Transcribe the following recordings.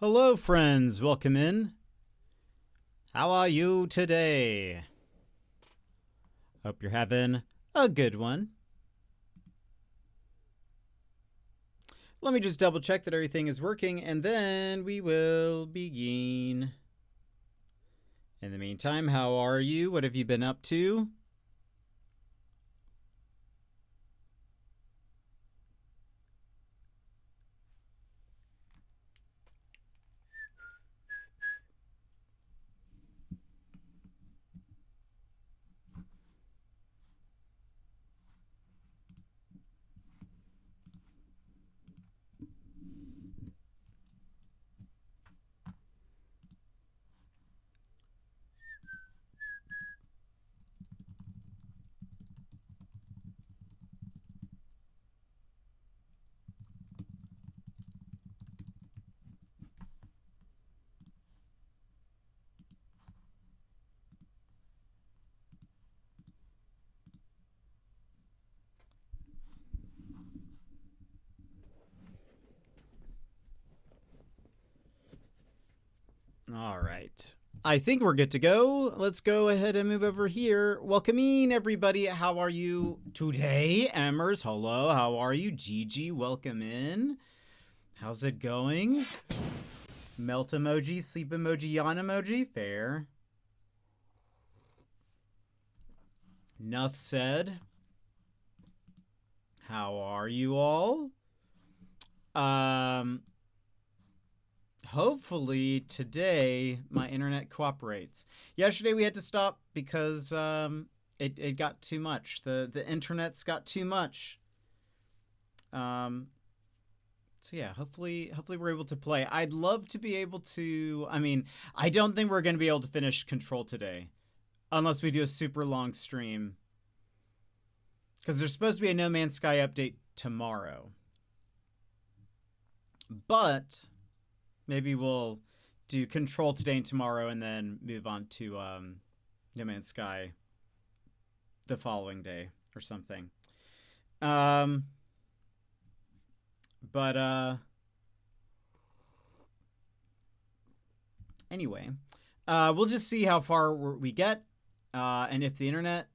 Hello, friends. Welcome in. How are you today? Hope you're having a good one. Let me just double check that everything is working, and then we will begin. In the meantime, how are you? What have you been up to? All right. I think we're good to go. Let's go ahead and move over here. Welcoming everybody. How are you today? Emmers, hello. How are you? Gigi, welcome in. How's it going? Melt emoji, sleep emoji, yawn emoji. Fair. Enough said. How are you all? Hopefully today my internet cooperates. Yesterday we had to stop because it got too much. The internet's got too much. So yeah, hopefully we're able to play. I'd love to be able to. I mean, I don't think we're going to be able to finish Control today unless we do a super long stream. Because there's supposed to be a No Man's Sky update tomorrow. But maybe we'll do Control today and tomorrow and then move on to No Man's Sky the following day or something. Anyway, we'll just see how far we get and if the internet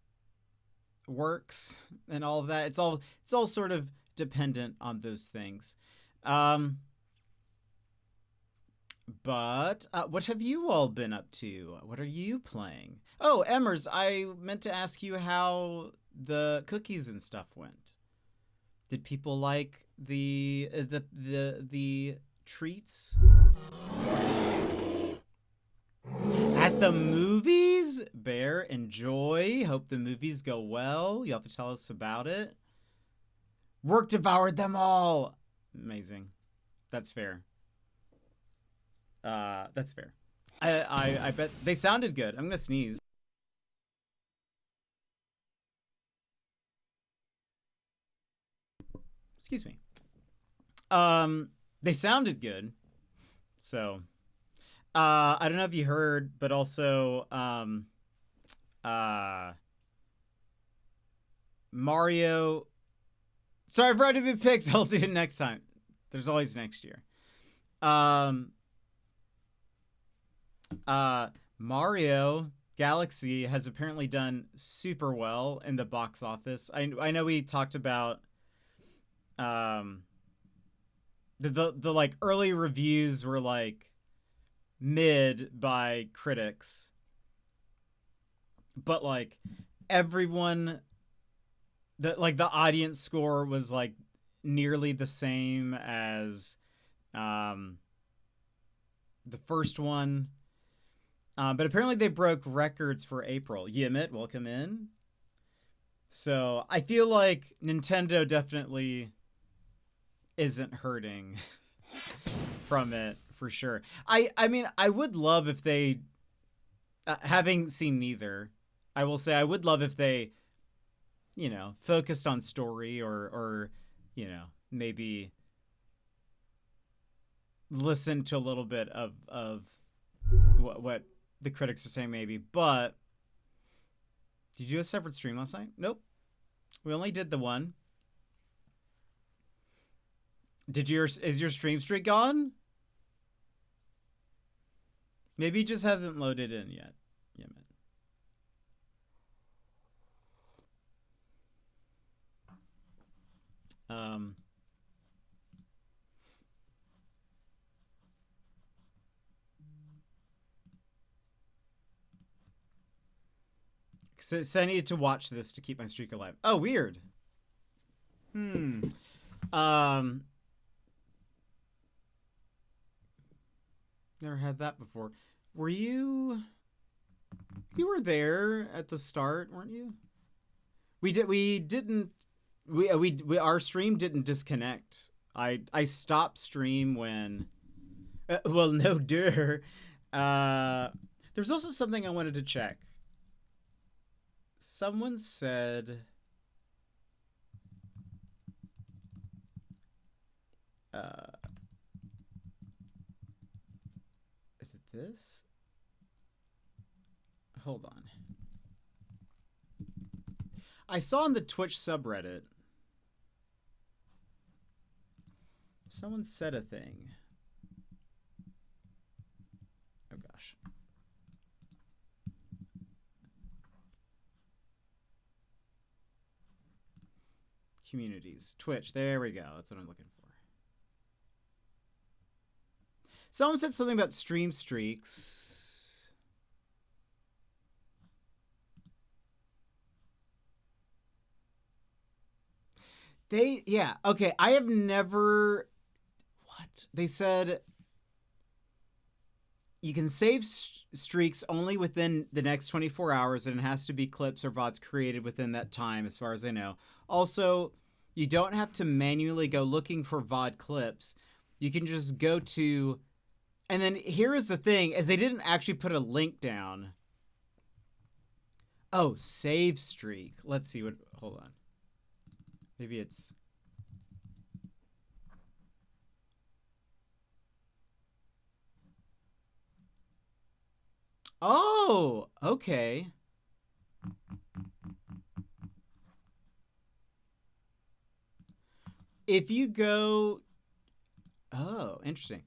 works and all of that. It's all sort of dependent on those things. But what have you all been up to? What are you playing? Oh, Emmers, I meant to ask you how the cookies and stuff went. Did people like the treats at the movies? Bear, enjoy. Hope the movies go well. You have to tell us about it. Work devoured them all. Amazing. That's fair. That's fair. I bet they sounded good. I'm gonna sneeze. Excuse me. They sounded good. So, I don't know if you heard, but also, Mario. Sorry, I've already been picked. I'll do it next time. There's always next year. Mario Galaxy has apparently done super well in the box office. I know we talked about the like early reviews were like mid by critics, but like everyone the audience score was like nearly the same as the first one. But apparently they broke records for April. Yimit, welcome in. So I feel like Nintendo definitely isn't hurting from it for sure. I mean, I would love if they, having seen neither, I will say I would love if they, you know, focused on story or you know, maybe listen to a little bit of what the critics are saying maybe. But did you do a separate stream last night? Nope. We only did the one. Is your stream streak gone? Maybe it just hasn't loaded in yet. Yemen. So I needed to watch this to keep my streak alive. Oh, weird. Never had that before. Were you? You were there at the start, weren't you? Our stream didn't disconnect. I stopped stream when. Well, no, There's also something I wanted to check. Someone said. Is it this? Hold on. I saw on the Twitch subreddit. Someone said a thing. Oh gosh. Communities. Twitch. There we go. That's what I'm looking for. Someone said something about stream streaks. Yeah, okay. I have never. What? They said you can save streaks only within the next 24 hours, and it has to be clips or VODs created within that time, as far as I know. Also, you don't have to manually go looking for VOD clips. You can just go to. And then here is the thing, is they didn't actually put a link down. Oh, save streak. Let's see what. Hold on. Maybe it's. Oh, okay. If you go. Oh, interesting.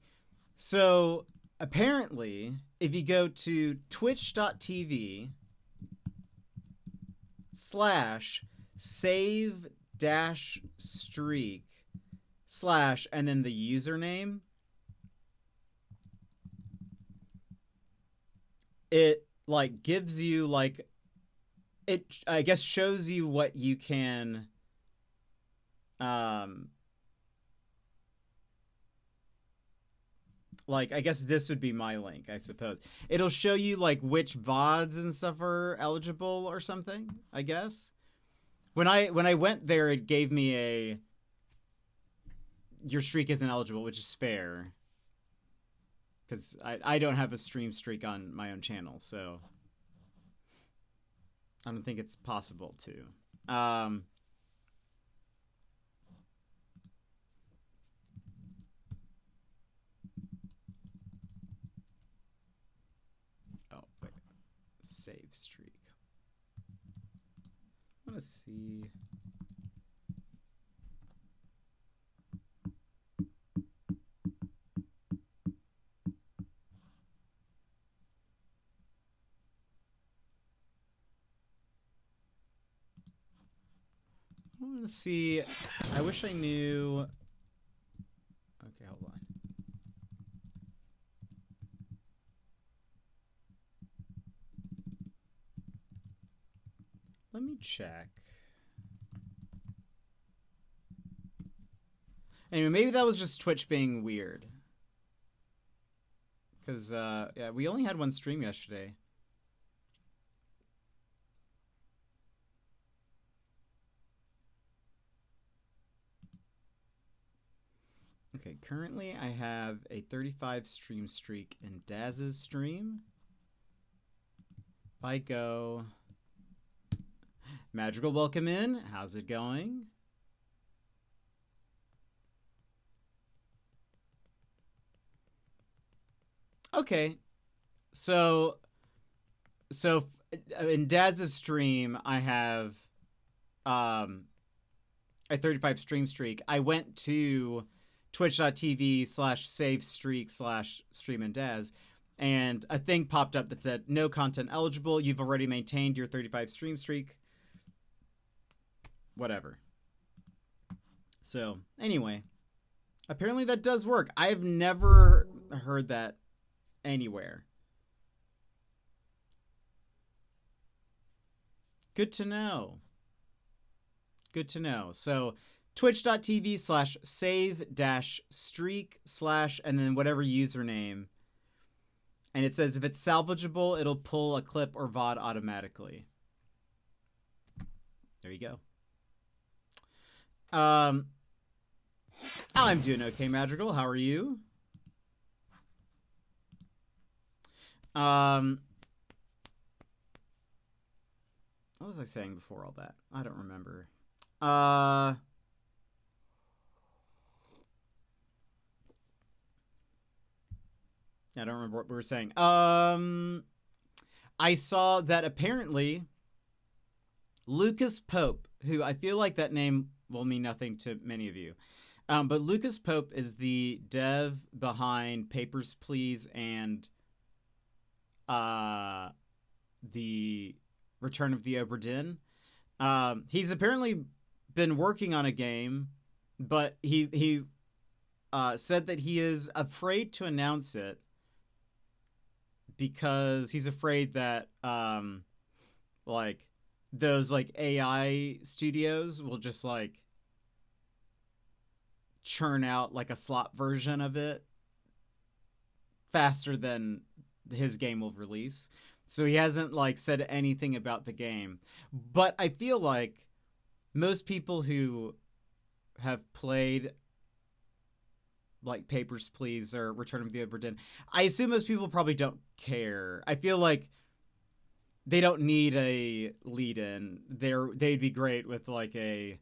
So apparently, if you go to twitch.tv/save-streak/ and then the username, it like gives you like it I guess shows you what you can like, I guess this would be my link, I suppose. It'll show you, like, which VODs and stuff are eligible or something, I guess. When I went there, it gave me your streak isn't eligible, which is fair. Because I don't have a stream streak on my own channel, so I don't think it's possible to. Save streak. I want to see. I want to see. I wish I knew. Okay, hold on. Let me check. Anyway, maybe that was just Twitch being weird. Because, yeah, we only had one stream yesterday. Okay, currently I have a 35 stream streak in Daz's stream. If I go... Magical, welcome in. How's it going? Okay. So in Daz's stream, I have a 35 stream streak. I went to twitch.tv/save-streak/stream and Daz, and a thing popped up that said, no content eligible. You've already maintained your 35 stream streak. Whatever. So, anyway. Apparently that does work. I've never heard that anywhere. Good to know. Good to know. So, twitch.tv/save-streak/ and then whatever username. And it says if it's salvageable, it'll pull a clip or VOD automatically. There you go. I'm doing okay, Madrigal. How are you? What was I saying before all that? I don't remember. I don't remember what we were saying. I saw that apparently Lucas Pope, who I feel like that name will mean nothing to many of you. But Lucas Pope is the dev behind Papers, Please and the Return of the Obra Dinn. He's apparently been working on a game, but he said that he is afraid to announce it because he's afraid that like those like AI studios will just like churn out like a slop version of it faster than his game will release. So he hasn't like said anything about the game. But I feel like most people who have played like Papers, Please or Return of the Obra Dinn, I assume most people probably don't care. I feel like they don't need a lead-in. They'd be great with like a,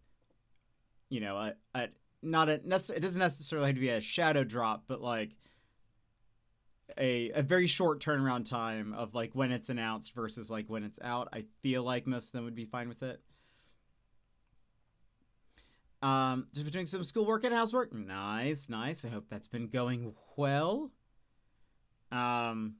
you know, it doesn't necessarily have to be a shadow drop, but like a very short turnaround time of like when it's announced versus like when it's out. I feel like most of them would be fine with it. Just been doing some schoolwork and housework. Nice. I hope that's been going well. But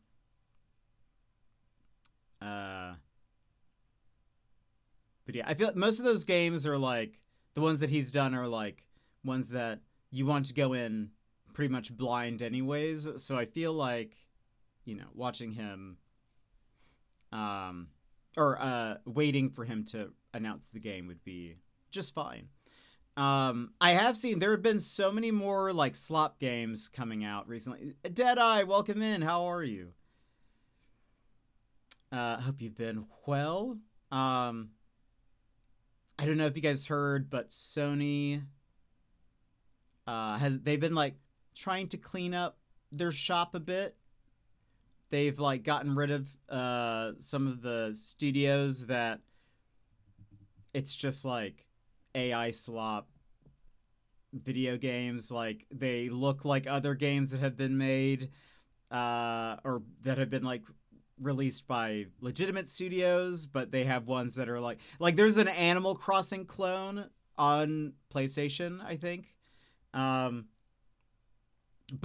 yeah, I feel like most of those games are like the ones that he's done are like ones that you want to go in pretty much blind anyways. So I feel like, you know, watching him, waiting for him to announce the game would be just fine. I have seen there have been so many more like slop games coming out recently. Deadeye, welcome in. How are you? Hope you've been well. I don't know if you guys heard, but Sony they've been like trying to clean up their shop a bit. They've like gotten rid of some of the studios that it's just like AI slop video games. Like they look like other games that have been made or that have been like released by legitimate studios, but they have ones that are like there's an Animal Crossing clone on PlayStation, I think. But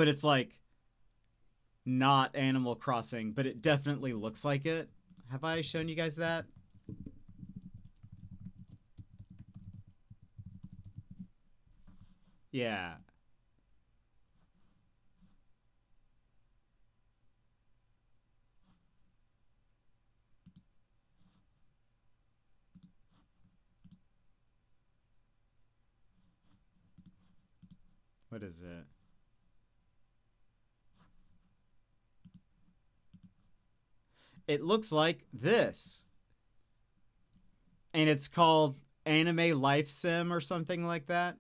it's like not Animal Crossing, but it definitely looks like it. Have I shown you guys that? Yeah. What is it? It looks like this. And it's called Anime Life Sim or something like that.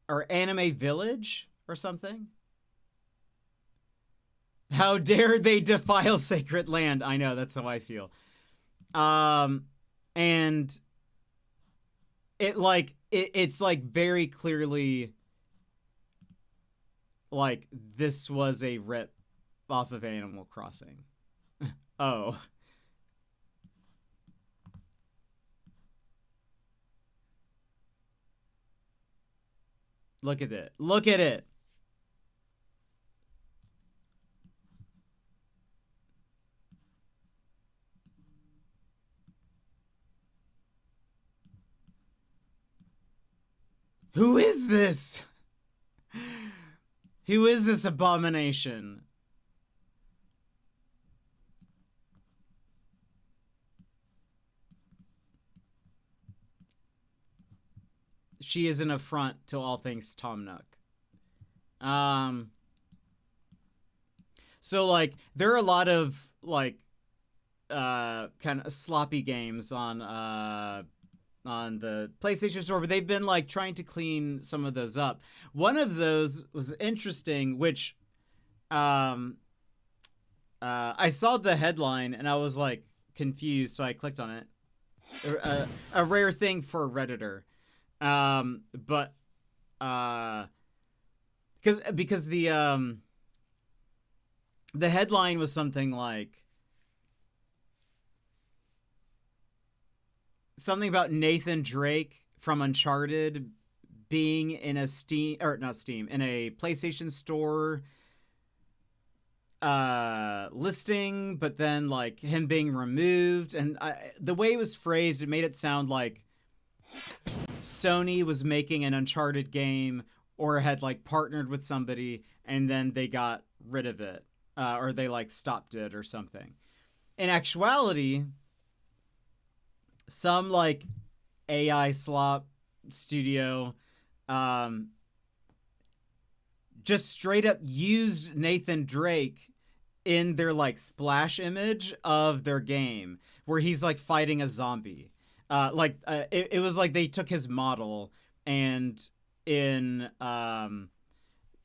Or Anime Village or something. How dare they defile sacred land? I know, that's how I feel. And it's like very clearly like this was a rip off of Animal Crossing. Oh. Look at it. Look at it. Who is this? Who is this abomination? She is an affront to all things Tom Nook. So like there are a lot of like kind of sloppy games on the PlayStation Store, but they've been like trying to clean some of those up. One of those was interesting, which I saw the headline and I was like confused, so I clicked on it. A rare thing for a Redditor. But because the headline was something like something about Nathan Drake from Uncharted being in a in a PlayStation Store listing, but then like him being removed, and the way it was phrased, it made it sound like Sony was making an Uncharted game or had like partnered with somebody and then they got rid of it, or they like stopped it or something. In actuality, some like AI slop studio just straight up used Nathan Drake in their like splash image of their game where he's like fighting a zombie. It was like they took his model and in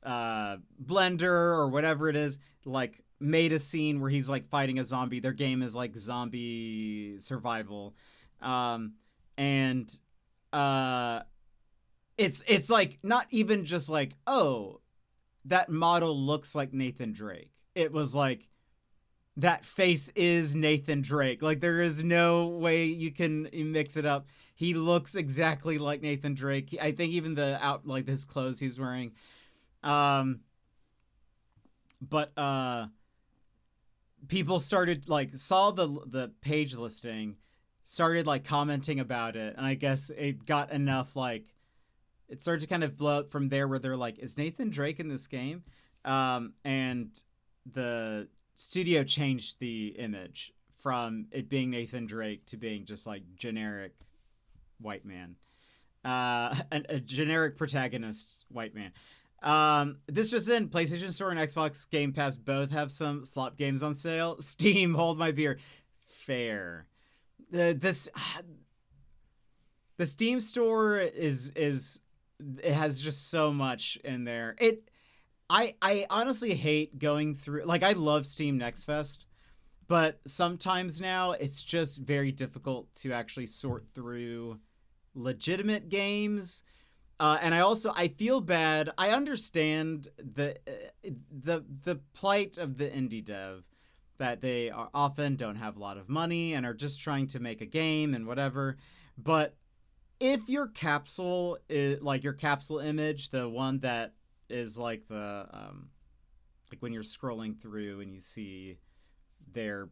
Blender or whatever it is, like made a scene where he's like fighting a zombie. Their game is like zombie survival. It's like not even just like, oh, that model looks like Nathan Drake. It was like, that face is Nathan Drake. Like there is no way you can mix it up. He looks exactly like Nathan Drake. I think even like his clothes he's wearing. People started like saw the page listing, started like commenting about it, and I guess it got enough like it started to kind of blow up from there where they're like, is Nathan Drake in this game? And the studio changed the image from it being Nathan Drake to being just like generic white man, a generic protagonist white man. This just in, PlayStation Store and Xbox Game Pass both have some slop games on sale. Steam, hold my beer. Fair. The Steam store is it has just so much in there. I honestly hate going through, like, I love Steam Next Fest, but sometimes now it's just very difficult to actually sort through legitimate games. And I feel bad. I understand the plight of the indie dev, that they often don't have a lot of money and are just trying to make a game and whatever. But if your capsule is like your capsule image, the one that is like the like when you're scrolling through and you see their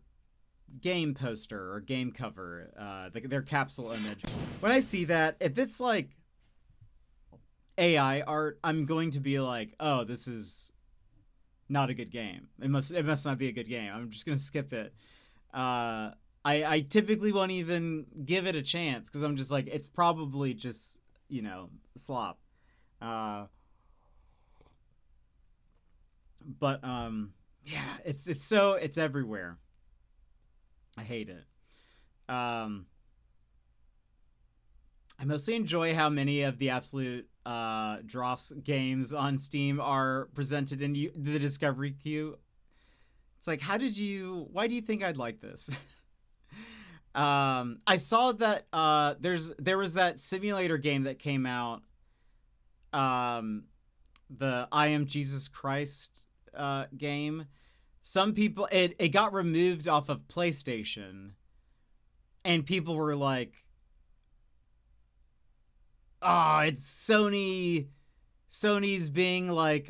game poster or game cover, their capsule image, when I see that, if it's like AI art, I'm going to be like, oh, this is not a good game. It must not be a good game. I'm just gonna skip it. I typically won't even give it a chance because I'm just like, it's probably just, slop. But yeah, it's everywhere. I hate it. I mostly enjoy how many of the absolute dross games on Steam are presented in the discovery queue. It's like, why do you think I'd like this? I saw that there was that simulator game that came out, the I Am Jesus Christ game. Some people, it got removed off of PlayStation, and people were like, oh, it's Sony Sony's being like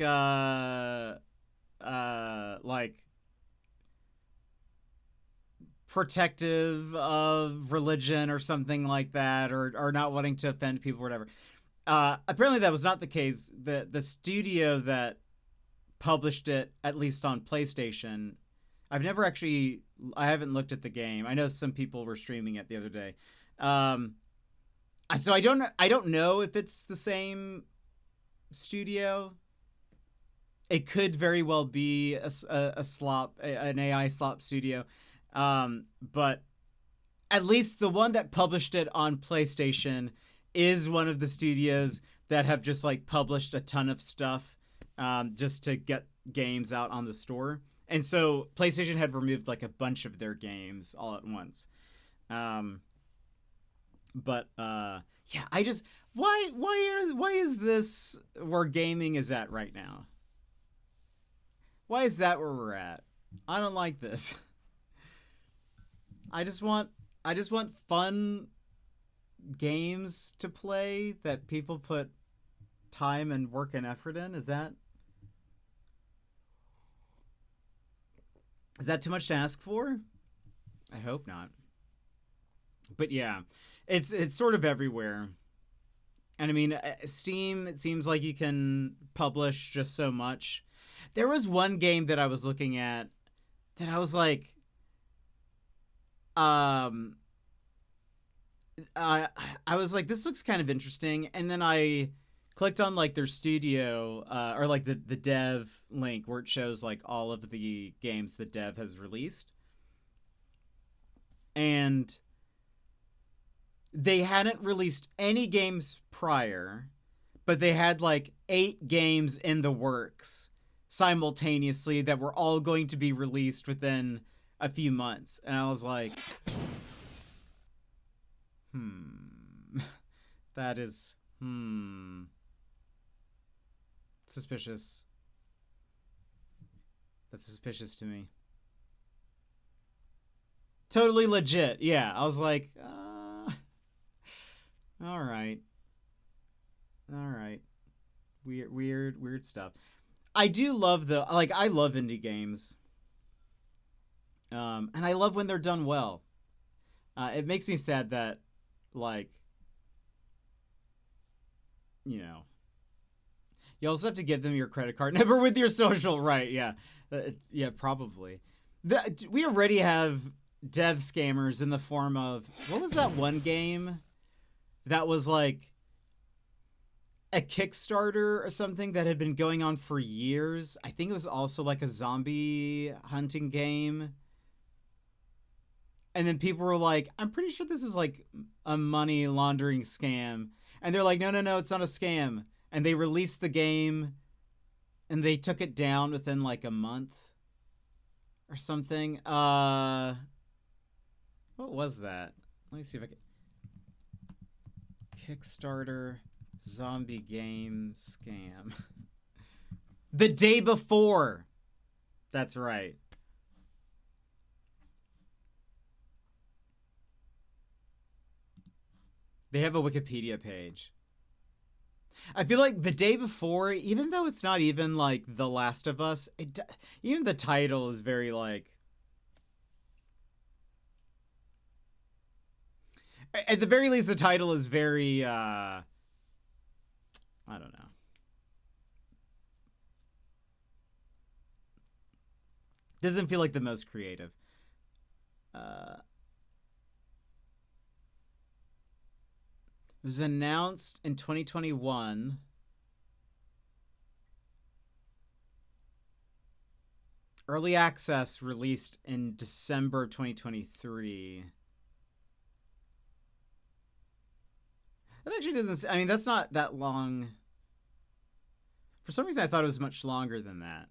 protective of religion or something like that, or not wanting to offend people or whatever. Apparently that was not the case. The studio that published it, at least on PlayStation, I haven't looked at the game. I know some people were streaming it the other day. So I don't know if it's the same studio. It could very well be an AI slop studio. But at least the one that published it on PlayStation is one of the studios that have just like published a ton of stuff just to get games out on the store. And so PlayStation had removed like a bunch of their games all at once. Yeah, I just why is this where gaming is at right now? Why is that where we're at? I don't like this. I just want fun games to play that people put time and work and effort in. Is that too much to ask for? I hope not. But yeah, it's sort of everywhere. And I mean, Steam, it seems like you can publish just so much. There was one game that I was looking at that I was like, I was like, this looks kind of interesting. And then I clicked on like their studio, or like the dev link where it shows like all of the games the dev has released. And they hadn't released any games prior, but they had like 8 games in the works simultaneously that were all going to be released within a few months. And I was like, that is, suspicious. That's suspicious to me. Totally legit. Yeah, I was like, all right. Weird stuff. I do love I love indie games. And I love when they're done well. It makes me sad that, like, you know, you also have to give them your credit card number with your social, right? Yeah. Yeah, probably. We already have dev scammers in the form of, what was that one game that was like a Kickstarter or something that had been going on for years? I think it was also like a zombie hunting game. And then people were like, I'm pretty sure this is like a money laundering scam. And they're like, no, it's not a scam. And they released the game and they took it down within like a month or something. What was that? Let me see if I can. Kickstarter zombie game scam. The Day Before. That's right. They have a Wikipedia page. I feel like The Day Before, even though it's not even like The Last of Us, even the title is very like... At the very least, the title is very, I don't know. Doesn't feel like the most creative. It was announced in 2021. Early access released in December 2023. That actually doesn't... I mean, that's not that long. For some reason, I thought it was much longer than that.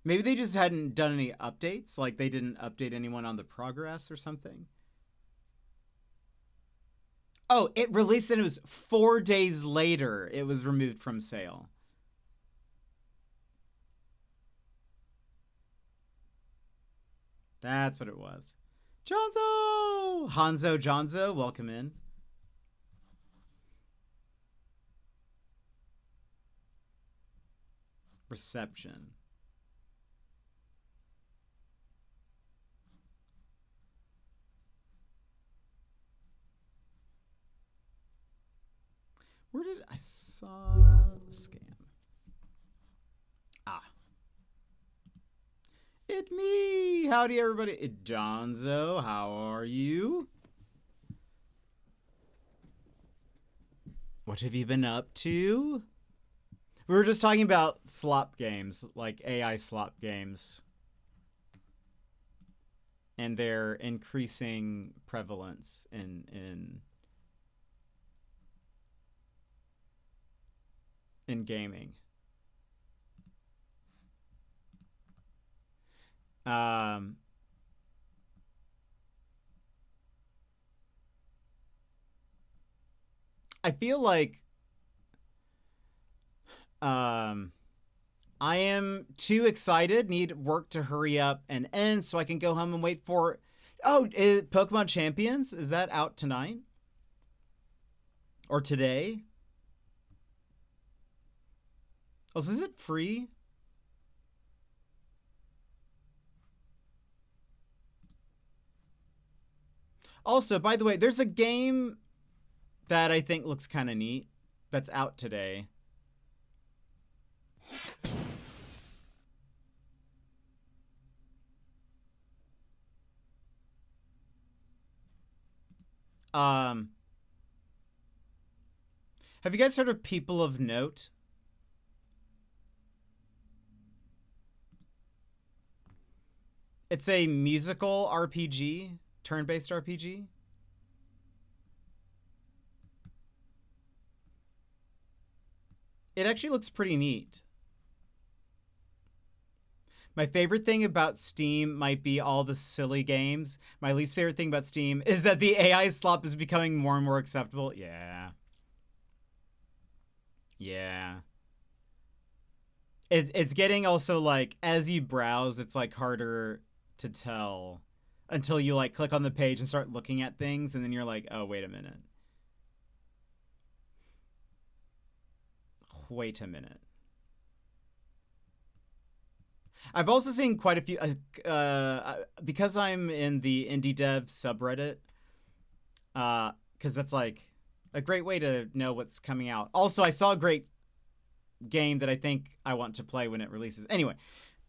Maybe they just hadn't done any updates. Like, they didn't update anyone on the progress or something. Oh, it released and it was 4 days later it was removed from sale. That's what it was. Jonzo, welcome in. reception. Where did I saw scam? Ah. It me! Howdy everybody. Donzo, how are you? What have you been up to? We were just talking about slop games, like AI slop games. And their increasing prevalence in gaming. I feel like I am too excited, need work to hurry up and end so I can go home and wait for... Oh, Pokemon Champions? Is that out tonight? Or today? Oh, so is it free? Also, by the way, there's a game that I think looks kind of neat that's out today. Have you guys heard of People of Note? It's a musical RPG, turn-based RPG. It actually looks pretty neat. My favorite thing about Steam might be all the silly games. My least favorite thing about Steam is that the AI slop is becoming more and more acceptable. Yeah. Yeah. It's getting also like, as you browse, it's like harder to tell until you like click on the page and start looking at things, and then you're like, oh, wait a minute. Wait a minute. I've also seen quite a few, because I'm in the indie dev subreddit, because that's like a great way to know what's coming out. Also, I saw a great game that I think I want to play when it releases. Anyway,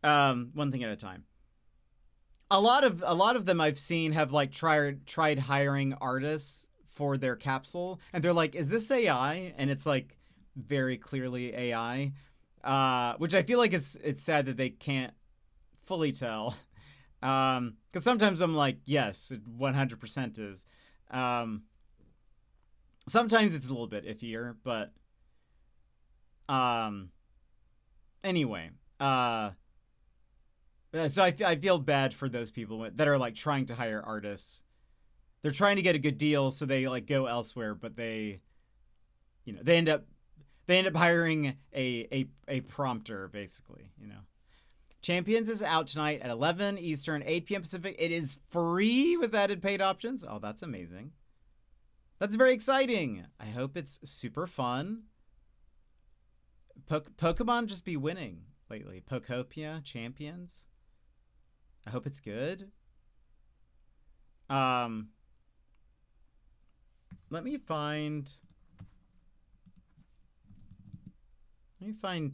one thing at a time. A lot of them I've seen have like tried hiring artists for their capsule, and they're like, "Is this AI?" And it's like very clearly AI, which I feel like it's sad that they can't fully tell, because sometimes I'm like, yes, it 100% is. Sometimes it's a little bit iffier, but anyway, so I feel bad for those people that are like trying to hire artists. They're trying to get a good deal, so they like go elsewhere, but they end up hiring a prompter, basically. Champions is out tonight at 11 Eastern, 8 p.m. Pacific. It is free with added paid options. Oh, that's amazing. That's very exciting. I hope it's super fun. Pokemon just be winning lately. Pokopia, Champions. I hope it's good. Let me find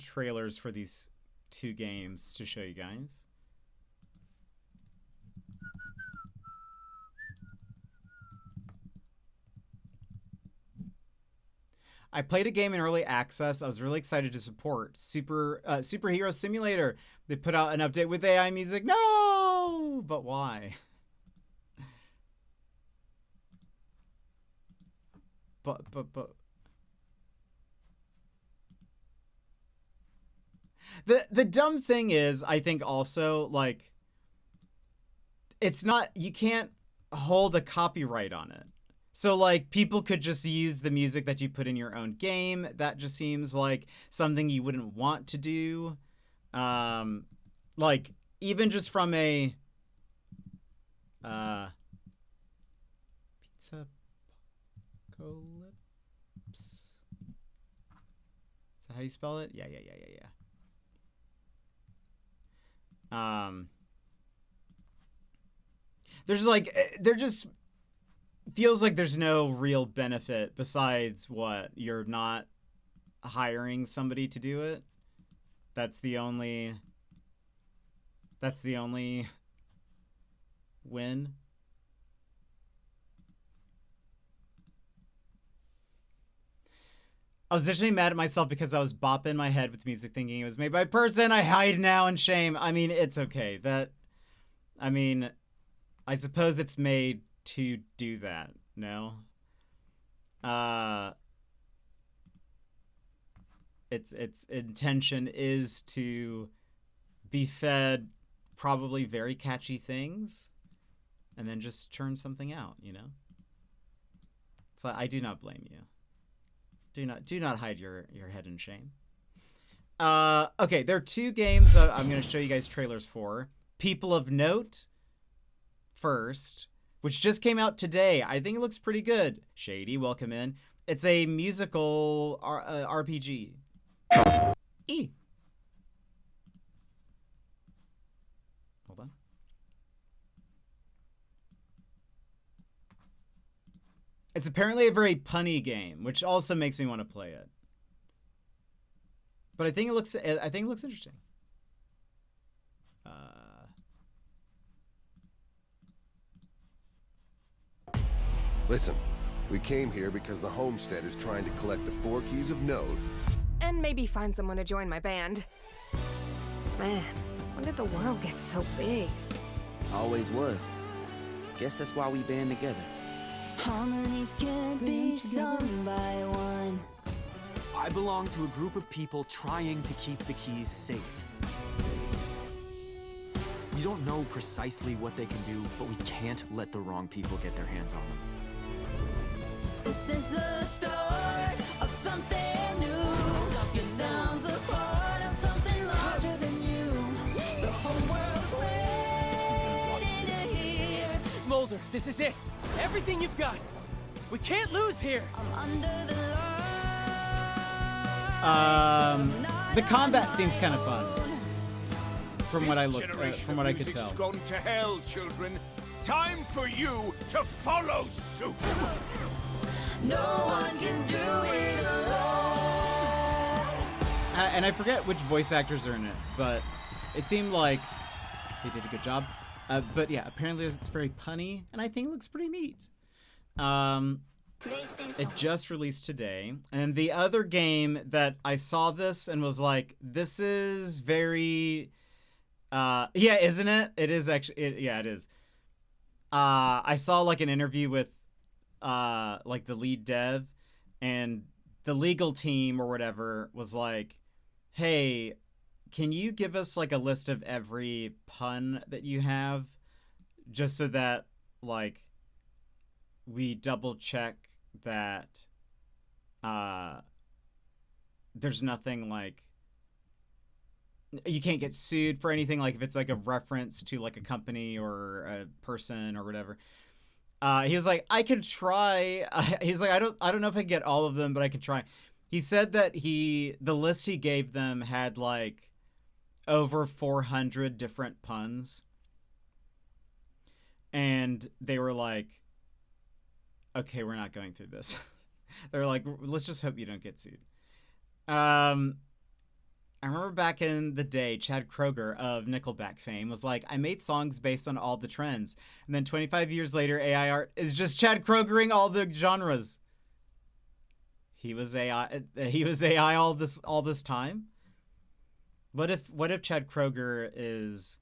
trailers for these two games to show you guys. I played a game in early access. I was really excited to support Superhero Simulator. They put out an update with AI music. No, but why? But the dumb thing is, I think also, like, it's not, you can't hold a copyright on it. So, like, people could just use the music that you put in your own game. That just seems like something you wouldn't want to do. Like, even just from a Pizza Apocalypse. Is that how you spell it? Yeah. There's like, there just feels like there's no real benefit besides what you're not hiring somebody to do it. That's the only win. I was initially mad at myself because I was bopping my head with music thinking it was made by a person. I hide now in shame. I mean, it's okay. I suppose it's made to do that, no? Its intention is to be fed probably very catchy things and then just churn something out, you know? So I do not blame you. Do not hide your head in shame. Okay, there are two games I'm going to show you guys trailers for. People of Note first, which just came out today. I think it looks pretty good. Shady, welcome in. It's a musical RPG. E. Hold on. It's apparently a very punny game, which also makes me want to play it. But I think it looks interesting. Listen, we came here because the Homestead is trying to collect the 4 keys of Node. And maybe find someone to join my band. Man, when did the world get so big? Always was. Guess that's why we band together. Harmonies can be sung by one. I belong to a group of people trying to keep the keys safe. We don't know precisely what they can do, but we can't let the wrong people get their hands on them. This is the start of something new. Your sounds a part of something larger than you. The whole world's waiting to hear. Smolder, this is it. Everything you've got. We can't lose here. I'm under the light. The combat seems kind of fun. From what I could tell. Gone to hell, children. Time for you to follow suit. No one can do it alone. And I forget which voice actors are in it, but it seemed like they did a good job. But yeah, apparently it's very punny, and I think it looks pretty neat. It just released today, and the other game that I saw this and was like, this is very, yeah, isn't it? It is actually, yeah, it is. I saw like an interview with like the lead dev, and the legal team or whatever was like, hey, can you give us like a list of every pun that you have, just so that like we double check that there's nothing like you can't get sued for anything, like if it's like a reference to like a company or a person or whatever. He was like, I could try. He's like, I don't know if I can get all of them, but I can try. He said that the list he gave them had like over 400 different puns. And they were like, okay, we're not going through this. They're like, let's just hope you don't get sued. I remember back in the day, Chad Kroeger of Nickelback fame was like, I made songs based on all the trends. And then 25 years later, AI art is just Chad Kroegering all the genres. He was AI all this time? What if Chad Kroeger is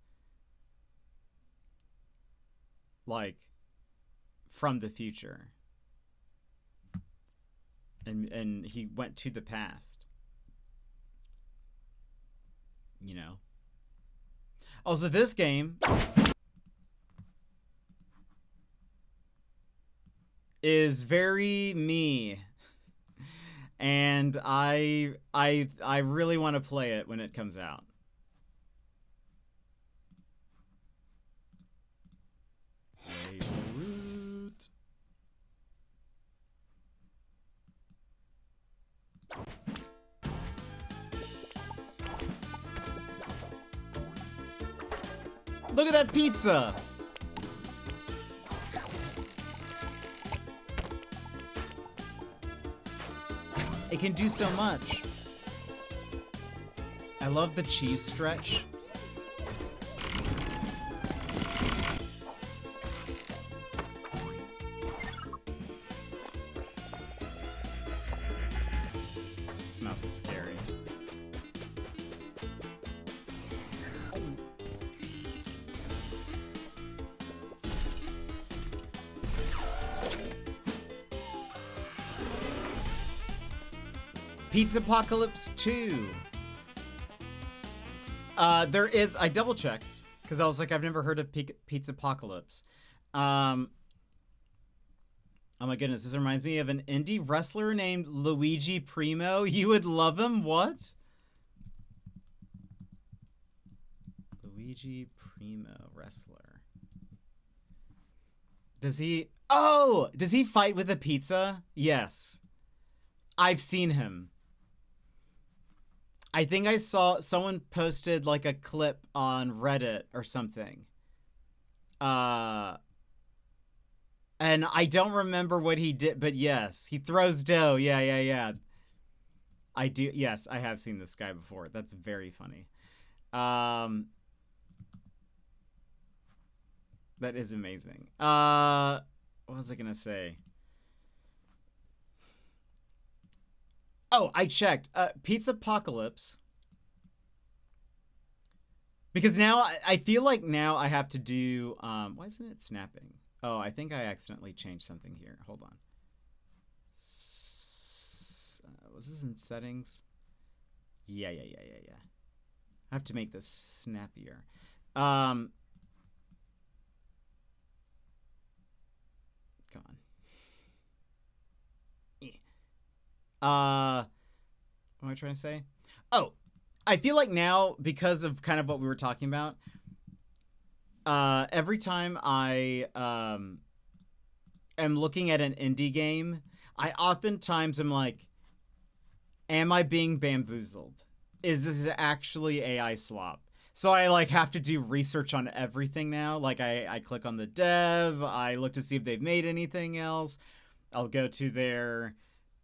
like from the future? And he went to the past. You know. Also, this game is very me, and I really want to play it when it comes out. Root. Look at that pizza! It can do so much. I love the cheese stretch. This mouth is scary. Pizza Apocalypse 2. There is, I double checked because I was like, I've never heard of Pizza Apocalypse. Oh my goodness, this reminds me of an indie wrestler named Luigi Primo. You would love him? What? Luigi Primo, wrestler. Does he fight with a pizza? Yes. I've seen him. I think I saw someone posted like a clip on Reddit or something. And I don't remember what he did, but yes, he throws dough. Yeah. I do. Yes, I have seen this guy before. That's very funny. That is amazing. What was I gonna say? Oh, I checked. Pizza Apocalypse. Because now, I feel like now I have to do... why isn't it snapping? Oh, I think I accidentally changed something here. Hold on. Was this in settings? Yeah. I have to make this snappier. Come on. What am I trying to say? Oh, I feel like now, because of kind of what we were talking about, every time I am looking at an indie game, I oftentimes am like, am I being bamboozled? Is this actually AI slop? So I like have to do research on everything now. Like I click on the dev, I look to see if they've made anything else. I'll go to their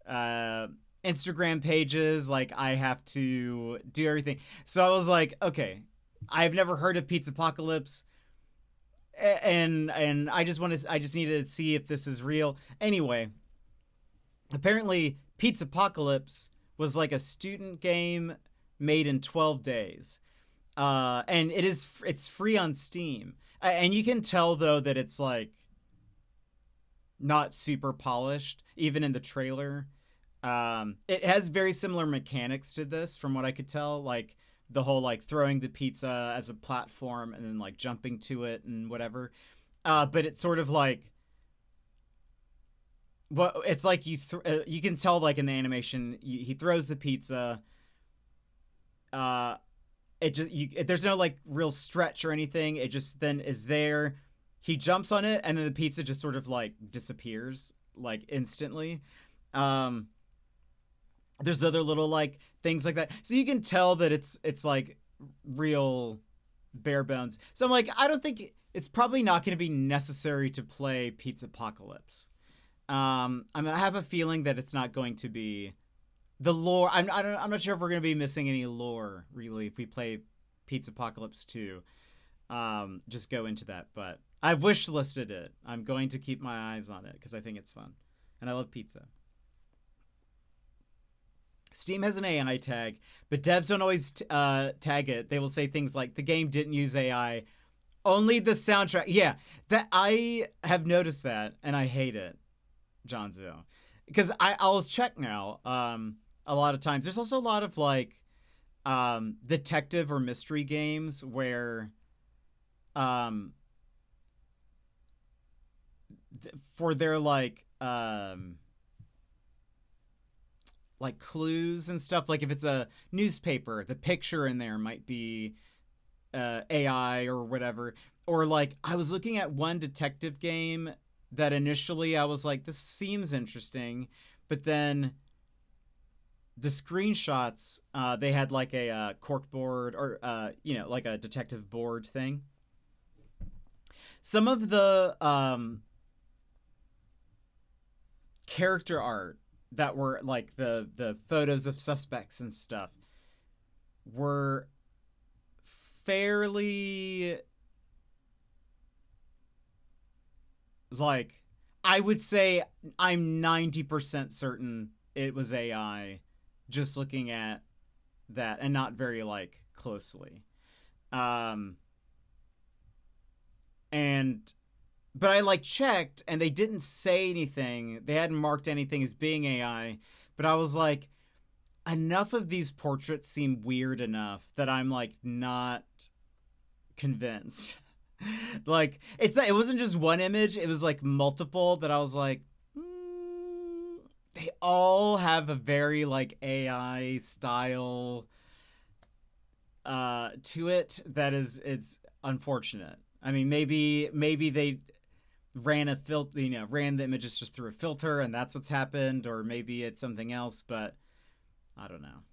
Instagram pages. Like I have to do everything. So I was like, okay, I've never heard of Pizza Apocalypse, and I just need to see if this is real. Anyway, apparently Pizza Apocalypse was like a student game made in 12 days. And it's free on Steam. And you can tell though that it's like not super polished, even in the trailer. It has very similar mechanics to this from what I could tell, like the whole like throwing the pizza as a platform and then like jumping to it and whatever. But it's sort of like, well, it's like you can tell like in the animation he throws the pizza. There's no like real stretch or anything. It just then is there. He jumps on it and then the pizza just sort of like disappears like instantly. There's other little like things like that. So you can tell that it's like real bare bones. So I'm like, I don't think it's probably not going to be necessary to play Pizza Apocalypse. I have a feeling that it's not going to be the lore. I'm not sure if we're going to be missing any lore really if we play Pizza Apocalypse 2. Just go into that, but I've wish listed it. I'm going to keep my eyes on it because I think it's fun and I love pizza. Steam has an AI tag, but devs don't always tag it. They will say things like the game didn't use AI, only the soundtrack. Yeah, that I have noticed that and I hate it, Jonzo, because I'll check now. A lot of times there's also a lot of like detective or mystery games where for their like clues and stuff, like if it's a newspaper, the picture in there might be AI or whatever. Or like I was looking at one detective game that initially I was like, this seems interesting, but then the screenshots, they had like a cork board or like a detective board thing, Some of the character art that were like the photos of suspects and stuff were fairly, like, I would say I'm 90% certain it was AI, just looking at that and not very like closely. But I like checked and they didn't say anything. They hadn't marked anything as being AI, but I was like, enough of these portraits seem weird enough that I'm like not convinced. Like, it wasn't just one image, it was like multiple that I was like, they all have a very like AI style to it that is, it's unfortunate. I mean, maybe they ran a filter, ran the images just through a filter and that's what's happened, or maybe it's something else, but I don't know.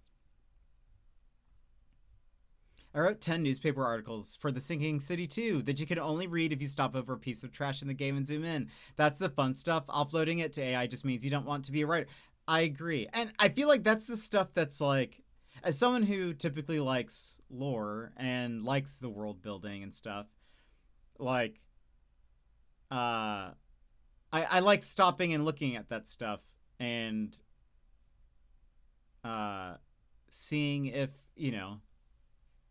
I wrote 10 newspaper articles for The Sinking City 2 that you can only read if you stop over a piece of trash in the game and zoom in. That's the fun stuff. Offloading it to AI just means you don't want to be a writer. I agree. And I feel like that's the stuff that's like, as someone who typically likes lore and likes the world building and stuff, like, I like stopping and looking at that stuff and seeing if,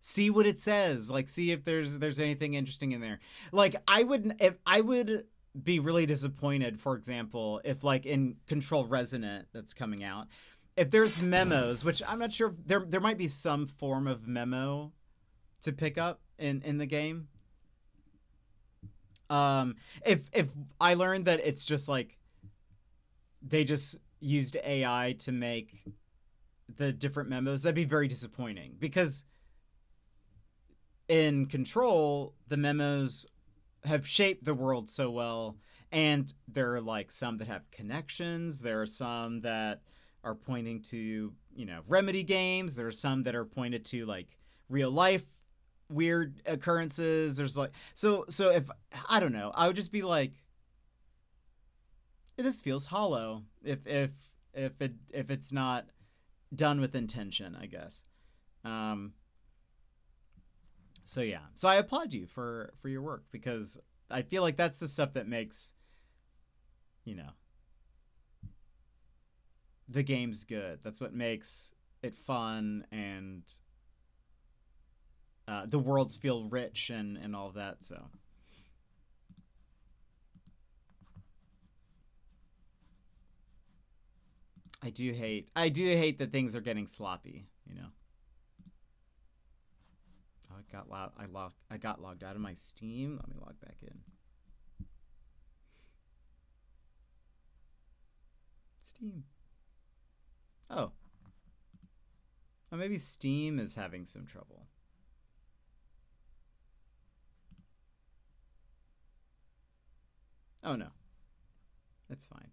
see what it says, like see if there's anything interesting in there. Like I would be really disappointed, for example, if like in Control Resonant that's coming out, if there's memos, which I'm not sure, there might be some form of memo to pick up in the game. If I learned that it's just like they just used AI to make the different memos, that'd be very disappointing, because in Control, the memos have shaped the world so well, and there are like some that have connections, there are some that are pointing to, Remedy games, there are some that are pointed to like real life weird occurrences. There's like, so if, I don't know, I would just be like, this feels hollow if it's not done with intention, I guess. So yeah, so I applaud you for your work, because I feel like that's the stuff that makes, the game's good. That's what makes it fun, and the worlds feel rich and all of that. So I do hate that things are getting sloppy, I got logged out of my Steam. Let me log back in. Steam. Oh, maybe Steam is having some trouble. Oh no, it's fine.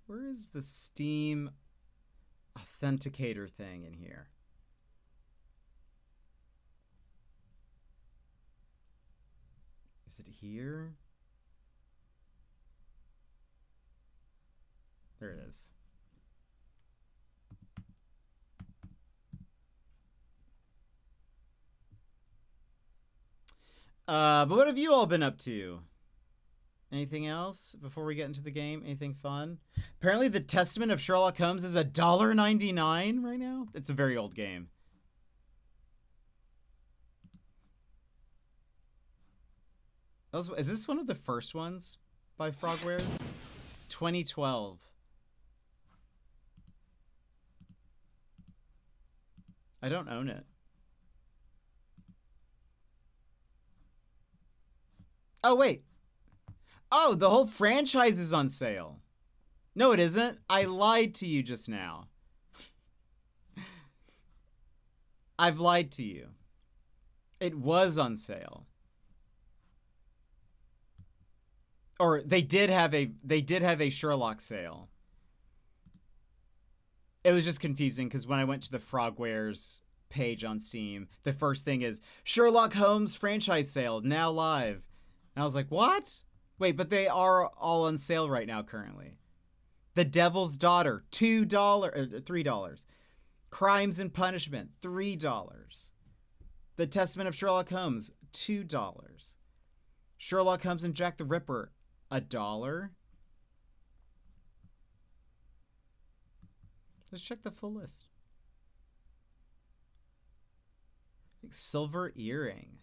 Where is the Steam authenticator thing in here? Is it here? There it is. But what have you all been up to? Anything else before we get into the game? Anything fun? Apparently the Testament of Sherlock Holmes is $1.99 right now. It's a very old game. Is this one of the first ones by Frogwares? 2012. I don't own it. Oh, wait. Oh, the whole franchise is on sale. No, it isn't. I lied to you just now. I've lied to you. It was on sale. Or they did have a Sherlock sale. It was just confusing because when I went to the Frogwares page on Steam, the first thing is Sherlock Holmes franchise sale now live. And I was like, what? Wait, but they are all on sale right now currently. The Devil's Daughter, $3. Crimes and Punishment, $3. The Testament of Sherlock Holmes, $2. Sherlock Holmes and Jack the Ripper, $1. Let's check the full list. Silver Earring.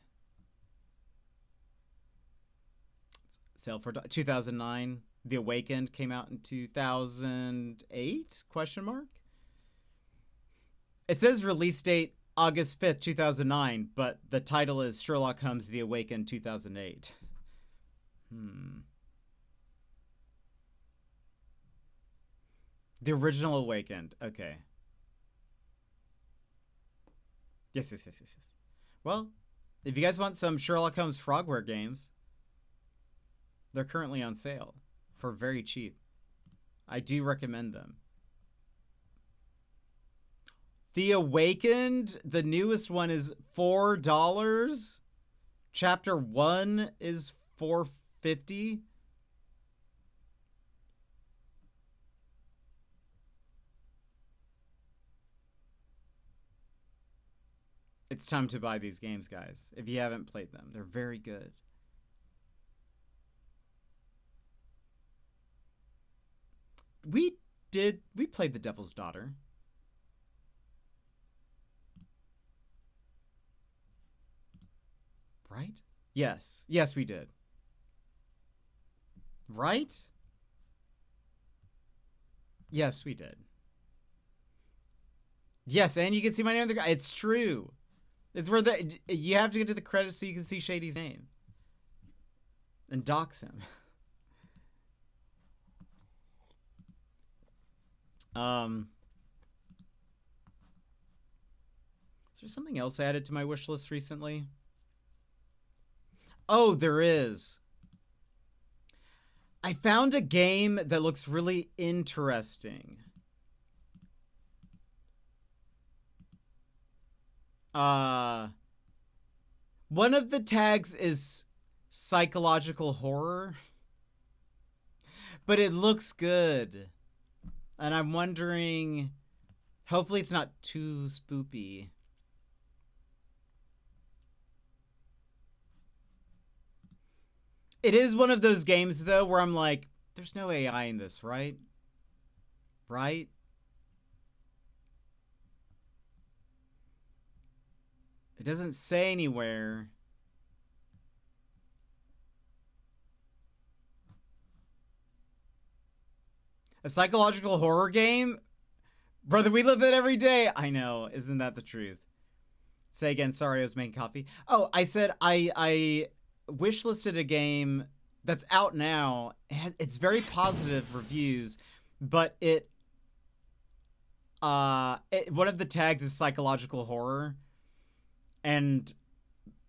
Sale for 2009. The Awakened came out in 2008? Question mark. It says release date August 5th, 2009, but the title is Sherlock Holmes The Awakened 2008. The original Awakened. Okay. Yes. Well, if you guys want some Sherlock Holmes Frogware games, they're currently on sale for very cheap. I do recommend them. The Awakened, the newest one is $4. Chapter 1 is $4.50. It's time to buy these games, guys. If you haven't played them, they're very good. We played The Devil's Daughter. Right? Yes, we did. Right? Yes, we did. Yes, and you can see my name on the guy. It's true. It's where you have to get to the credits so you can see Shady's name. And dox him. Is there something else added to my wish list recently? Oh, there is. I found a game that looks really interesting. One of the tags is psychological horror, but it looks good. And I'm wondering, hopefully it's not too spoopy. It is one of those games, though, where I'm like, there's no AI in this, right? Right? It doesn't say anywhere. A psychological horror game? Brother, we live it every day. I know. Isn't that the truth? Say again. Sorry, I was making coffee. Oh, I said I wishlisted a game that's out now. It's very positive reviews, but one of the tags is psychological horror. But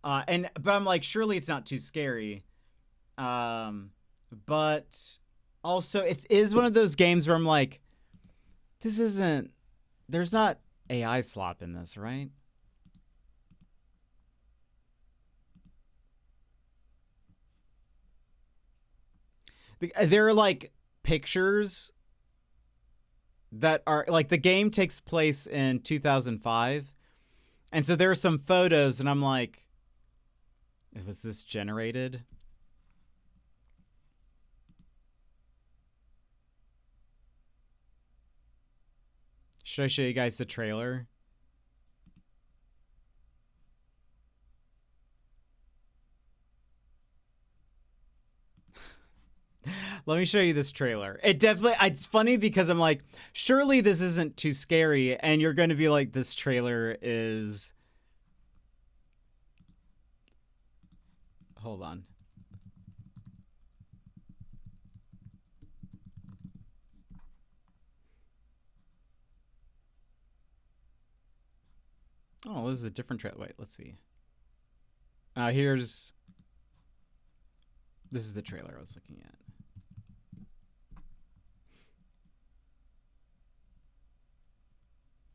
I'm like, surely it's not too scary. But also it is one of those games where I'm like, there's not AI slop in this, right? There are like pictures that are like, the game takes place in 2005. And so there are some photos and I'm like, was this generated? Should I show you guys the trailer? Let me show you this trailer. It's funny because I'm like, surely this isn't too scary. And you're going to be like, this trailer is... Hold on. Oh, this is a different trailer. Wait, let's see. This is the trailer I was looking at.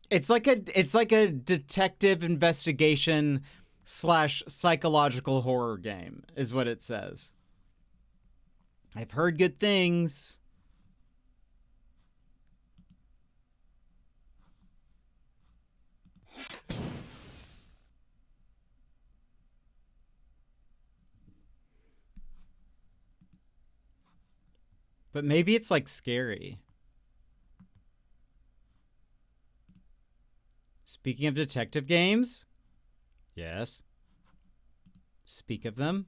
It's like a detective investigation / psychological horror game, is what it says. I've heard good things. But maybe it's like scary. Speaking of detective games, yes. Speak of them.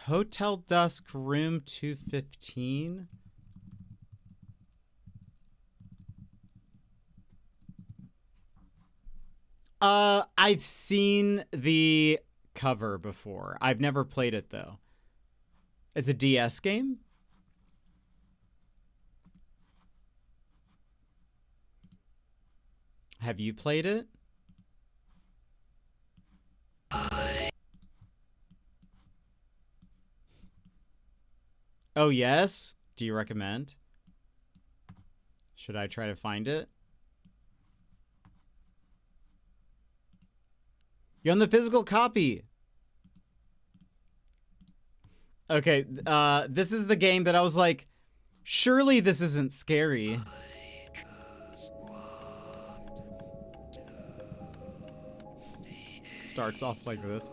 Hotel Dusk Room 215. I've seen the cover before. I've never played it though. It's a DS game? Have you played it? Oh, yes? Do you recommend? Should I try to find it? You own the physical copy. Okay, this is the game that I was like, surely this isn't scary. It starts off like this.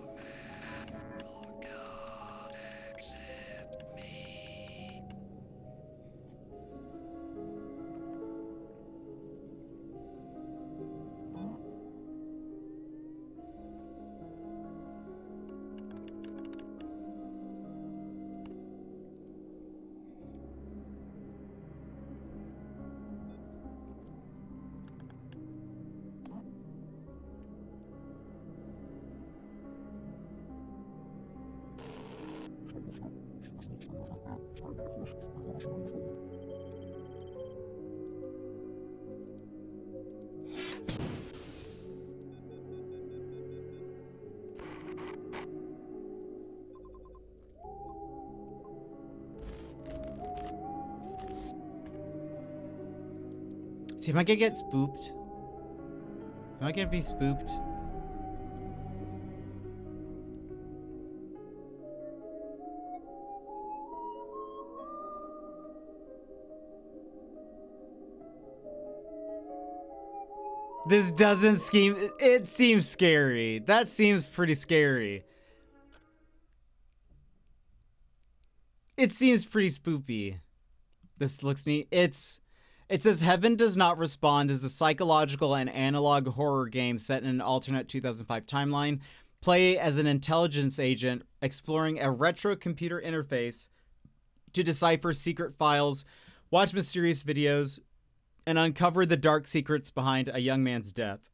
See, am I gonna get spooked? Am I gonna be spooked? This doesn't seem... It seems scary. That seems pretty scary. It seems pretty spoopy. This looks neat. It says Heaven Does Not Respond is a psychological and analog horror game set in an alternate 2005 timeline. Play as an intelligence agent exploring a retro computer interface to decipher secret files, watch mysterious videos, and uncover the dark secrets behind a young man's death.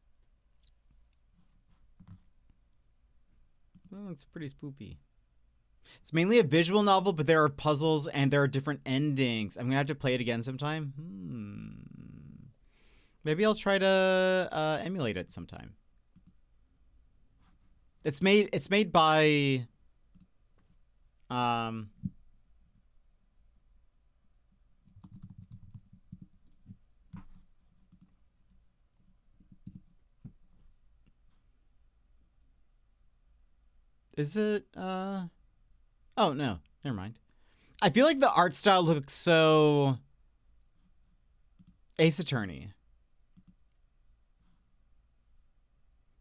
Well, it's pretty spoopy. It's mainly a visual novel, but there are puzzles and there are different endings. I'm gonna have to play it again sometime. Maybe I'll try to emulate it sometime. It's made by is it oh no, never mind. I feel like the art style looks so Ace Attorney.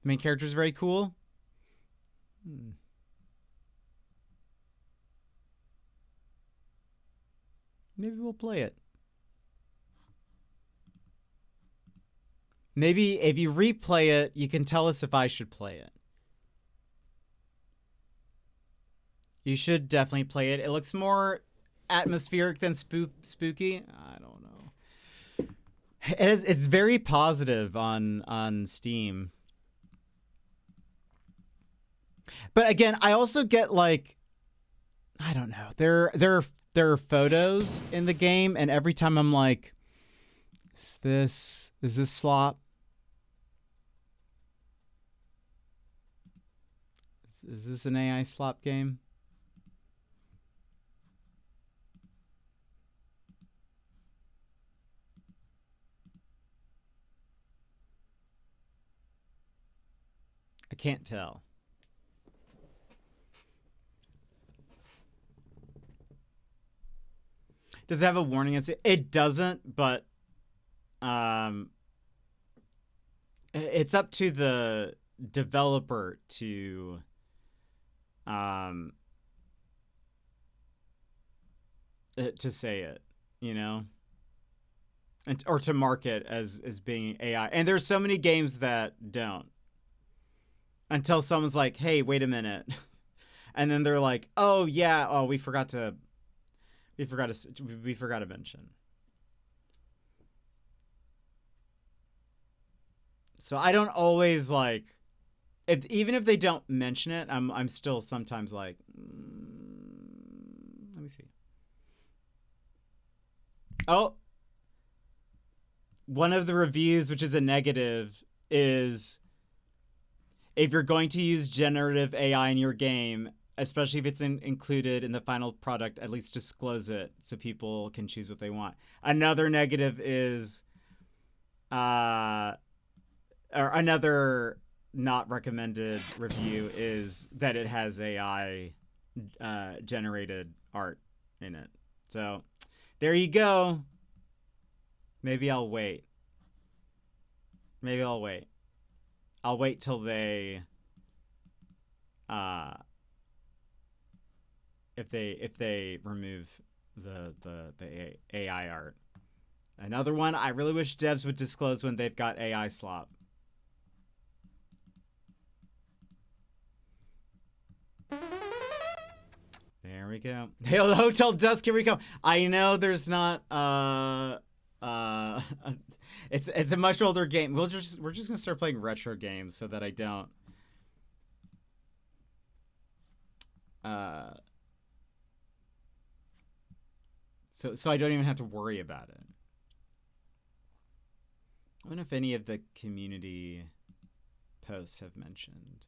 The main character is very cool. Maybe we'll play it. Maybe if you replay it, you can tell us if I should play it. You should definitely play it. It looks more atmospheric than spooky. I don't know. It's very positive on Steam. But again, I also get like, I don't know. There are photos in the game, and every time I'm like, is this slop? Is this an AI slop game? I can't tell. Does it have a warning? It doesn't, but it's up to the developer to say it, you know, and or to market as being AI. And there's so many games that don't, until someone's like, "Hey, wait a minute," and then they're like, "Oh yeah, oh we forgot to mention." So I don't always like, even if they don't mention it, I'm still sometimes like, let me see. Oh, one of the reviews, which is a negative, is if you're going to use generative AI in your game, especially if it's included in the final product, at least disclose it so people can choose what they want. Another negative is, or another not recommended review is that it has AI generated art in it. So there you go. Maybe I'll wait. I'll wait till they if they remove the AI art. Another one, I really wish devs would disclose when they've got AI slop. There we go. Hail Hotel Dusk, here we go. I know there's not it's a much older game. We're just gonna start playing retro games so that I don't so I don't even have to worry about it. I wonder if any of the community posts have mentioned.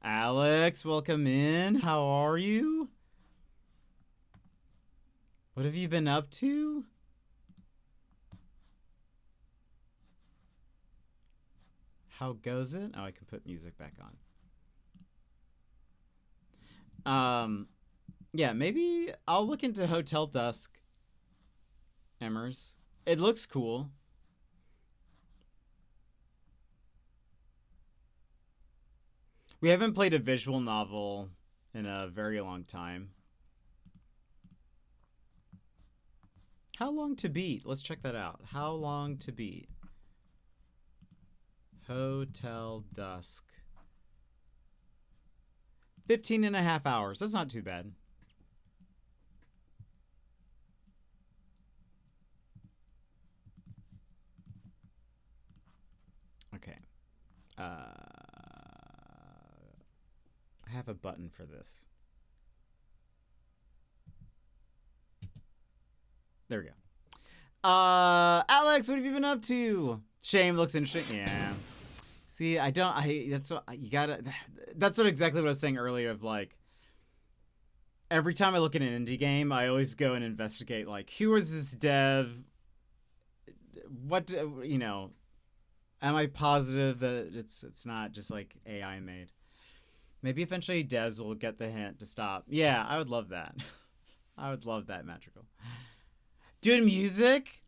Alex, welcome in. How are you? What have you been up to? How goes it? Oh, I can put music back on. Yeah, maybe I'll look into Hotel Dusk. Emmers. It looks cool. We haven't played a visual novel in a very long time. How long to beat? Let's check that out. How long to beat? Hotel Dusk. 15.5 hours. That's not too bad. Okay. I have a button for this. There we go. Alex, what have you been up to? Shame looks interesting. Yeah. See, that's what you gotta, that's what exactly what I was saying earlier of like, every time I look at an indie game, I always go and investigate, like, who is this dev? What, you know, am I positive that it's not just like AI made? Maybe eventually devs will get the hint to stop. Yeah, I would love that. I would love that, Magical. Doing music?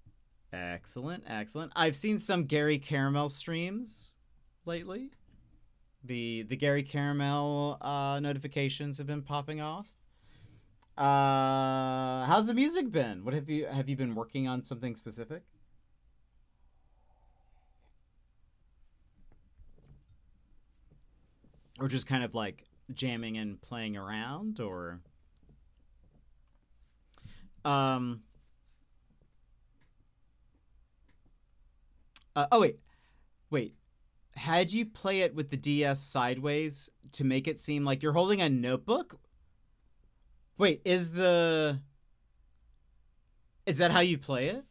Excellent, excellent. I've seen some Gary Caramel streams lately. The Gary Caramel notifications have been popping off. How's the music been? What have you been working on something specific? Or just kind of like jamming and playing around, or Oh, wait. Had you play it with the DS sideways to make it seem like you're holding a notebook? Wait, is that how you play it?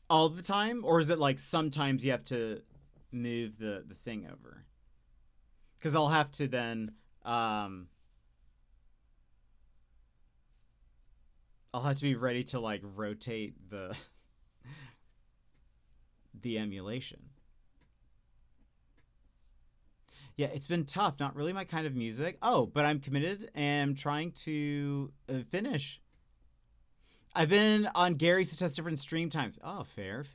All the time? Or is it like sometimes you have to move the thing over? Because I'll have to then, I'll have to be ready to like rotate the emulation. Yeah, it's been tough. Not really my kind of music. Oh, but I'm committed and I'm trying to finish. I've been on Gary's to test different stream times. Oh, fair.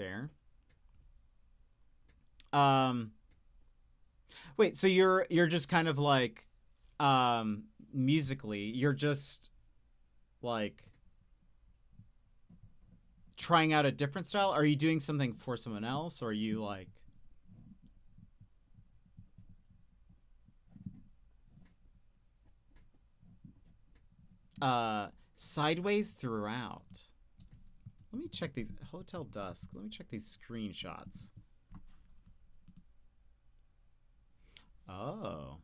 Wait, so you're just kind of like, musically, you're just like trying out a different style? Are you doing something for someone else, or are you like? Sideways throughout. Let me check these. Hotel Dusk. Let me check these screenshots. Oh.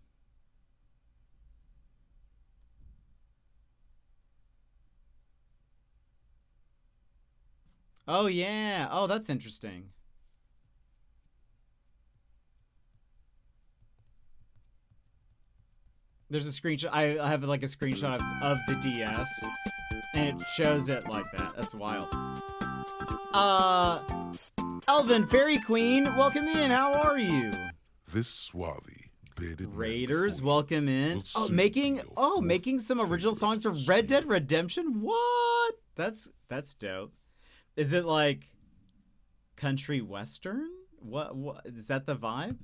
Oh, yeah. Oh, that's interesting. There's a screenshot. I have like a screenshot of the DS, and it shows it like that. That's wild. Elvin, Fairy Queen, welcome in. How are you? This swarthy, bearded Raiders, welcome in. Oh, making some original songs for Red Dead Redemption. What? That's dope. Is it like country western? What is that the vibe?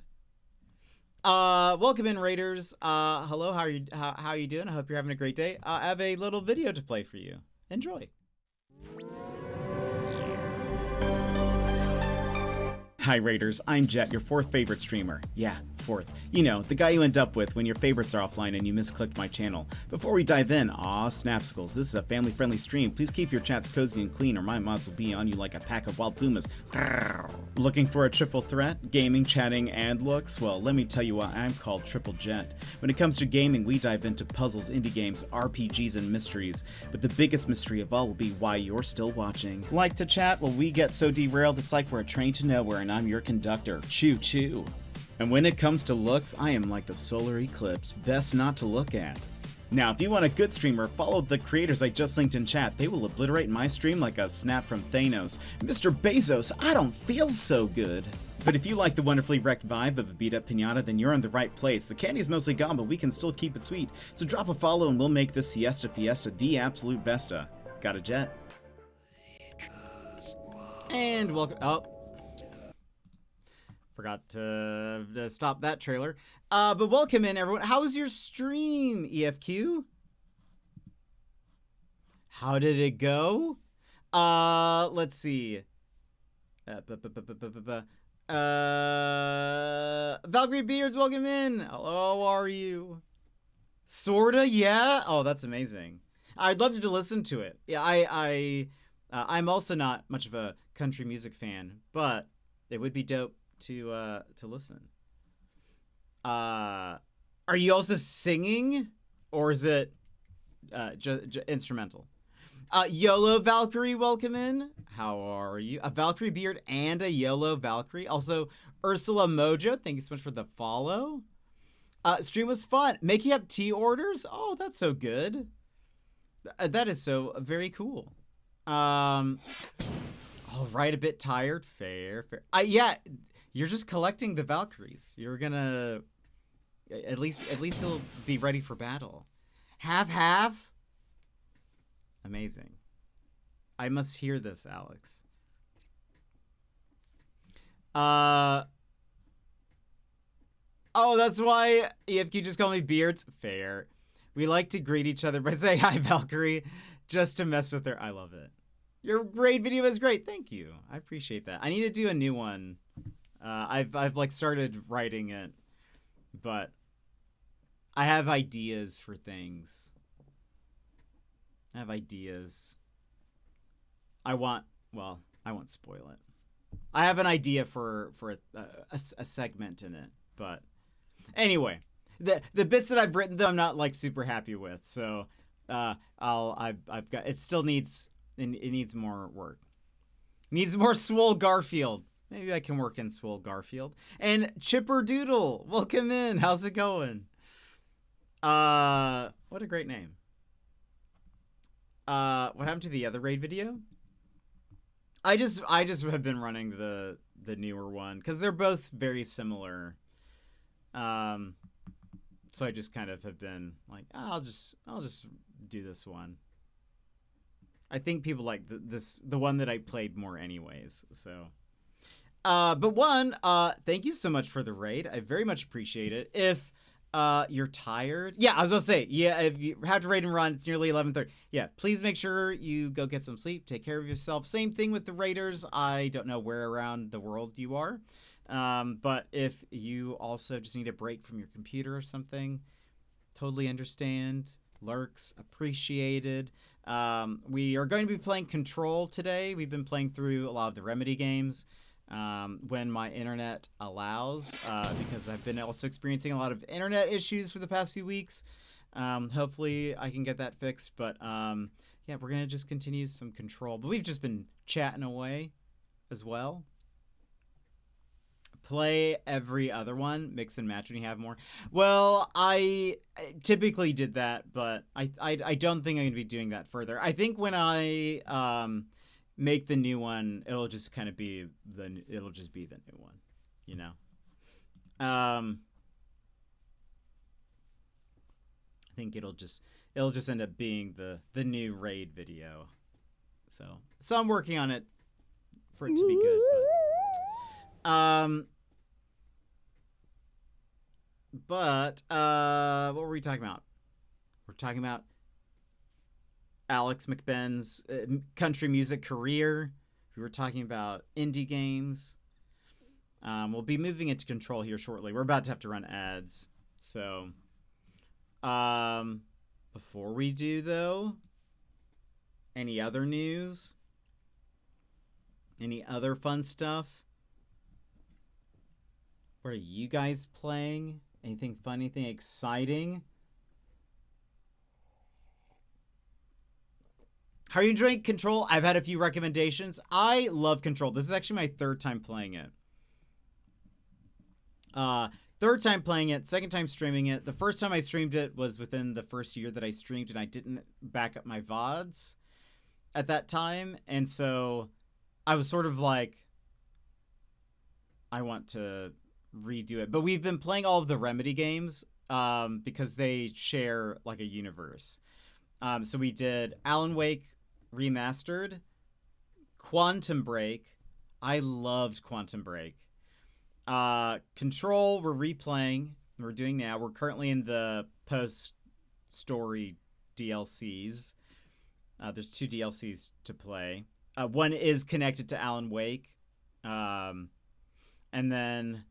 Welcome in, Raiders. Hello, how are you doing? I hope you're having a great day. I have a little video to play for you. Enjoy. Hi Raiders, I'm Jet, your fourth favorite streamer. Yeah, fourth. You know, the guy you end up with when your favorites are offline and you misclicked my channel. Before we dive in, snapsicles, this is a family-friendly stream. Please keep your chats cozy and clean or my mods will be on you like a pack of wild pumas. Looking for a triple threat? Gaming, chatting, and looks? Well, let me tell you why I'm called Triple Jet. When it comes to gaming, we dive into puzzles, indie games, RPGs, and mysteries. But the biggest mystery of all will be why you're still watching. Like to chat? Well, we get so derailed it's like we're a train to nowhere and I'm your conductor. Choo choo. And when it comes to looks, I am like the solar eclipse, best not to look at. Now, if you want a good streamer, follow the creators I just linked in chat. They will obliterate my stream like a snap from Thanos. Mr. Bezos, I don't feel so good. But if you like the wonderfully wrecked vibe of a beat-up pinata, then you're in the right place. The candy's mostly gone, but we can still keep it sweet. So drop a follow and we'll make this siesta fiesta the absolute besta. Got a jet? And welcome. Oh. Forgot to stop that trailer. But welcome in, everyone. How was your stream, EFQ? How did it go? Let's see. Valkyrie Beards, welcome in. How are you? Sorta, yeah. Oh, that's amazing. I'd love to listen to it. Yeah, I'm also not much of a country music fan, but it would be dope to listen. Are you also singing, or is it instrumental? YOLO Valkyrie, welcome in. How are you? A Valkyrie Beard and a YOLO Valkyrie. Also, Ursula Mojo, thank you so much for the follow. Stream was fun. Making up tea orders? Oh, that's so good. That is so very cool. All right, a bit tired. Fair. Yeah, you're just collecting the Valkyries. You're gonna at least you'll be ready for battle. Half. Amazing. I must hear this, Alex. Oh, that's why EFQ just called me Beards. Fair. We like to greet each other by saying hi, Valkyrie, just to mess with her. I love it. Your raid video is great. Thank you. I appreciate that. I need to do a new one. I've like started writing it, but I have ideas for things. I won't spoil it. I have an idea for a segment in it, but anyway, the bits that I've written, though, I'm not like super happy with. So I've got it. Still needs it needs more work. Needs more Swole Garfield. Maybe I can work in Swole Garfield. And Chipper Doodle, welcome in. How's it going? What a great name. What happened to the other raid video? I just have been running the newer one because they're both very similar. So I just kind of have been like, I'll just do this one. I think people like the one that I played more anyways. So, but one, thank you so much for the raid. I very much appreciate it. If you're tired, yeah, I was gonna say, yeah, if you have to raid and run, it's nearly 11:30. Yeah, please make sure you go get some sleep. Take care of yourself. Same thing with the raiders. I don't know where around the world you are, but if you also just need a break from your computer or something, totally understand. Lurks appreciated. We are going to be playing Control today. We've been playing through a lot of the Remedy games when my internet allows, because I've been also experiencing a lot of internet issues for the past few weeks. Hopefully I can get that fixed, but yeah, we're going to just continue some Control. But we've just been chatting away as well. Play every other one, mix and match when you have more. Well, I typically did that, but I don't think I'm gonna be doing that further. I think when I make the new one, it'll just be the new one, you know. I think it'll just end up being the new raid video. So I'm working on it for it to be good. But what were we talking about? We're talking about Alex McBenn's country music career. We were talking about indie games. We'll be moving into Control here shortly. We're about to have to run ads. So, before we do, though, any other news? Any other fun stuff? What are you guys playing? Anything fun? Anything exciting? How are you enjoying Control? I've had a few recommendations. I love Control. This is actually my third time playing it. Third time playing it, second time streaming it. The first time I streamed it was within the first year that I streamed, and I didn't back up my VODs at that time. And so I was sort of like, I want to redo it. But we've been playing all of the Remedy games because they share like a universe. So we did Alan Wake Remastered, Quantum Break. I loved Quantum Break. Control, we're replaying. We're doing now. We're currently in the post-story DLCs. There's 2 DLCs to play. One is connected to Alan Wake. And then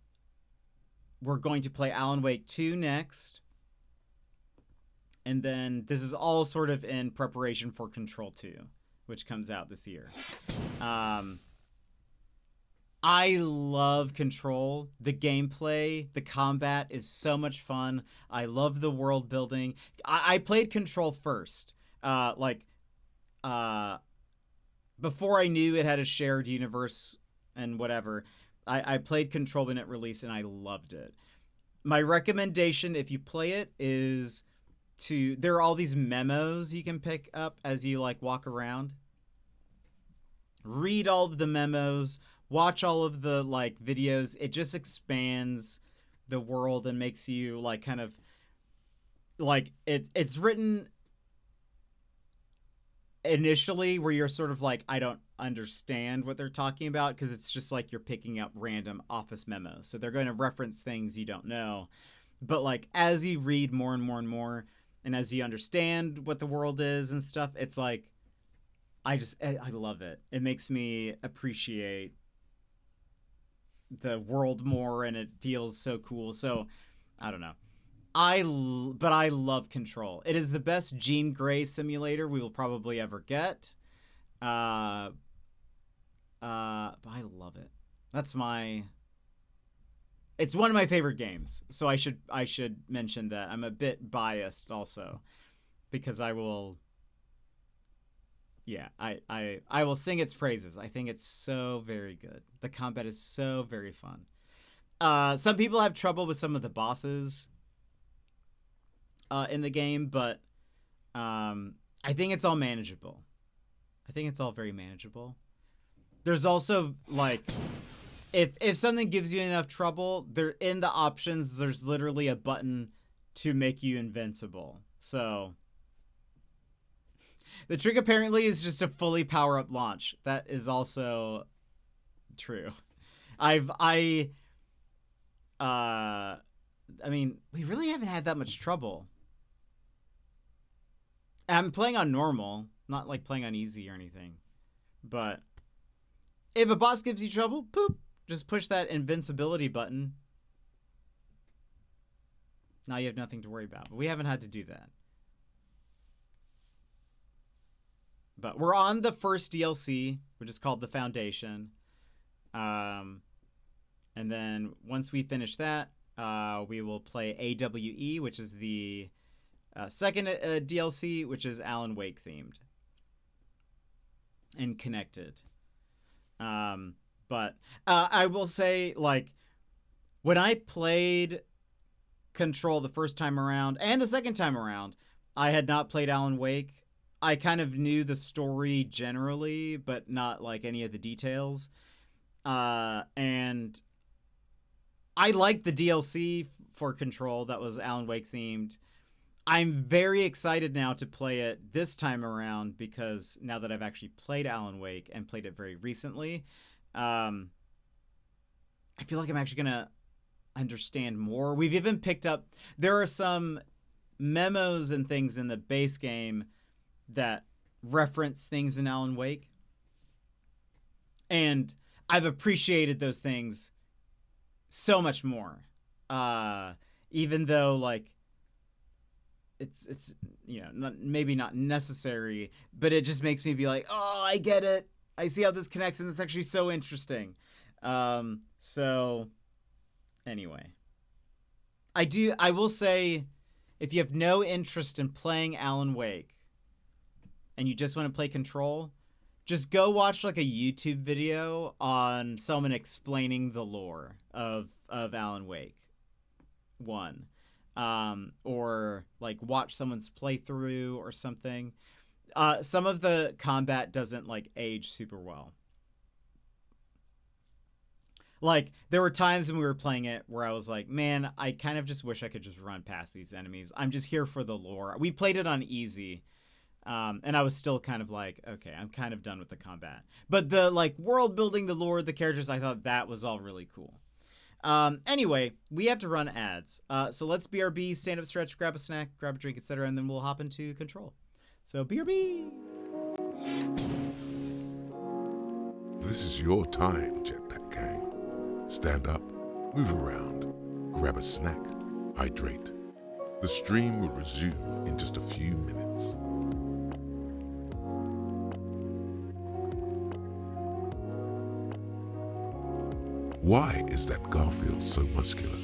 we're going to play Alan Wake 2 next. And then this is all sort of in preparation for Control 2, which comes out this year. I love Control. The gameplay, the combat is so much fun. I love the world building. I played Control first. Before I knew it had a shared universe and whatever, I played Control when it released and I loved it. My recommendation, if you play it, is there are all these memos you can pick up as you like walk around. Read all of the memos, watch all of the like videos. It just expands the world and makes you like kind of like it's written initially where you're sort of like, I don't understand what they're talking about, because it's just like you're picking up random office memos. So they're going to reference things you don't know. But like as you read more and more and more, and as you understand what the world is and stuff, it's like, I love it. It makes me appreciate the world more, and it feels so cool. So, I don't know. But I love Control. It is the best Jean Grey simulator we will probably ever get. But I love it. It's one of my favorite games. So I should mention that. I'm a bit biased also, because I will sing its praises. I think it's so very good. The combat is so very fun. Some people have trouble with some of the bosses in the game, but I think it's all manageable. I think it's all very manageable. There's also, like, if something gives you enough trouble, there in the options, there's literally a button to make you invincible. So the trick apparently is just to fully power up launch. That is also true. I mean, we really haven't had that much trouble. I'm playing on normal, not like playing on easy or anything. But if a boss gives you trouble, poop, just push that invincibility button. Now you have nothing to worry about. But we haven't had to do that. But we're on the first DLC, which is called The Foundation. And then once we finish that, we will play AWE, which is the second DLC, which is Alan Wake themed and connected. But I will say, like, when I played Control the first time around and the second time around, I had not played Alan Wake. I kind of knew the story generally, but not like any of the details. And I liked the DLC for Control that was Alan Wake themed. I'm very excited now to play it this time around, because now that I've actually played Alan Wake and played it very recently, I feel like I'm actually going to understand more. We've even picked up, there are some memos and things in the base game that reference things in Alan Wake. And I've appreciated those things so much more. Even though, like, it's you know, maybe not necessary, but it just makes me be like, oh, I get it. I see how this connects, and it's actually so interesting. So anyway, I will say, if you have no interest in playing Alan Wake and you just want to play Control, just go watch like a YouTube video on someone explaining the lore of Alan Wake 1. Or like watch someone's playthrough or something. Some of the combat doesn't like age super well. Like, there were times when we were playing it where I was like, man, I kind of just wish I could just run past these enemies. I'm just here for the lore. We played it on easy. And I was still kind of like, okay, I'm kind of done with the combat. But the like world building, the lore, the characters, I thought that was all really cool. Anyway, we have to run ads. So let's BRB, stand up, stretch, grab a snack, grab a drink, etc., and then we'll hop into Control. So BRB. This is your time, Jetpack Gang. Stand up, move around, grab a snack, hydrate. The stream will resume in just a few minutes. Why is that Garfield so muscular?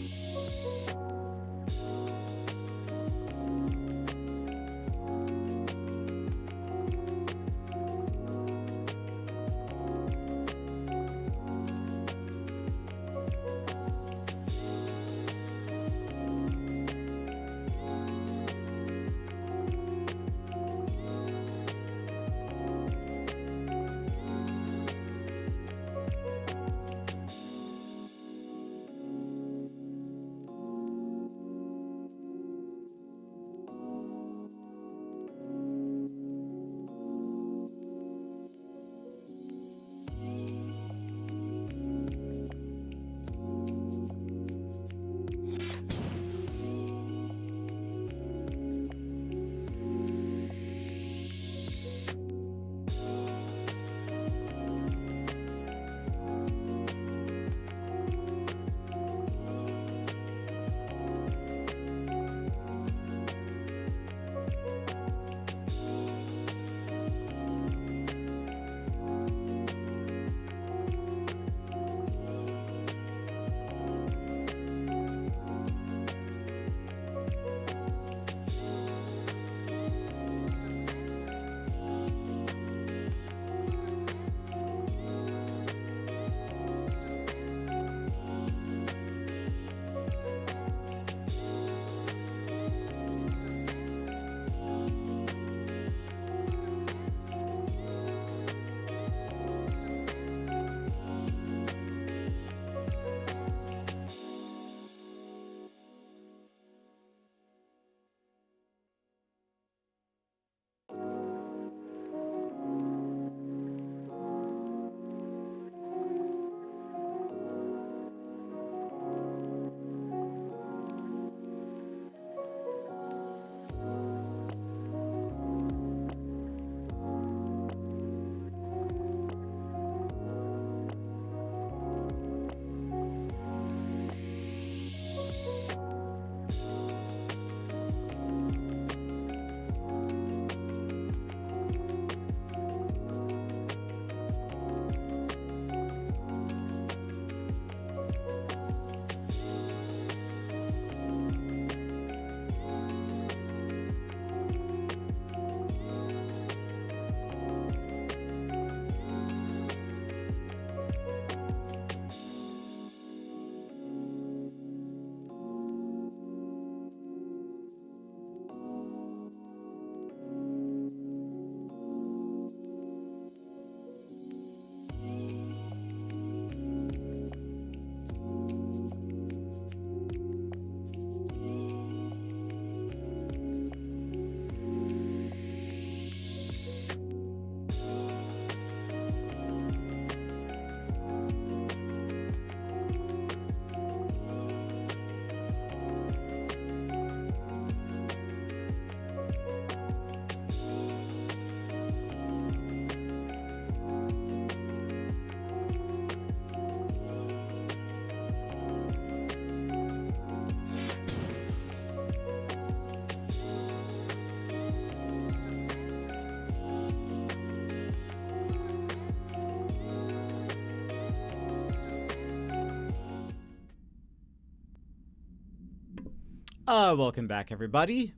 Welcome back, everybody.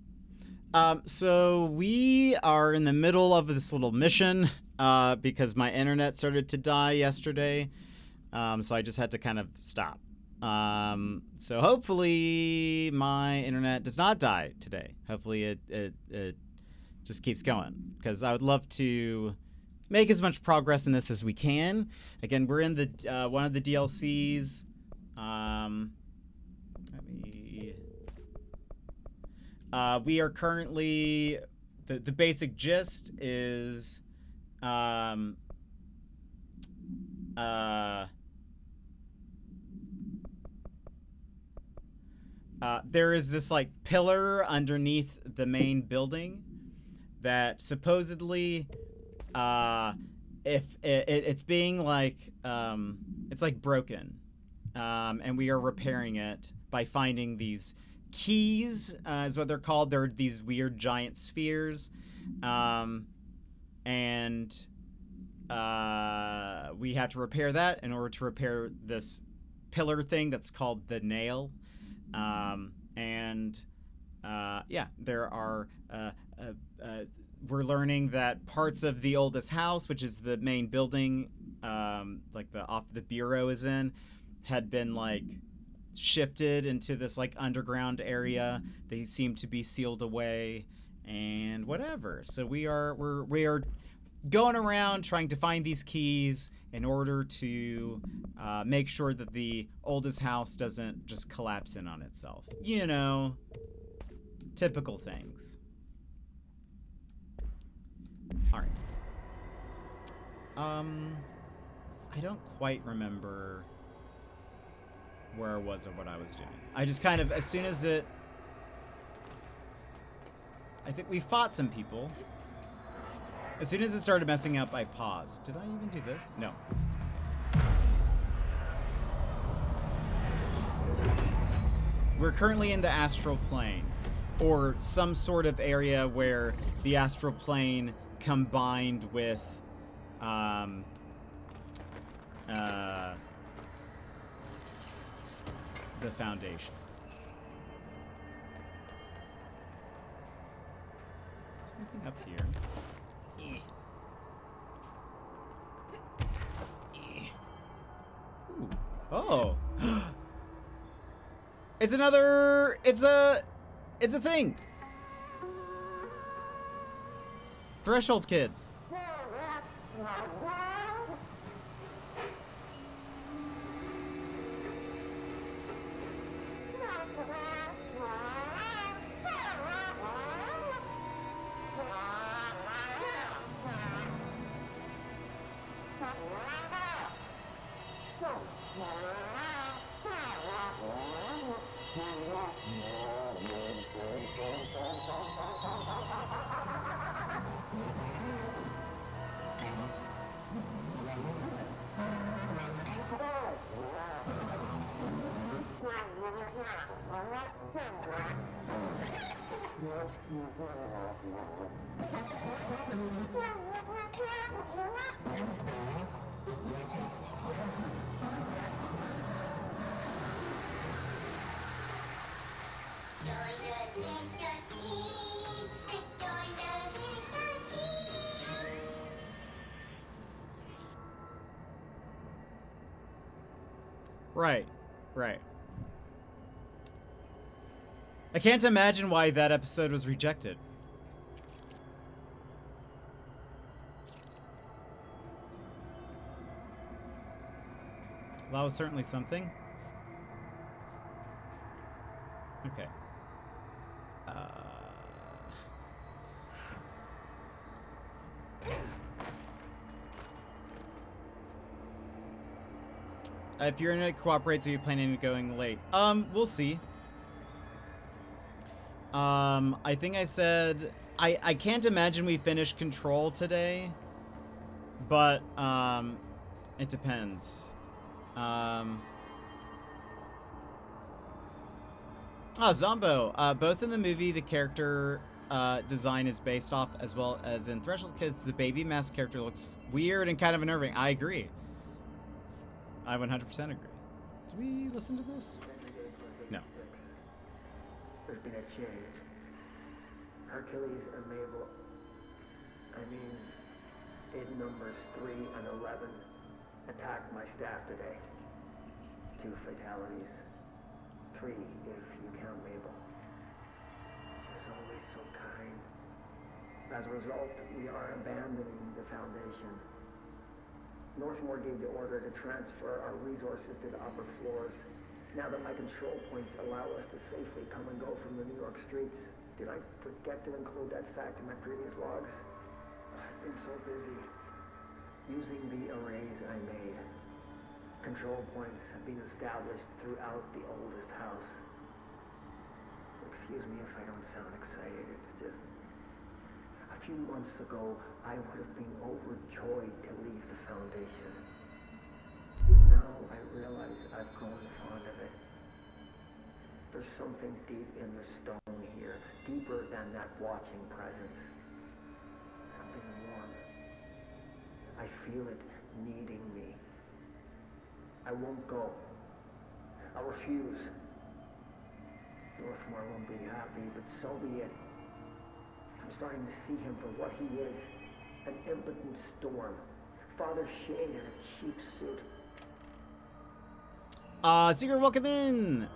So we are in the middle of this little mission because my internet started to die yesterday. So I just had to kind of stop. So hopefully my internet does not die today. Hopefully it just keeps going, because I would love to make as much progress in this as we can. Again, we're in the one of the DLCs. We are currently, the basic gist is there is this like pillar underneath the main building that supposedly if it's being like it's like broken, and we are repairing it by finding these keys, is what they're called. They're these weird giant spheres, and we have to repair that in order to repair this pillar thing that's called the nail. Yeah, there are we're learning that parts of the oldest house, which is the main building, like the bureau is in, had been like shifted into this like underground area. They seem to be sealed away and whatever. So we are going around trying to find these keys in order to make sure that the oldest house doesn't just collapse in on itself. You know, typical things. All right. I don't quite remember where I was or what I was doing. I just kind of, as soon as I think we fought some people. As soon as it started messing up, I paused. Did I even do this? No. We're currently in the astral plane, or some sort of area where the astral plane combined with the foundation. Is there anything up here? Ooh. Oh. It's a thing. Threshold kids. Right. I can't imagine why that episode was rejected. That was certainly something. Okay. If your internet cooperates, are you planning on going late? We'll see. I think I said I can't imagine we finish Control today, but it depends. Zombo. Both in the movie, the character design is based off, as well as in Threshold Kids, the baby mask character looks weird and kind of unnerving. I agree. I 100% agree. Did we listen to this? No. there's been a change. Hercules and Mabel, I mean, in numbers 3 and 11, attacked my staff today. 2 fatalities. 3 if you count Mabel. She was always so kind. As a result, we are abandoning the Foundation. Northmore gave the order to transfer our resources to the upper floors. Now that my control points allow us to safely come and go from the New York streets, did I forget to include that fact in my previous logs? I've been so busy using the arrays I made. Control points have been established throughout the oldest house. Excuse me if I don't sound excited, it's just... A few months ago, I would have been overjoyed to leave the Foundation. Now I realize I've grown fond of it. There's something deep in the stone here, deeper than that watching presence. Something warm. I feel it needing me. I won't go. I'll refuse. Northmore won't be happy, but so be it. I'm starting to see him for what he is. An impotent storm. Father Shane in a cheap suit. Secret, welcome in.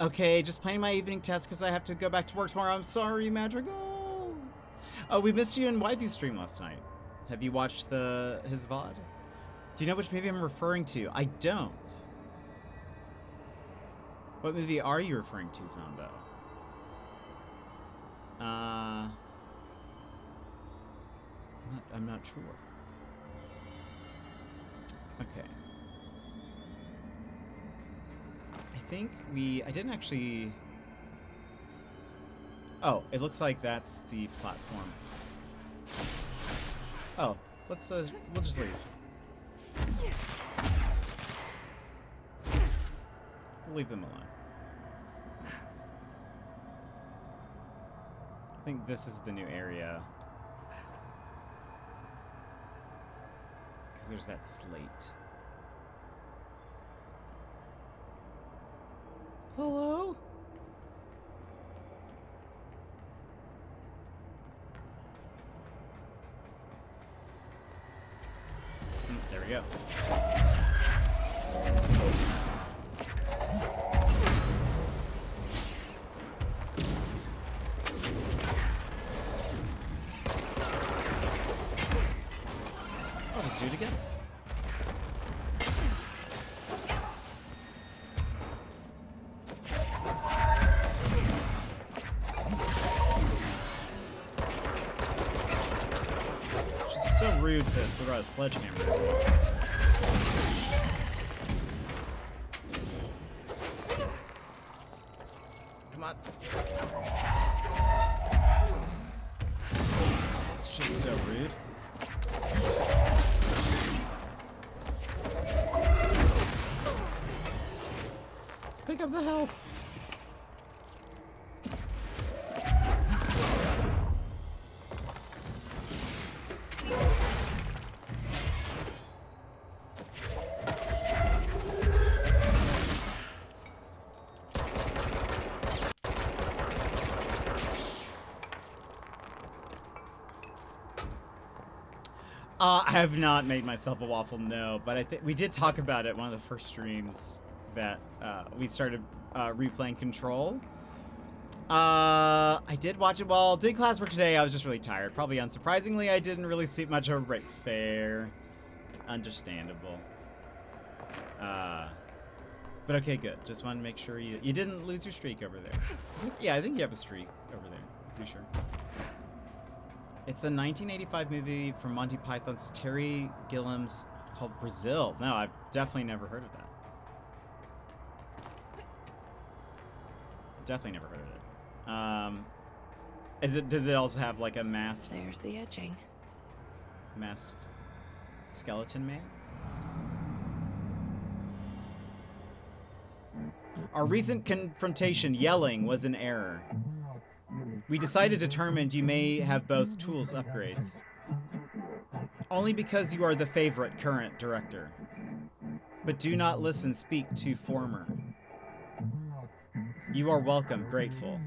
Okay, just playing my evening test because I have to go back to work tomorrow. I'm sorry, Madrigal. Oh, we missed you in Wifey's stream last night. Have you watched his VOD? Do you know which movie I'm referring to? I don't. What movie are you referring to, Zombo? I'm not sure. Okay. I think I didn't actually... Oh, it looks like that's the platform. Oh, let's, we'll just leave. We'll leave them alone. I think this is the new area. Because there's that slate. Hello? There we go. I'll just do it again. It's so rude to throw a sledgehammer. Come on. It's just so rude. Pick up the health. I have not made myself a waffle, no, but I think we did talk about it one of the first streams that we started replaying Control. I did watch it while doing classwork today. I was just really tired. Probably unsurprisingly, I didn't really sleep much over break. Fair. Understandable. But okay, good. Just wanted to make sure you didn't lose your streak over there. Yeah, I think you have a streak over there. Pretty sure. It's a 1985 movie from Monty Python's Terry Gilliam's called Brazil. No, I've definitely never heard of that. Definitely never heard of it. Does it also have like a masked... There's the etching. Masked skeleton man? Our recent confrontation, yelling, was an error. We determined you may have both tools upgrades. Only because you are the favorite current director. But do not listen, speak to former. You are welcome. Grateful.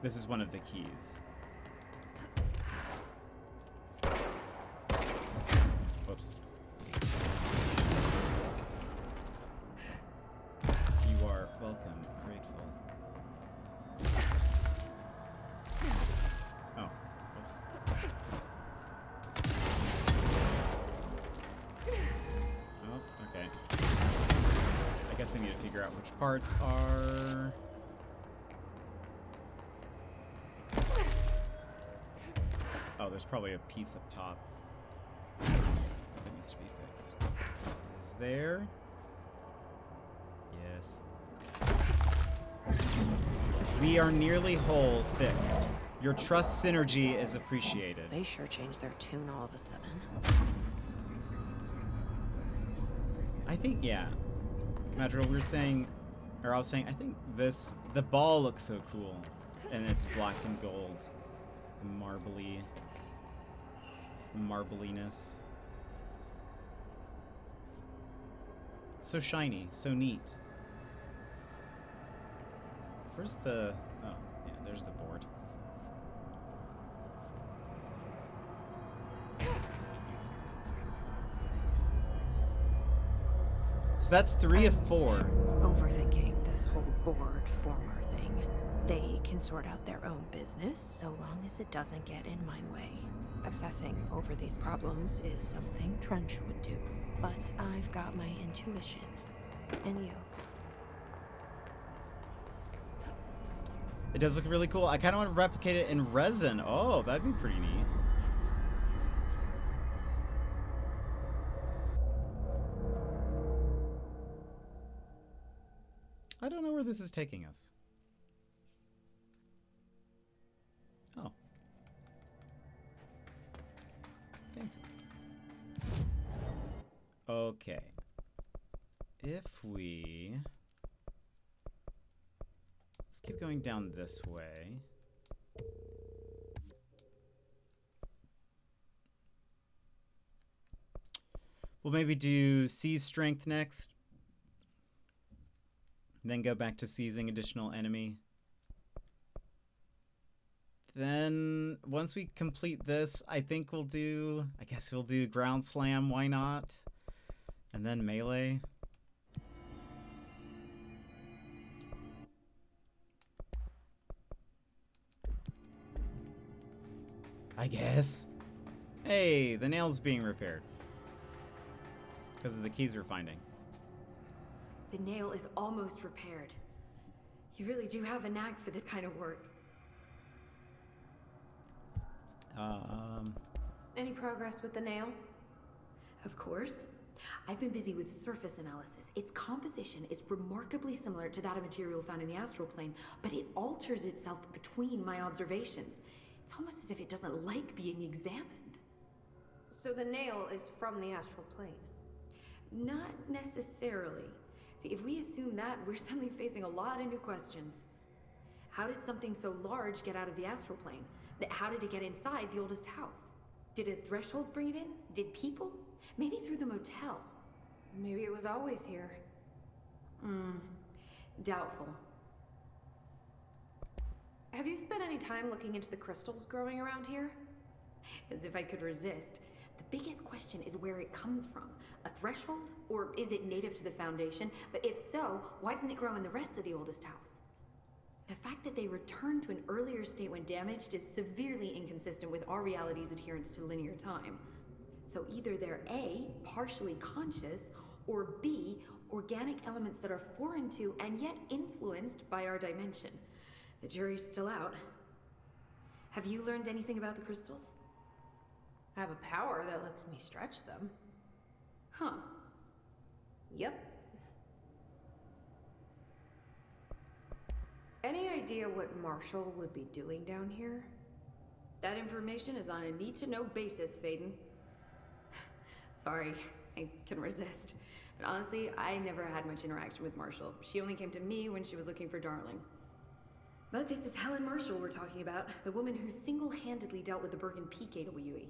This is one of the keys. Whoops. You are welcome. Grateful. Oh, whoops. Oh, okay. I guess I need to figure out which parts are... Oh, there's probably a piece up top that needs to be fixed. Is there? Yes. We are nearly whole. Fixed. Your trust synergy is appreciated. They sure changed their tune all of a sudden. I think, yeah. Madrigal, we were saying, or I was saying, I think this, the ball looks so cool. And it's black and gold. Marbliness. So shiny, so neat. Where's the... Oh, yeah, there's the board. So that's 3 of 4. Overthinking this whole board former thing. They can sort out their own business so long as it doesn't get in my way. Obsessing over these problems is something Trench would do, but I've got my intuition. And you. It does look really cool. I kind of want to replicate it in resin. Oh, that'd be pretty neat. I don't know where this is taking us. Oh. Fancy. Okay. If we... Let's keep going down this way. We'll maybe do Seize Strength next. Then go back to seizing additional enemy. Then, once we complete this, I think we'll do... I guess we'll do Ground Slam, why not? And then Melee. I guess. Hey, the nail's being repaired. Because of the keys we're finding. The nail is almost repaired. You really do have a knack for this kind of work. Any progress with the nail? Of course. I've been busy with surface analysis. Its composition is remarkably similar to that of material found in the astral plane, but it alters itself between my observations. It's almost as if it doesn't like being examined. So the nail is from the astral plane? Not necessarily. See, if we assume that, we're suddenly facing a lot of new questions. How did something so large get out of the astral plane? How did it get inside the oldest house? Did a threshold bring it in? Did people? Maybe through the motel. Maybe it was always here. Doubtful. Have you spent any time looking into the crystals growing around here? As if I could resist. The biggest question is where it comes from. A threshold? Or is it native to the Foundation? But if so, why doesn't it grow in the rest of the oldest house? The fact that they returned to an earlier state when damaged is severely inconsistent with our reality's adherence to linear time. So either they're A, partially conscious, or B, organic elements that are foreign to and yet influenced by our dimension. The jury's still out. Have you learned anything about the crystals? I have a power that lets me stretch them. Huh. Yep. Any idea what Marshall would be doing down here? That information is on a need-to-know basis, Faden. Sorry, I can resist. But honestly, I never had much interaction with Marshall. She only came to me when she was looking for Darling. But this is Helen Marshall we're talking about, the woman who single-handedly dealt with the Bergen Peak AWE.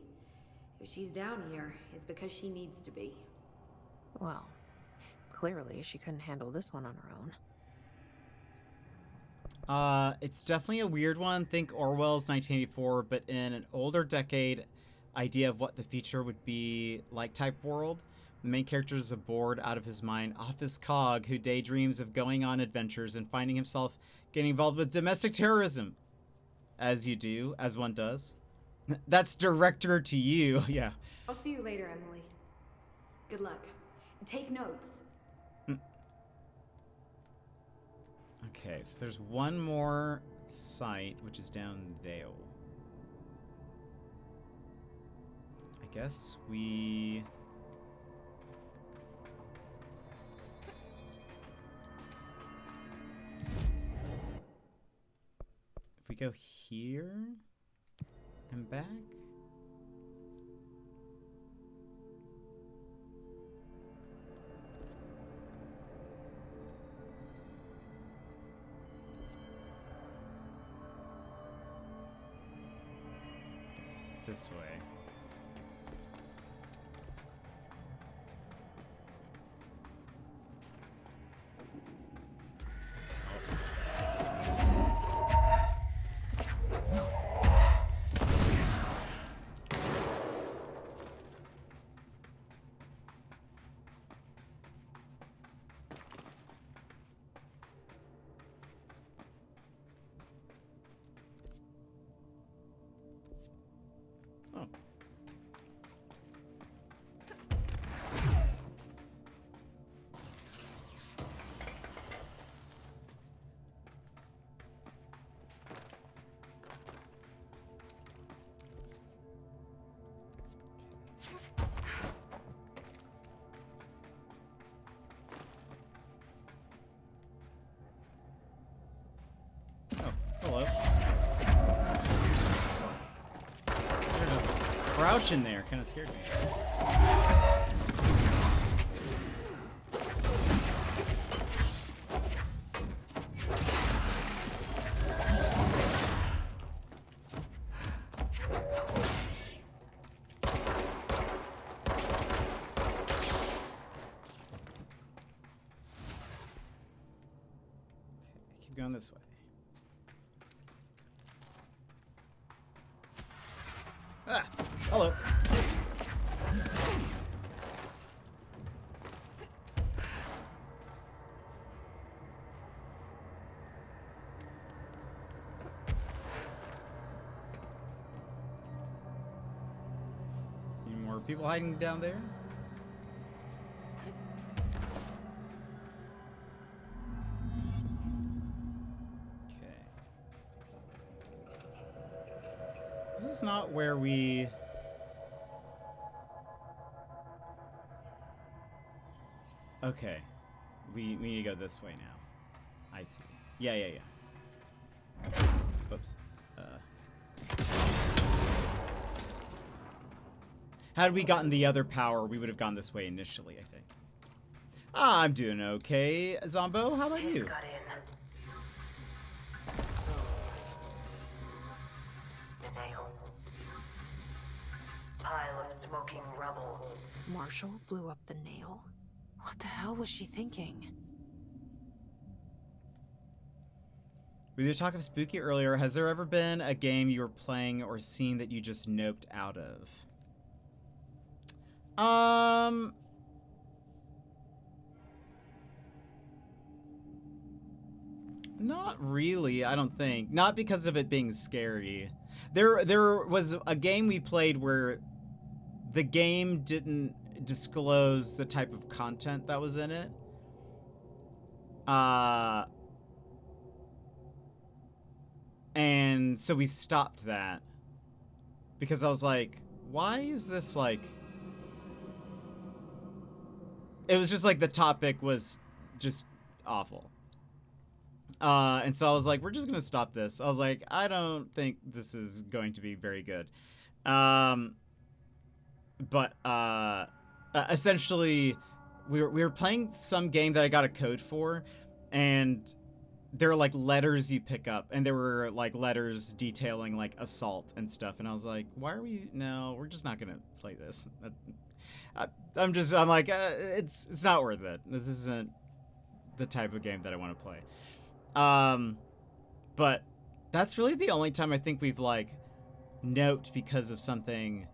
If she's down here, it's because she needs to be. Well, clearly she couldn't handle this one on her own. It's definitely a weird one. Think Orwell's 1984, but in an older decade idea of what the future would be like type world. The main character is a bored, out of his mind office cog who daydreams of going on adventures and finding himself getting involved with domestic terrorism. As you do, as one does. That's director to you, yeah. I'll see you later, Emily. Good luck. Take notes. Okay, so there's one more site, which is down there. I guess we... If we go here and back. Guess it's this way. Hello. There's a crouch in there. Kind of scared me. Okay, keep going this way. Ah, hello. Any more people hiding down there? This is not where we... Okay. We need to go this way now. I see. Yeah. Whoops. Had we gotten the other power, we would have gone this way initially, I think. I'm doing okay. Zombo, how about you? Pile of smoking rubble. Marshall blew up the nail? What the hell was she thinking? We were talking spooky earlier. Has there ever been a game you were playing or seen that you just noped out of? Not really, I don't think. Not because of it being scary. There was a game we played where the game didn't disclose the type of content that was in it. And so we stopped that. Because I was like, why is this like... It was just like the topic was just awful. And so I was like, we're just going to stop this. I was like, I don't think this is going to be very good. Essentially, we were playing some game that I got a code for, and there are like letters you pick up, and there were like letters detailing like assault and stuff, and I was like, why are we? No, we're just not gonna play this. I'm like, it's not worth it. This isn't the type of game that I want to play. But that's really the only time I think we've like noped because of something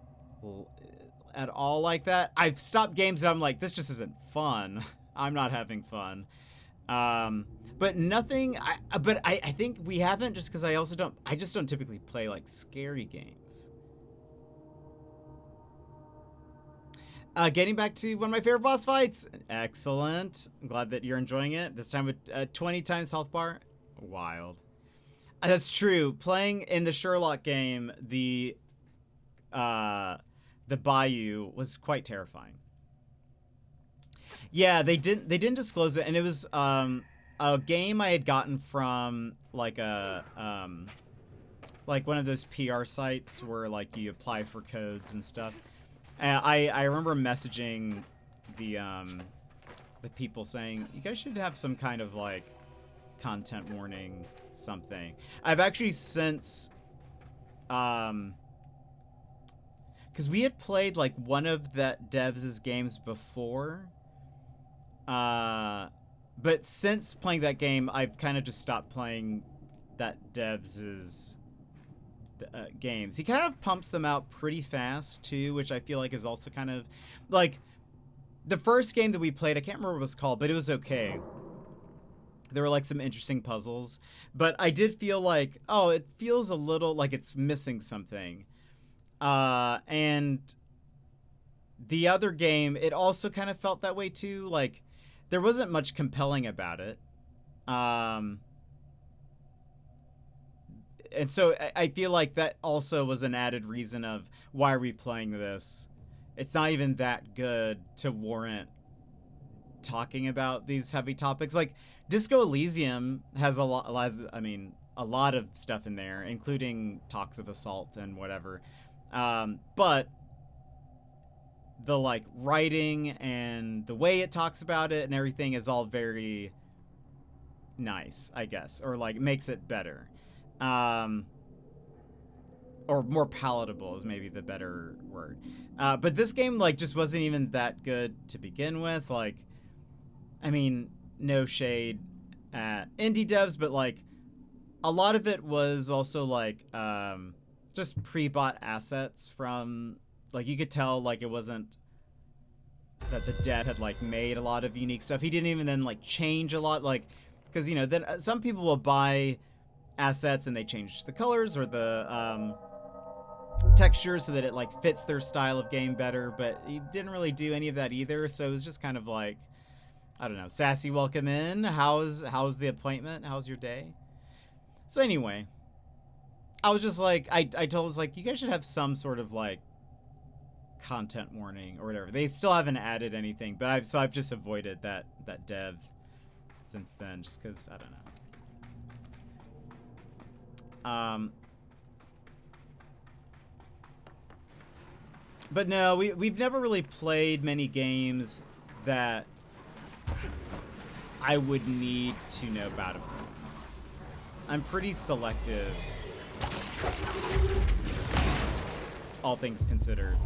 at all like that. I've stopped games that I'm like, this just isn't fun. I'm not having fun. But nothing. I think we haven't, just because I just don't typically play like scary games. Getting back to one of my favorite boss fights. Excellent. I'm glad that you're enjoying it. This time with 20 times health bar. Wild. That's true. Playing in the Sherlock game, the bayou was quite terrifying. Yeah, they didn't disclose it, and it was a game I had gotten from like like one of those PR sites where like you apply for codes and stuff. And I remember messaging the people saying, you guys should have some kind of like content warning something. I've actually since because we had played like one of that devs' games before, but since playing that game, I've kind of just stopped playing that devs' games. He kind of pumps them out pretty fast too, which I feel like is also kind of like the first game that we played. I can't remember what it was called, but it was okay. There were like some interesting puzzles, but I did feel like, oh, it feels a little like it's missing something. And the other game, it also kind of felt that way too. Like there wasn't much compelling about it. And so I feel like that also was an added reason of why are we playing this? It's not even that good to warrant talking about these heavy topics. Like Disco Elysium has a lot of stuff in there, including talks of assault and whatever. But the like writing and the way it talks about it and everything is all very nice, I guess, or like makes it better. Or more palatable is maybe the better word. But this game like just wasn't even that good to begin with. Like, I mean, no shade at indie devs, but like a lot of it was also like just pre-bought assets from, like, you could tell like it wasn't that the dev had like made a lot of unique stuff. He didn't even then like change a lot, like, because you know then some people will buy assets and they change the colors or the textures so that it like fits their style of game better, but he didn't really do any of that either. So it was just kind of like, I don't know, sassy welcome in. How's the appointment? How's your day? So anyway, I was just like, I told us like, you guys should have some sort of like content warning or whatever. They still haven't added anything, but I've just avoided that dev since then, just because I don't know. But no, we've never really played many games that I would need to know about them. I'm pretty selective, all things considered.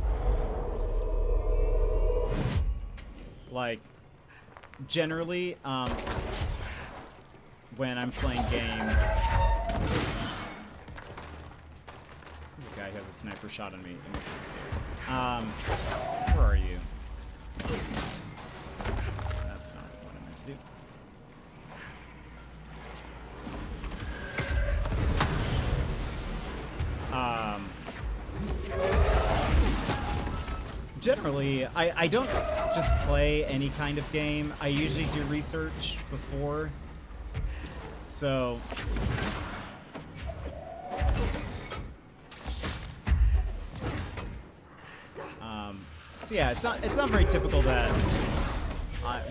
Like, generally, when I'm playing games, this guy has a sniper shot on me. It makes me scared. Where are you? That's not what I meant to do. Generally, I don't just play any kind of game. I usually do research before. So so yeah, it's not very typical that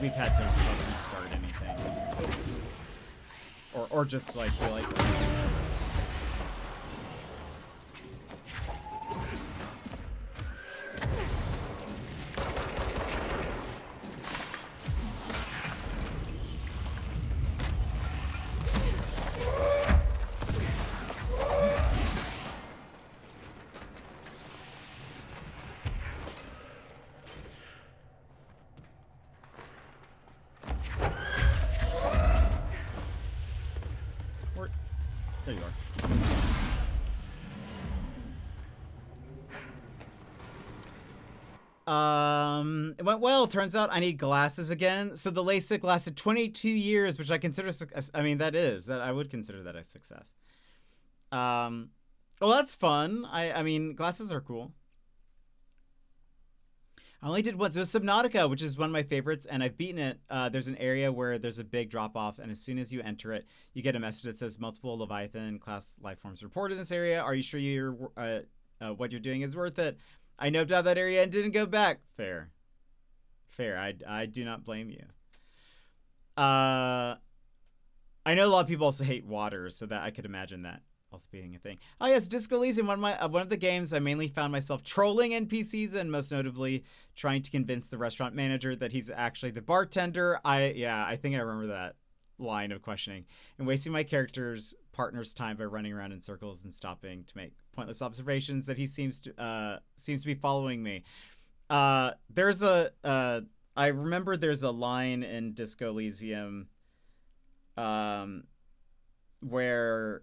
we've had to restart anything, or just like be like. There you are. It went well. Turns out I need glasses again. So the LASIK lasted 22 years, which I consider, I mean, I would consider that a success. Well, that's fun. I mean, glasses are cool. I only did once. It was Subnautica, which is one of my favorites, and I've beaten it. There's an area where there's a big drop-off, and as soon as you enter it, you get a message that says multiple Leviathan class life forms reported in this area. Are you sure what you're doing is worth it? I noped out that area and didn't go back. Fair. I do not blame you. I know a lot of people also hate water, so that I could imagine that also being a thing. Oh yes, Disco Elysium, one of the games I mainly found myself trolling NPCs and most notably trying to convince the restaurant manager that he's actually the bartender. I think I remember that line of questioning and wasting my character's partner's time by running around in circles and stopping to make pointless observations that he seems to be following me. I remember there's a line in Disco Elysium where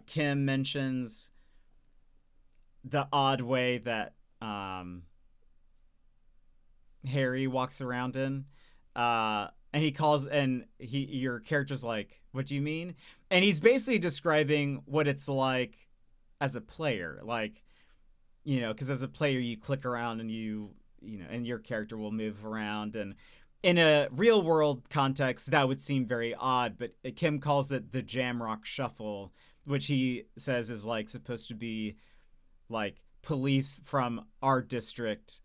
Kim mentions the odd way that Harry walks around in, and he calls, and your character's like, "What do you mean?" And he's basically describing what it's like as a player, like, you know, because as a player you click around and and your character will move around, and in a real world context that would seem very odd, but Kim calls it the Jamrock Shuffle, which he says is like supposed to be like police from our district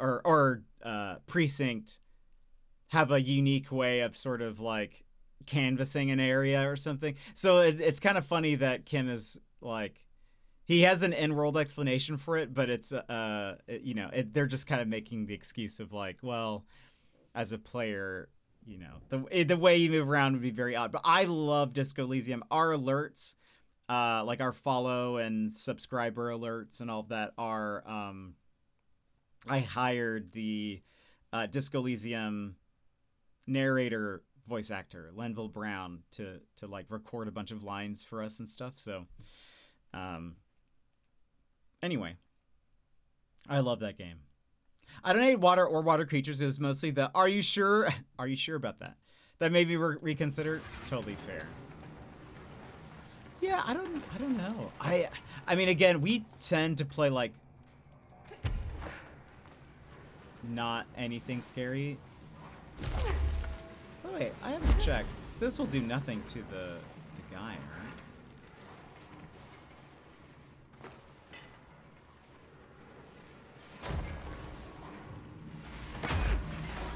or precinct have a unique way of sort of like canvassing an area or something. So it's kind of funny that Kim is like, he has an in-world explanation for it, but it's they're just kind of making the excuse of like, well, as a player, you know, the way you move around would be very odd. But I love Disco Elysium. Our alerts, like our follow and subscriber alerts and all of that are, I hired the Disco Elysium narrator voice actor, Lenville Brown, to like record a bunch of lines for us and stuff. So, anyway, I love that game. I don't hate water or water creatures. It was mostly the, are you sure? Are you sure about that? That may be reconsidered. Totally fair. Yeah, I don't know. I mean, again, we tend to play like not anything scary. Oh wait, I haven't checked. This will do nothing to the guy, right?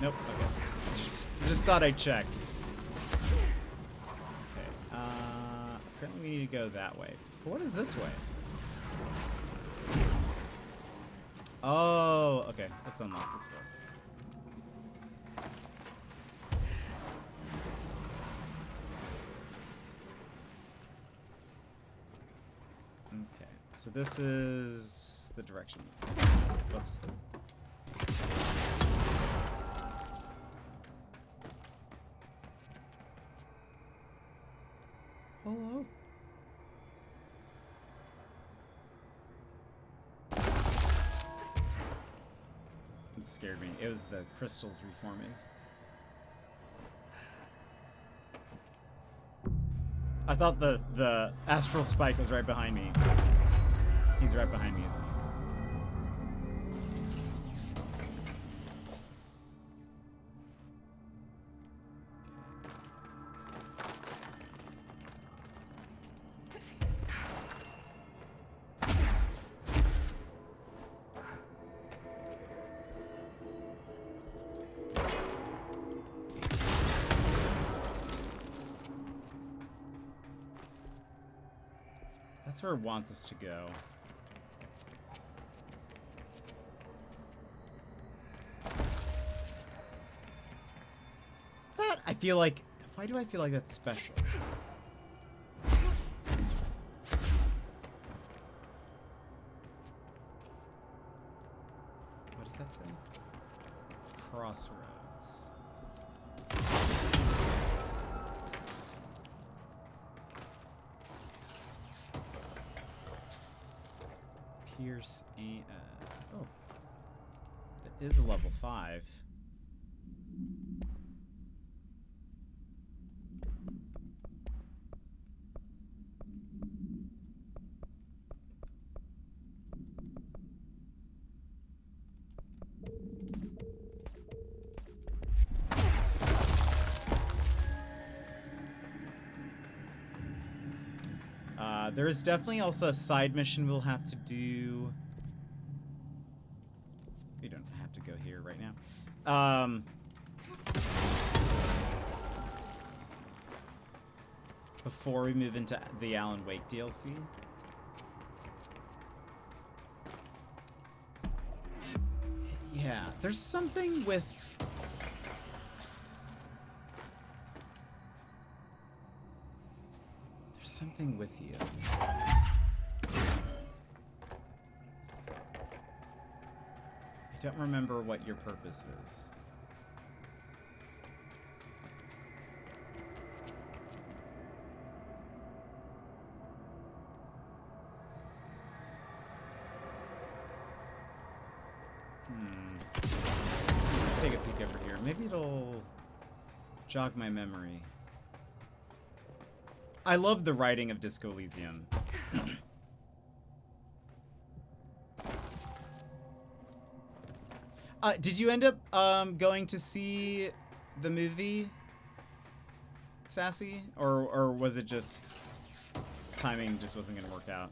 Nope. Okay. Just thought I'd check. Okay. Apparently we need to go that way. But what is this way? Oh, okay. Let's unlock this door. Okay. So this is the direction. Whoops. Hello? It scared me. It was the crystals reforming. I thought the astral spike was right behind me. He's right behind me, isn't he? That's where it wants us to go. That, I feel like... Why do I feel like that's special? What does that say? Crossroads. Pierce and oh, that is a level 5. There is definitely also a side mission we'll have to do. We don't have to go here right now. Before we move into the Alan Wake DLC. Yeah, there's something with... something with you. I don't remember what your purpose is. Let's just take a peek over here. Maybe it'll jog my memory. I love the writing of Disco Elysium. Did you end up going to see the movie, Sassy? Or was it just timing just wasn't going to work out?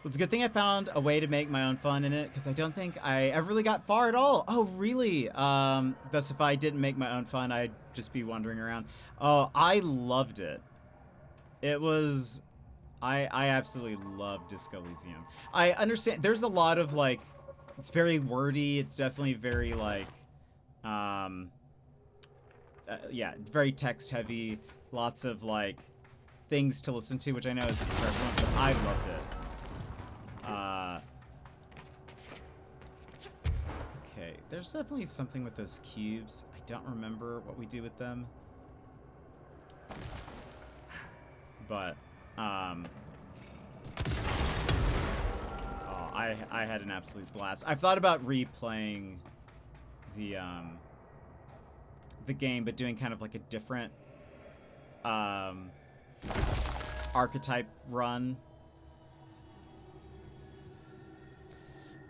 Well, it's a good thing I found a way to make my own fun in it, because I don't think I ever really got far at all. Oh, really? Thus, if I didn't make my own fun, I'd just be wandering around. Oh, I loved it. It was... I absolutely love Disco Elysium. I understand... There's a lot of, like... It's very wordy. It's definitely very, like... yeah, very text-heavy. Lots of, like, things to listen to, which I know is for everyone, but I loved it. Okay, there's definitely something with those cubes. I don't remember what we do with them. But, oh, I had an absolute blast. I've thought about replaying the game, but doing kind of like a different, archetype run.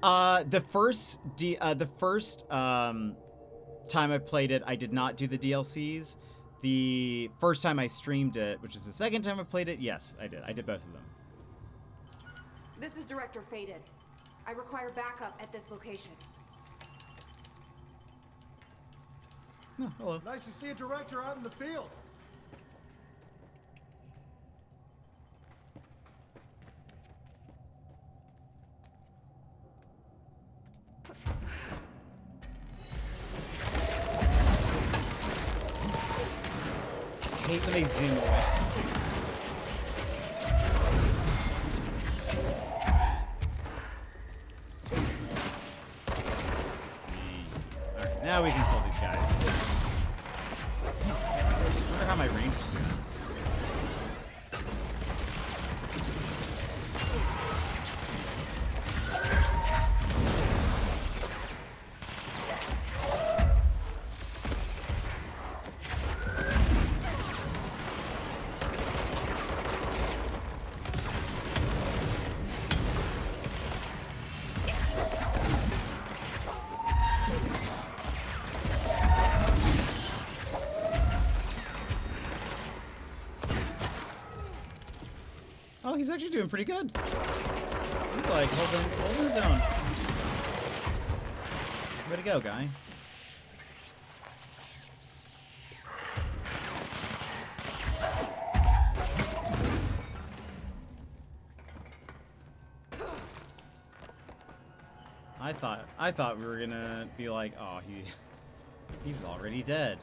The first time I played it, I did not do the DLCs. The first time I streamed it, which is the second time I played it, yes, I did. I did both of them. This is Director Faded. I require backup at this location. Oh, hello. Nice to see a director out in the field. I hate when they zoom away. Alright, now we can kill these guys. I wonder how my ranger's doing. Oh, he's actually doing pretty good. He's like holding his own. Way to go, guy. I thought we were gonna be like, oh, he's already dead.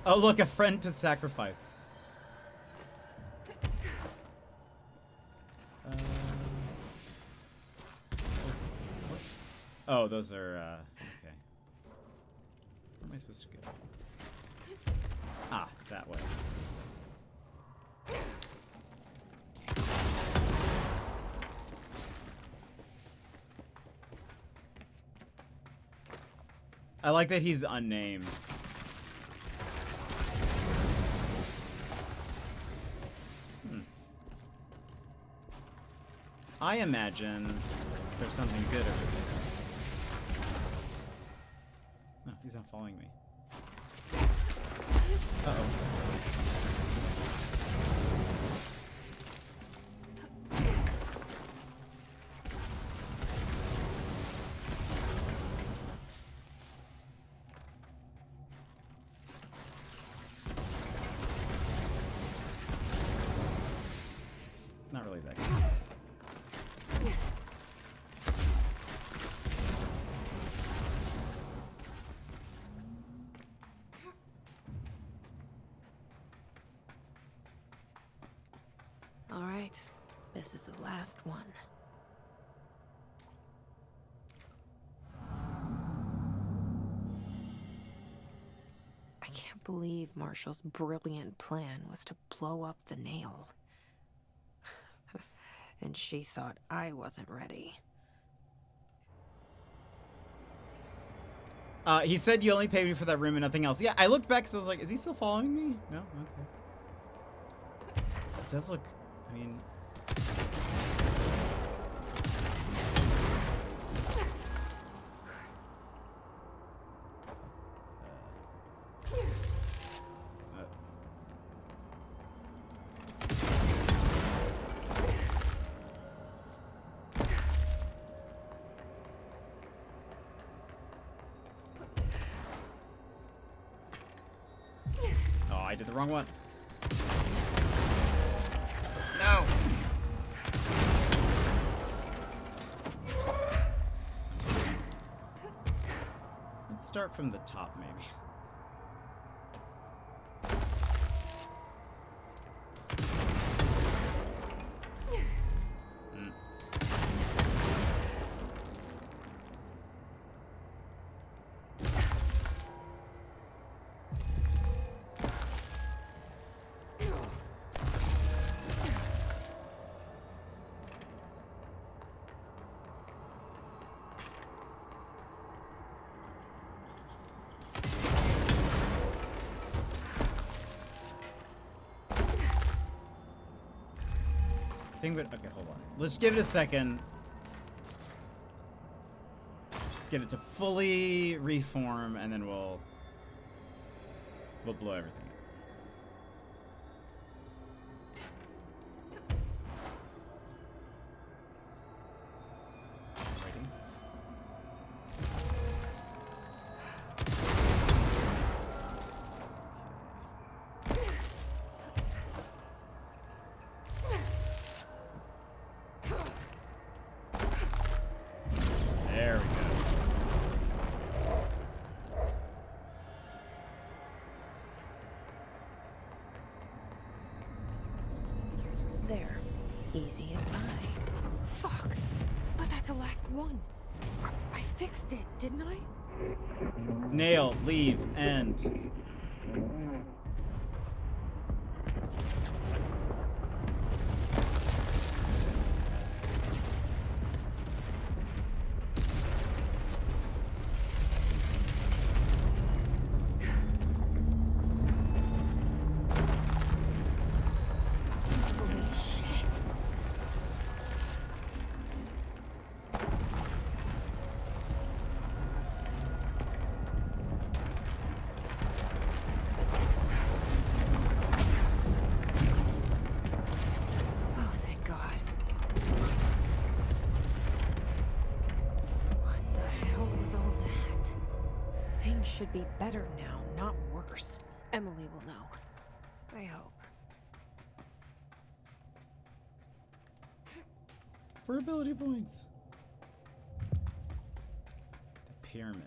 Oh, look, a friend to sacrifice. Oh, those are, okay. Where am I supposed to go? Ah, that way. I like that he's unnamed. I imagine there's something good over there. No, he's not following me. Uh-oh. Not really that good. All right, this is the last one. I can't believe Marshall's brilliant plan was to blow up the nail. And she thought I wasn't ready. He said you only paid me for that room and nothing else. Yeah, I looked back because I was like, is he still following me? No? Okay. It does look, I mean... I did the wrong one. No. Let's start from the top, maybe. Okay, hold on. Let's give it a second. Get it to fully reform, and then we'll blow everything up. Waiting. There we go. There. Easy as pie. Fuck! But that's the last one. I fixed it, didn't I? Nail, leave, end. Should be better now, not worse. Emily will know. I hope. For ability points. The pyramid.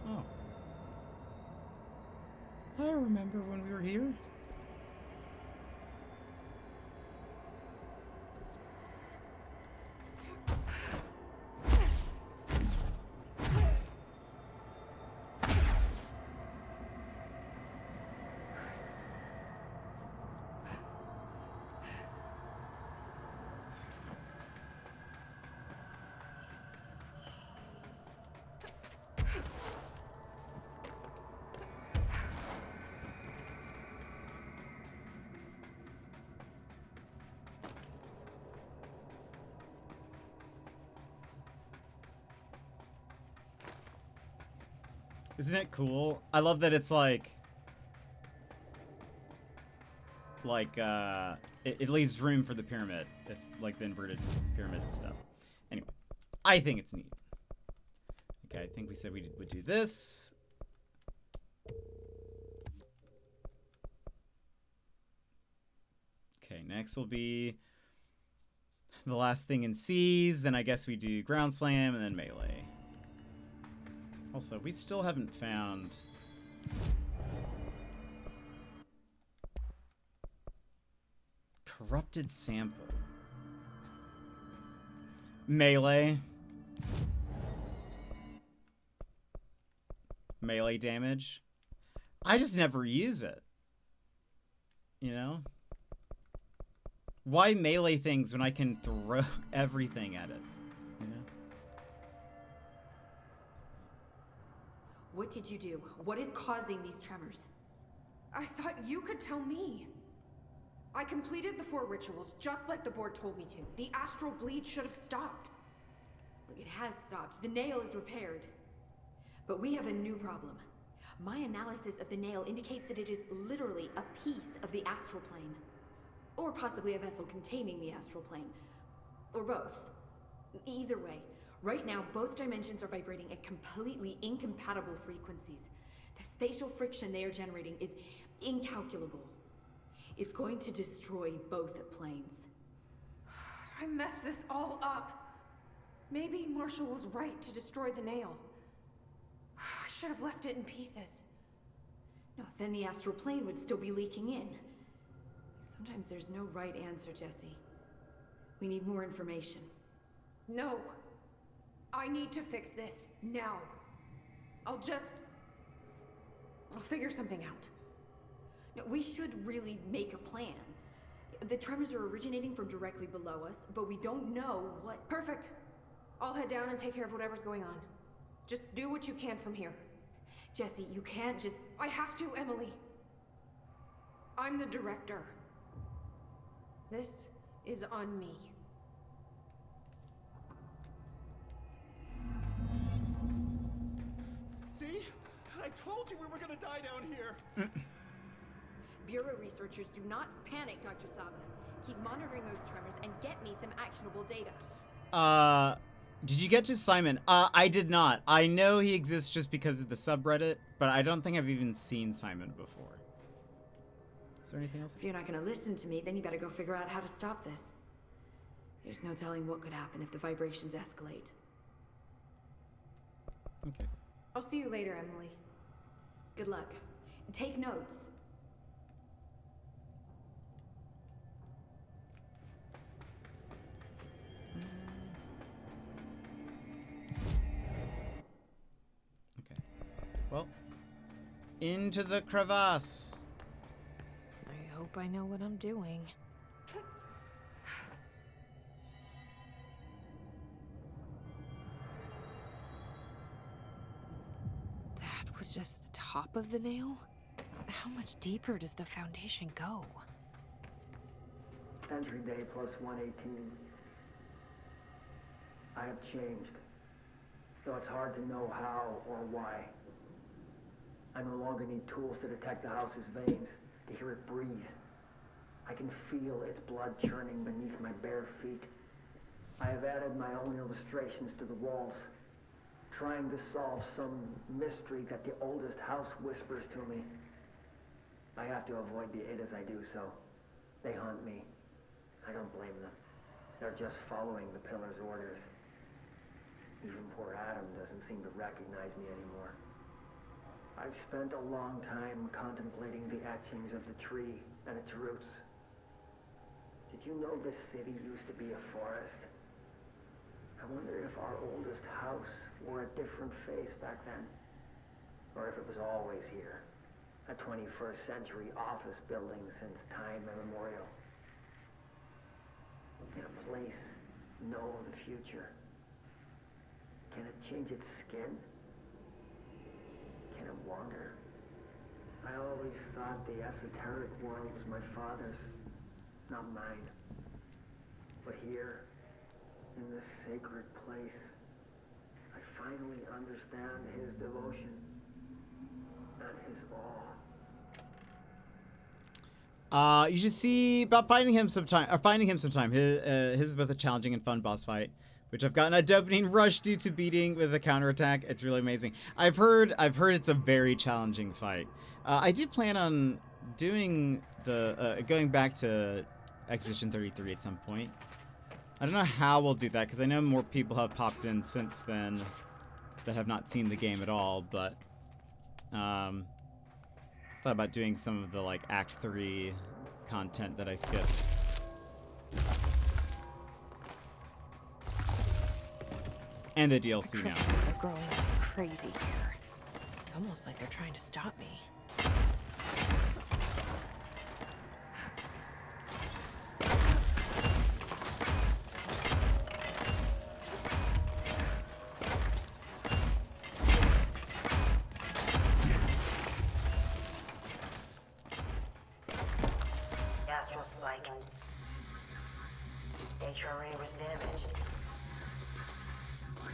Oh. I remember when we were here. Isn't it cool? I love that it's like it leaves room for the pyramid, if like the inverted pyramid and stuff. Anyway, I think it's neat. Okay, I think we said we would do this. Okay, next will be the last thing in C's. Then I guess we do ground slam and then melee. Also, we still haven't found corrupted sample. Melee. Melee damage. I just never use it. You know? Why melee things when I can throw everything at it? You know? What did you do? What is causing these tremors? I thought you could tell me. I completed the 4 rituals just like the board told me to. The astral bleed should have stopped. Look, it has stopped. The nail is repaired. But we have a new problem. My analysis of the nail indicates that it is literally a piece of the astral plane. Or possibly a vessel containing the astral plane. Or both. Either way, right now both dimensions are vibrating at completely incompatible frequencies. The spatial friction they are generating is incalculable. It's going to destroy both planes. I messed this all up. Maybe Marshall was right to destroy the nail. I should have left it in pieces. No, then the astral plane would still be leaking in. Sometimes there's no right answer, Jesse. We need more information. No. I need to fix this now. I'll figure something out. No, we should really make a plan. The tremors are originating from directly below us, but we don't know what... Perfect. I'll head down and take care of whatever's going on. Just do what you can from here. Jesse, you can't just... I have to, Emily. I'm the director. This is on me. See? I told you we were gonna die down here. Bureau researchers, do not panic, Dr. Saba. Keep monitoring those tremors and get me some actionable data. Did you get to Simon? I did not. I know he exists just because of the subreddit, but I don't think I've even seen Simon before. Is there anything else? If you're not going to listen to me, then you better go figure out how to stop this. There's no telling what could happen if the vibrations escalate. Okay. I'll see you later, Emily. Good luck. Take notes. Okay. Well, into the crevasse. I hope I know what I'm doing. That was just the top of the nail? How much deeper does the foundation go? Entry day plus 118. I have changed, though it's hard to know how or why. I no longer need tools to detect the house's veins, to hear it breathe. I can feel its blood churning beneath my bare feet. I have added my own illustrations to the walls, trying to solve some mystery that the oldest house whispers to me. I have to avoid the it as I do so. They haunt me. I don't blame them. They're just following the pillar's orders. Even poor Adam doesn't seem to recognize me anymore. I've spent a long time contemplating the etchings of the tree and its roots. Did you know this city used to be a forest? I wonder if our oldest house wore a different face back then. Or if it was always here. A 21st century office building since time immemorial. Can a place know the future? Can it change its skin? Can it wander? I always thought the esoteric world was my father's, not mine. But here, in this sacred place, I finally understand his devotion. that is all. You should see about finding him sometime. His is both a challenging and fun boss fight, which I've gotten a dopamine rush due to beating with a counterattack. It's really amazing. I've heard it's a very challenging fight. I do plan on doing the going back to Expedition 33 at some point. I don't know how we'll do that because I know more people have popped in since then that have not seen the game at all. But thought about doing some of the like Act 3 content that I skipped. And the DLC now. Crystals are growing like crazy here. It's almost like they're trying to stop me. Astral spike. HRA was damaged.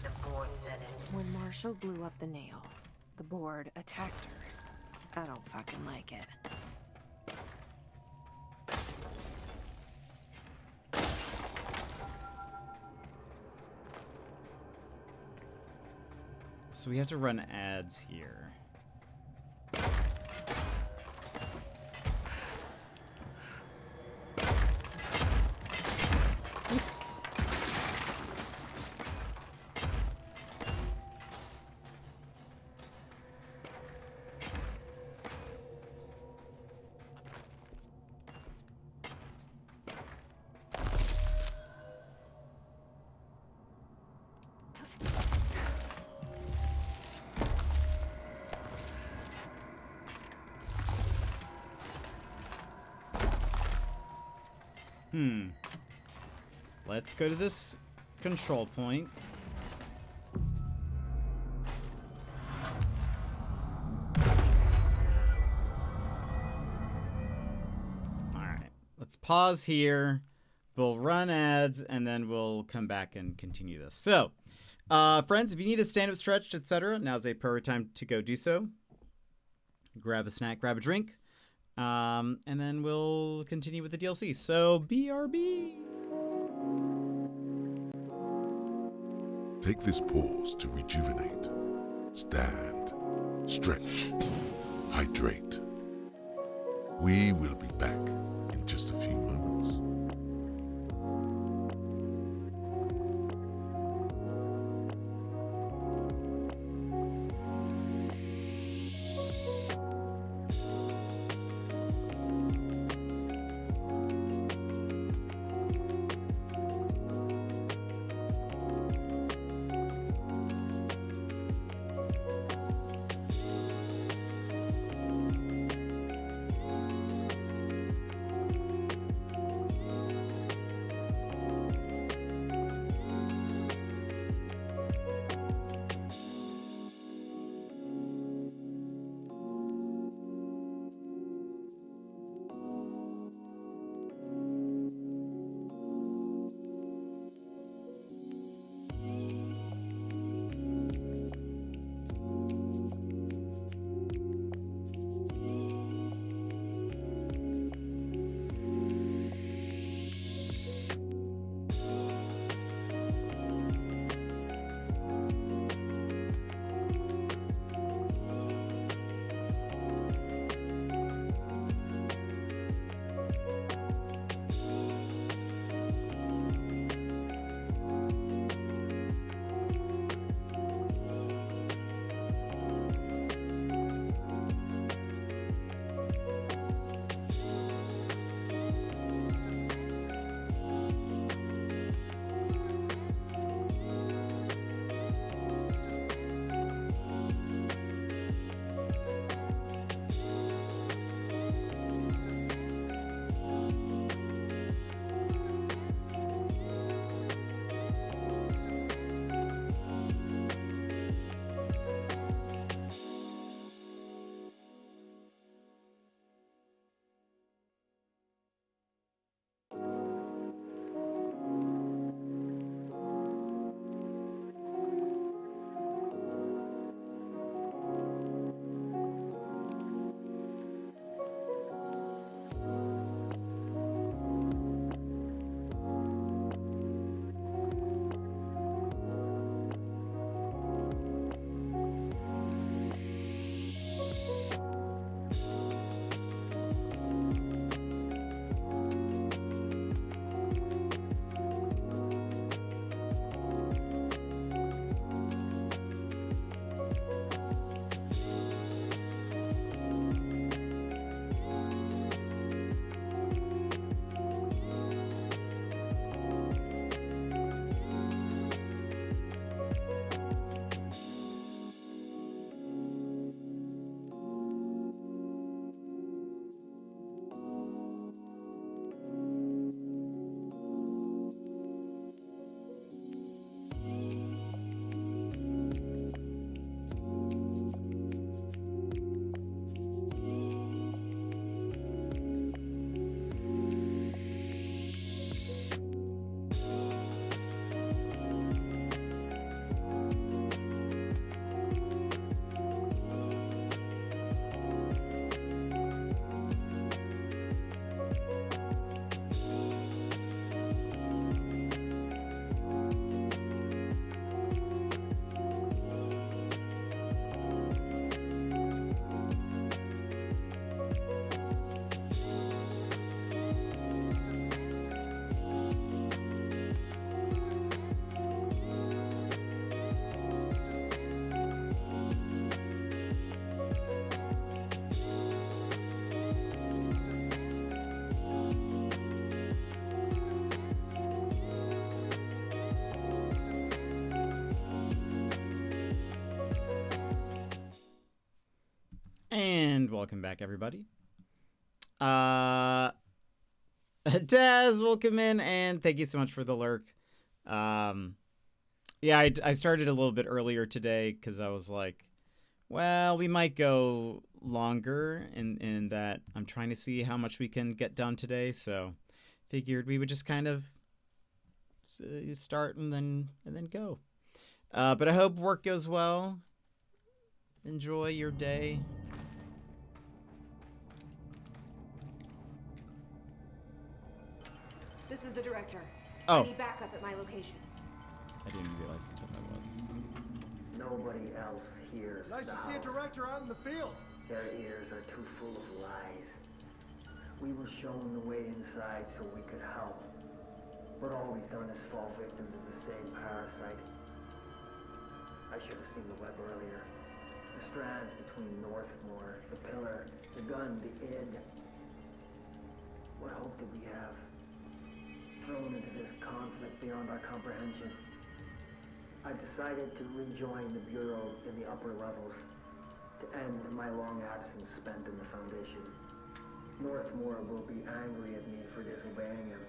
The board said it. When Marshall blew up the nail, the board attacked her. I don't fucking like it. So we have to run ads here. Let's go to this control point. Alright, let's pause here. We'll run ads, and then we'll come back and continue this. So, friends, if you need a stand-up stretch, etc., now's a perfect time to go do so. Grab a snack, grab a drink. And then we'll continue with the DLC. So, BRB! Take this pause to rejuvenate, stand, stretch, hydrate. We will be back in just a few moments. And welcome back, everybody. Daz, welcome in, and thank you so much for the lurk. Yeah, I started a little bit earlier today because I was like, well, we might go longer in that I'm trying to see how much we can get done today, so figured we would just kind of start and then go. But I hope work goes well. Enjoy your day. This is the director. Oh. I need backup at my location. I didn't realize that's what that was. Nobody else hears. Nice to see a director out in the field. Their ears are too full of lies. We were shown the way inside so we could help. But all we've done is fall victim to the same parasite. I should have seen the web earlier. The strands between Northmore, the pillar, the gun, the id. What hope did we have? Thrown into this conflict beyond our comprehension. I decided to rejoin the Bureau in the upper levels, to end my long absence spent in the Foundation. Northmore will be angry at me for disobeying him.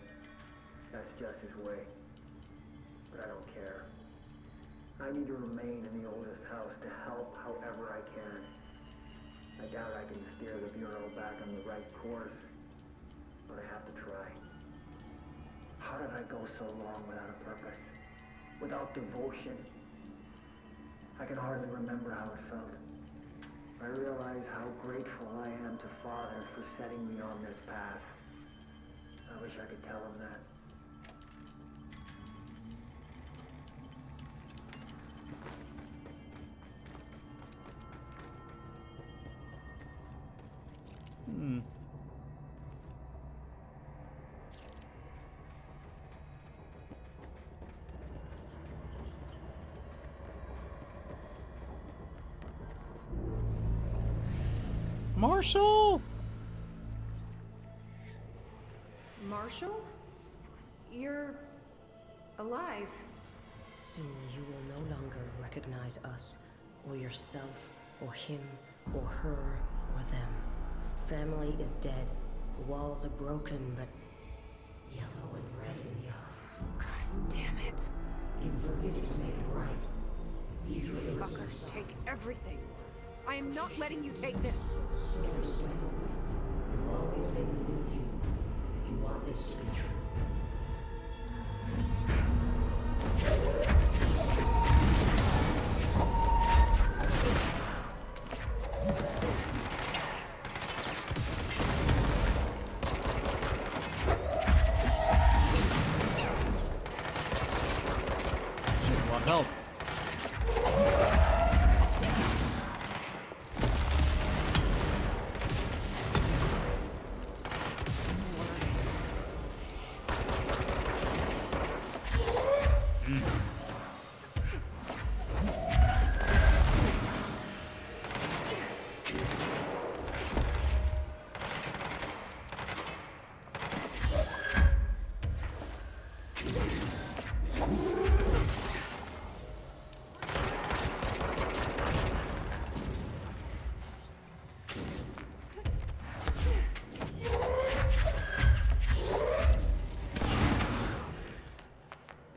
That's just his way. But I don't care. I need to remain in the oldest house to help however I can. I doubt I can steer the Bureau back on the right course, but I have to try. How did I go so long without a purpose? Without devotion? I can hardly remember how it felt. I realize how grateful I am to Father for setting me on this path. I wish I could tell him that. Marshall! Marshall? You're alive. Soon you will no longer recognize us, or yourself, or him, or her, or them. Family is dead. The walls are broken, but yellow and red in the eye. God damn it. Inverted is made right. Leave your innocence. Fuckers take everything. I am not letting you take this. Never step away. You've always been the new you. You want this to be true. She has a lot of health.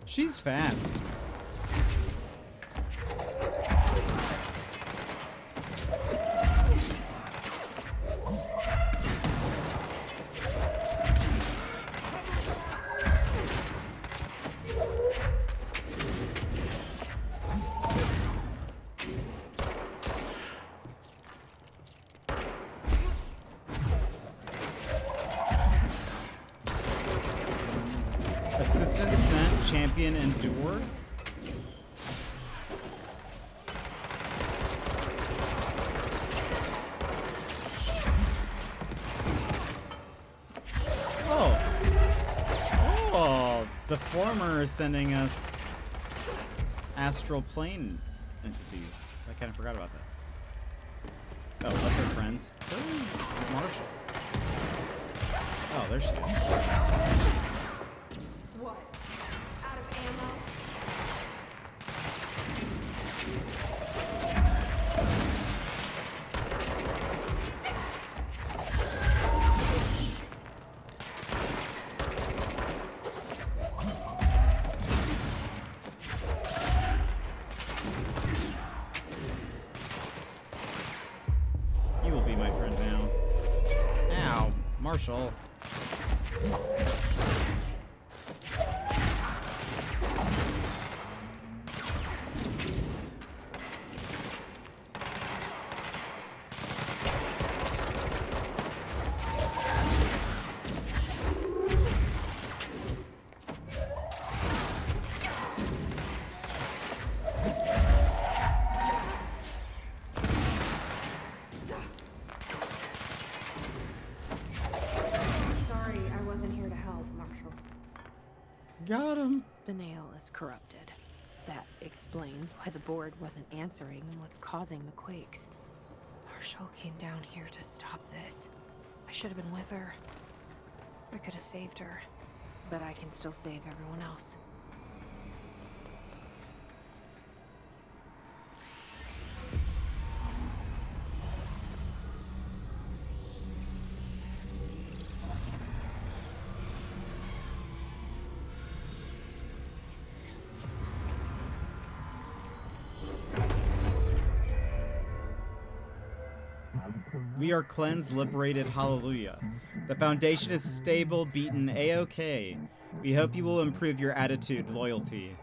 She's fast. Assistant Ascent, Champion, Endure. Oh, the former is sending us astral plane entities. I kind of forgot about that. Oh, that's our friend. Where is Marshall? Oh, there she is. What? Out of ammo? Marshall. Sorry, I wasn't here to help, Marshall. Got him. The nail is corrupted. That explains why the board wasn't answering and what's causing the quakes. Marshall came down here to stop this. I should have been with her. I could have saved her. But I can still save everyone else. We are cleansed, liberated, hallelujah. The foundation is stable, beaten, a-okay. We hope you will improve your attitude, loyalty.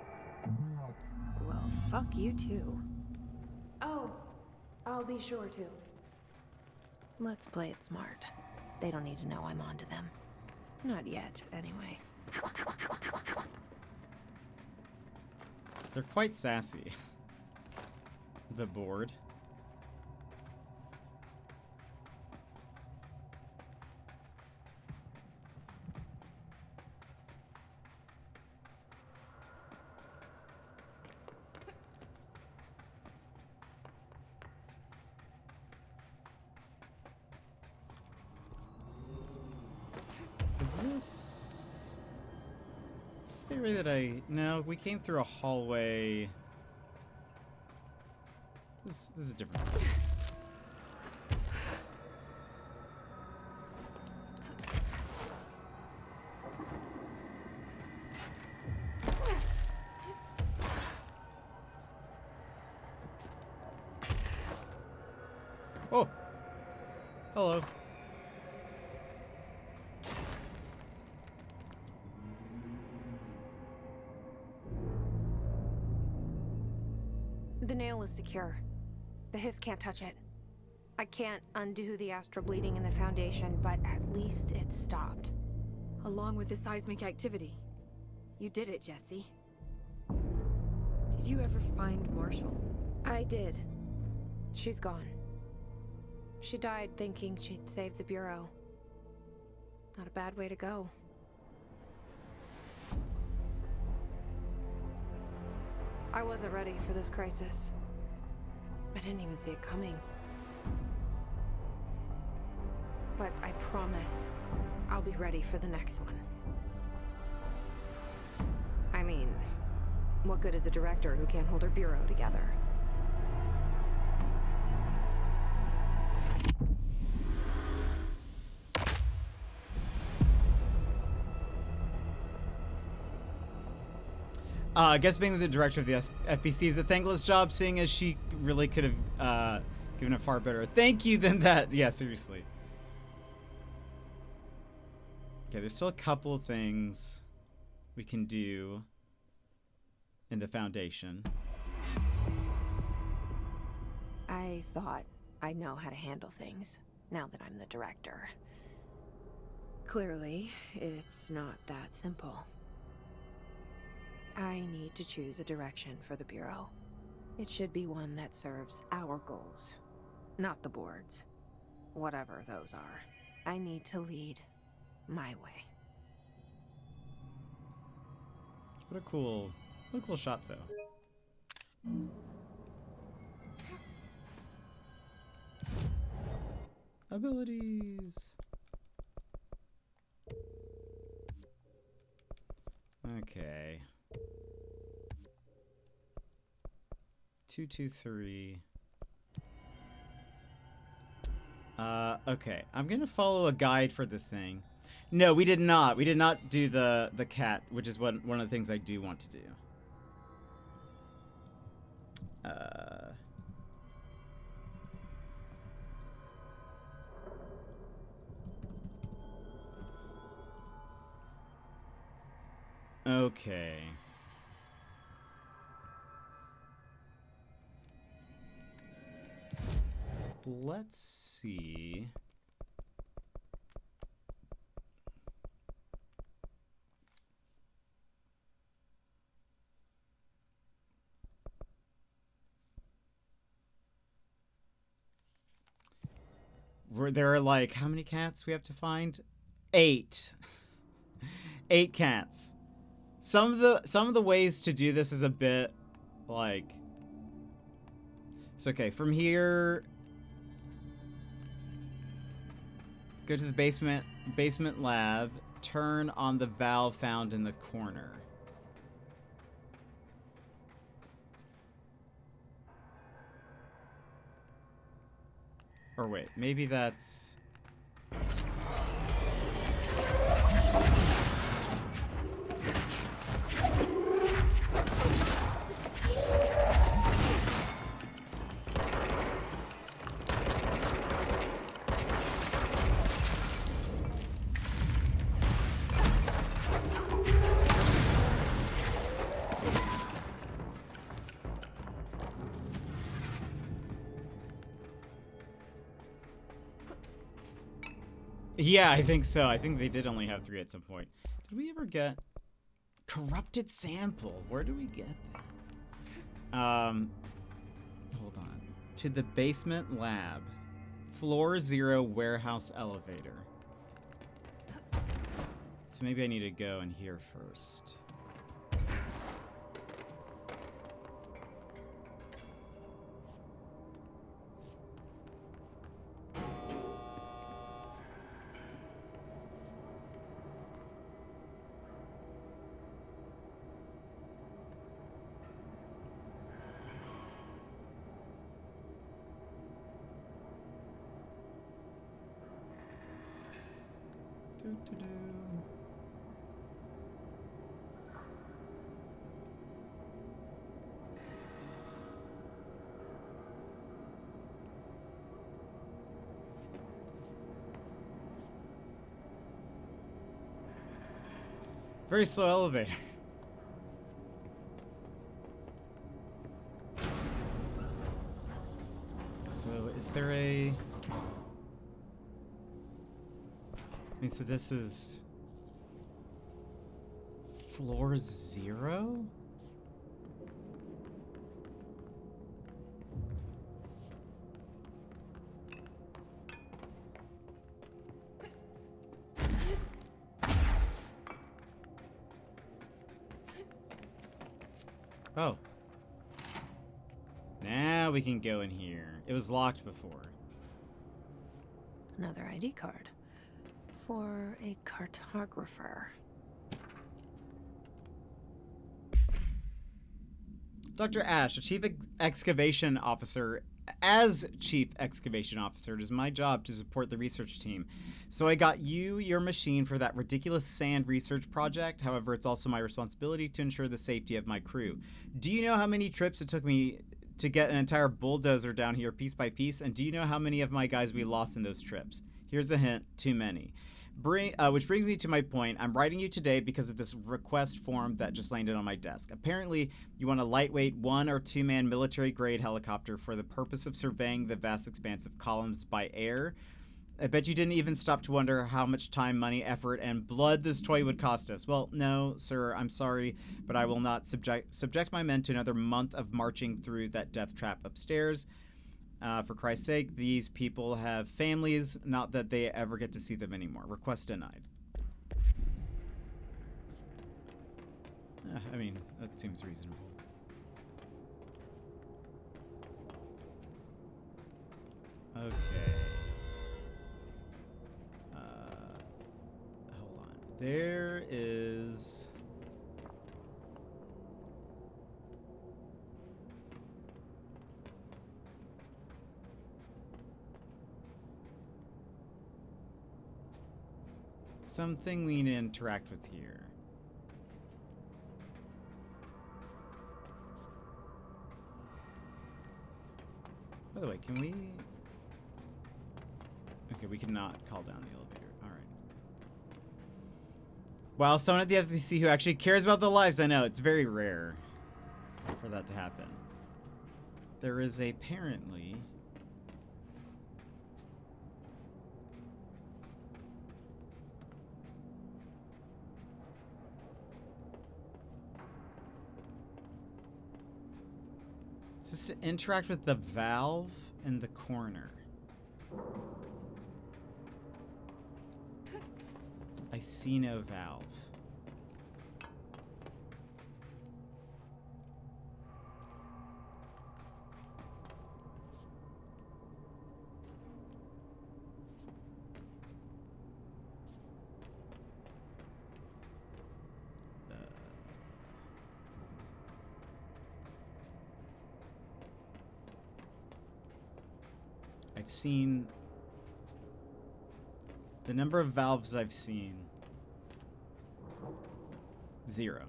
Well, fuck you too. Oh, I'll be sure to. Let's play it smart. They don't need to know I'm onto them. Not yet, anyway. They're quite sassy. The board. Is this theory that no, we came through a hallway. This is different. Oh. Hello. The nail is secure. The hiss can't touch it. I can't undo the astral bleeding in the foundation, but at least it's stopped. Along with the seismic activity. You did it, Jesse. Did you ever find Marshall? I did. She's gone. She died thinking she'd save the Bureau. Not a bad way to go. I wasn't ready for this crisis. I didn't even see it coming. But I promise I'll be ready for the next one. I mean, what good is a director who can't hold her bureau together? I guess being the director of the FBC is a thankless job, seeing as she really could have given a far better thank you than that. Yeah, seriously. Okay, there's still a couple of things we can do in the foundation. I thought I'd know how to handle things, now that I'm the director. Clearly, it's not that simple. I need to choose a direction for the Bureau. It should be one that serves our goals, not the board's. Whatever those are. I need to lead my way. What a cool shot, though. Abilities. Okay. 2, 2, 3. Okay. I'm gonna follow a guide for this thing. No, we did not. We did not do the cat, which is one of the things I do want to do. Okay. Let's see. There are like, how many cats we have to find? 8. 8 cats. Some of the ways to do this is a bit like, so okay, from here, go to the basement lab, turn on the valve found in the corner. Or wait, maybe that's... Yeah, I think so. I think they did only have 3 at some point. Did we ever get corrupted sample? Where do we get that? Hold on. To the basement lab. Floor 0 warehouse elevator. So maybe I need to go in here first. Very slow elevator. So, is there a... I mean, so this is... Floor 0? Oh. Now we can go in here. It was locked before. Another ID card. For a cartographer. Dr. Ash, a chief excavation officer. As chief excavation officer, it is my job to support the research team. So I got you your machine for that ridiculous sand research project. However, it's also my responsibility to ensure the safety of my crew. Do you know how many trips it took me to get an entire bulldozer down here piece by piece? And do you know how many of my guys we lost in those trips? Here's a hint, too many. Which brings me to my point. I'm writing you today because of this request form that just landed on my desk. Apparently, you want a lightweight 1- or 2-man military-grade helicopter for the purpose of surveying the vast expanse of columns by air. I bet you didn't even stop to wonder how much time, money, effort, and blood this toy would cost us. Well, no, sir, I'm sorry, but I will not subject my men to another month of marching through that death trap upstairs. For Christ's sake, these people have families, not that they ever get to see them anymore. Request denied. I mean, that seems reasonable. Okay. Hold on. There is... something we need to interact with here. By the way, can we... Okay, we cannot call down the elevator. Alright. Wow, someone at the FBC who actually cares about the lives. I know, it's very rare for that to happen. There is apparently... It's just to interact with the valve in the corner. I see no valve. I've seen the number of valves I've seen. 0.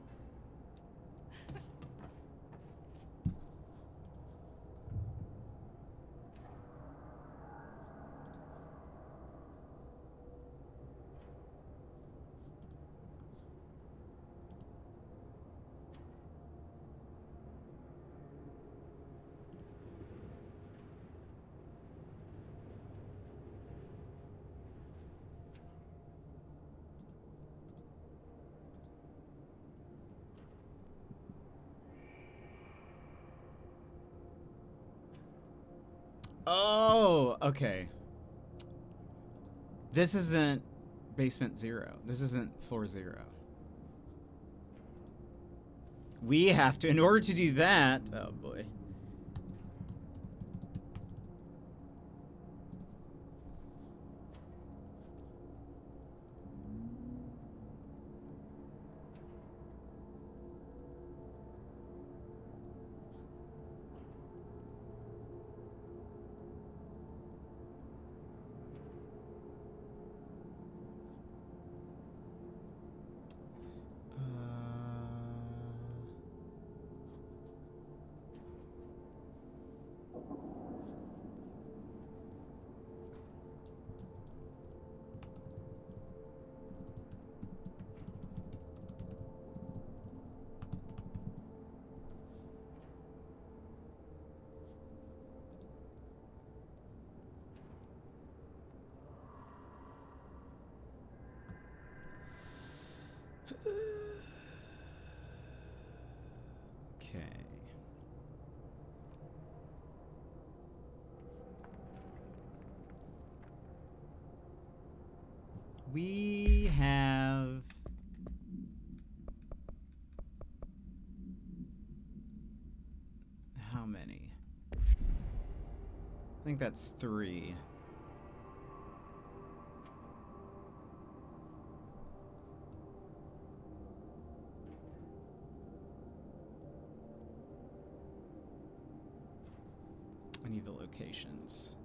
Oh, okay. This isn't basement 0. This isn't floor 0. We have to, in order to do that, oh boy. We have... How many? I think that's 3. I need the locations.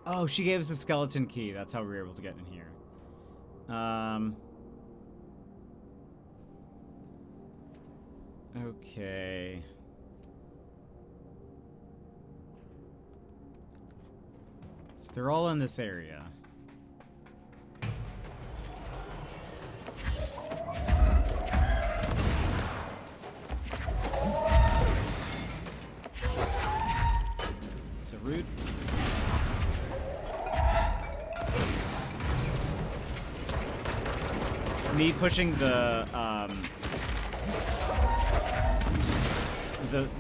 Oh, she gave us a skeleton key. That's how we were able to get in here. Okay. So they're all in this area. So rude. Me pushing the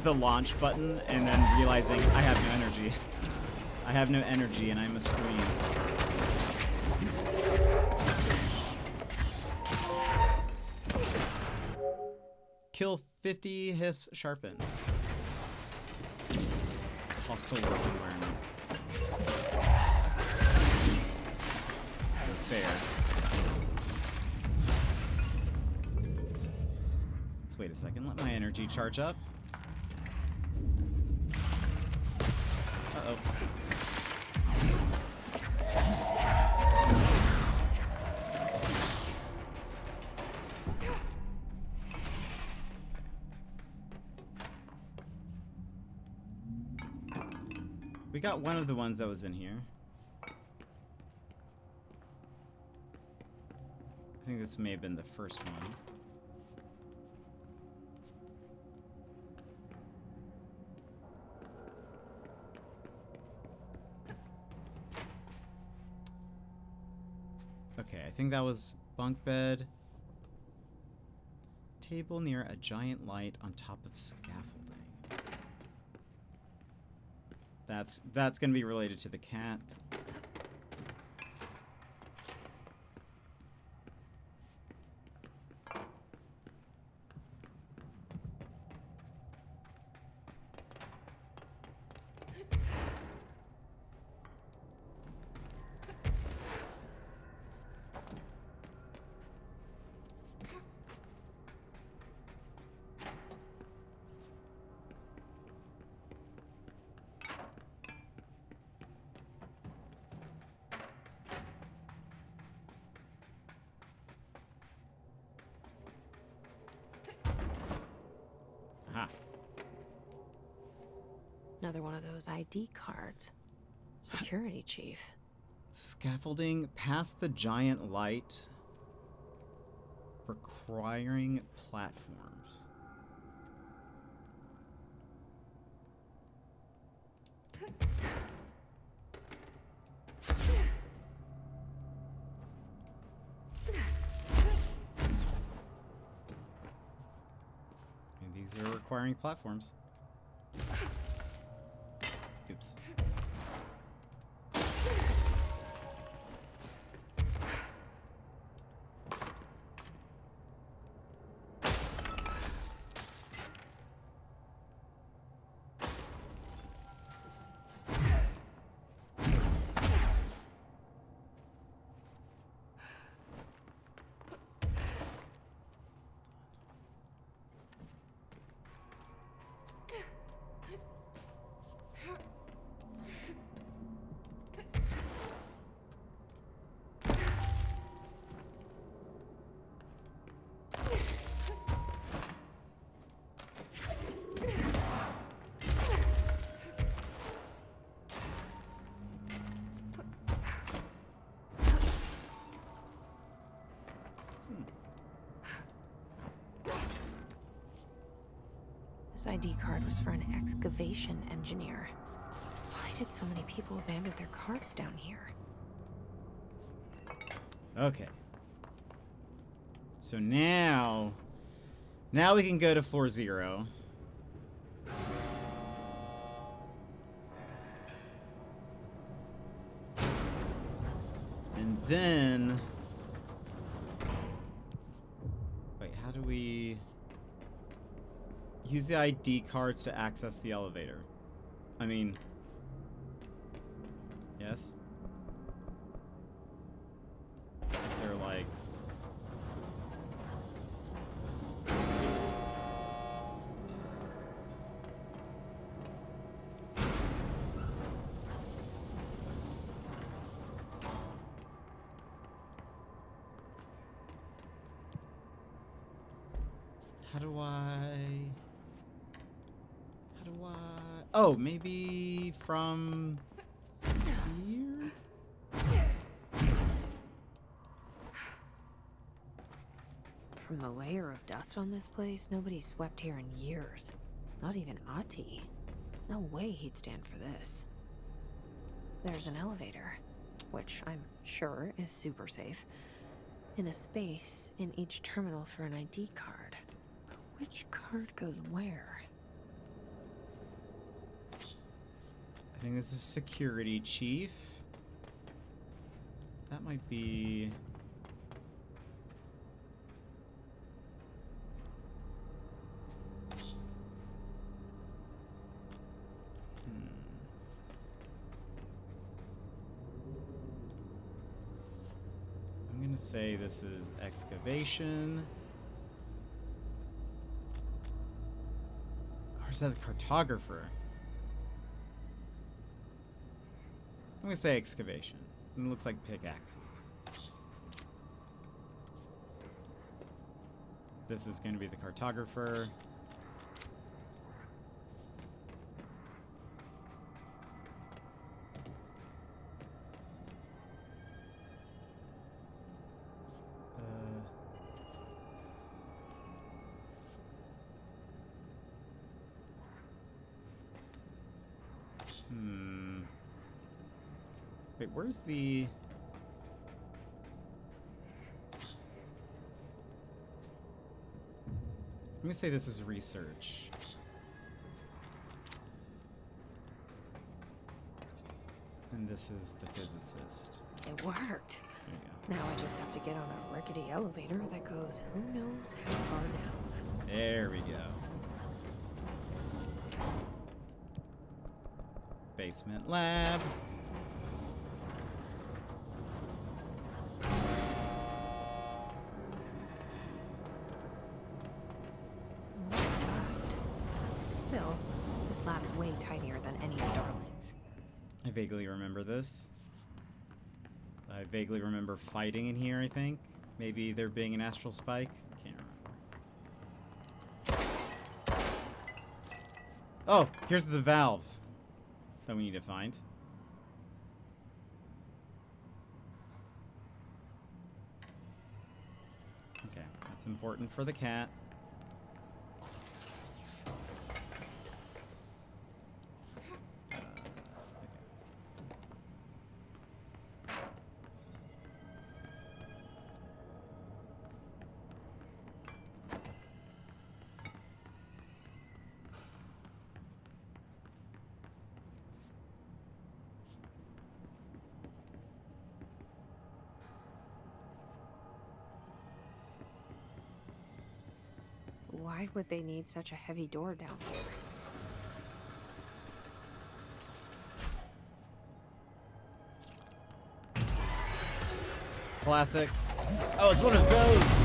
launch button and then realizing I have no energy. I have no energy and I must scream. Kill 50, hiss, sharpen. Hostile work environment. No fair. Let's wait a second, let my energy charge up. Uh-oh. We got one of the ones that was in here. I think this may have been the first one. Okay, I think that was bunk bed. Table near a giant light on top of scaffolding. That's gonna be related to the cat. Another one of those ID cards. Security chief. Scaffolding past the giant light. Requiring platforms. And these are requiring platforms. Oops. This ID card was for an excavation engineer. Why did so many people abandon their cards down here? Okay. So now we can go to floor 0. And then... Wait, how do we... Use the ID cards to access the elevator? I mean... Yes? Is there like... How do I... Oh, maybe from here? From the layer of dust on this place, nobody's swept here in years. Not even Ati. No way he'd stand for this. There's an elevator, which I'm sure is super safe, in a space in each terminal for an ID card. But which card goes where? I think this is security chief. That might be... I'm gonna say this is excavation. Or is that the cartographer? I'm gonna say excavation. It looks like pickaxes. This is gonna be the cartographer. Wait, where's the... Let me say this is research. And this is the physicist. It worked. There you Now I just have to get on a rickety elevator that goes who knows how far down. go. There we go. Basement lab. More dust. Still, this lab's way tinier than any of Darling's. I vaguely remember this. I vaguely remember fighting in here, I think. Maybe there being an astral spike. Can't remember. Oh, here's the valve that we need to find. Okay, that's important for the cat. Why would they need such a heavy door down here? Classic. Oh, it's one of those!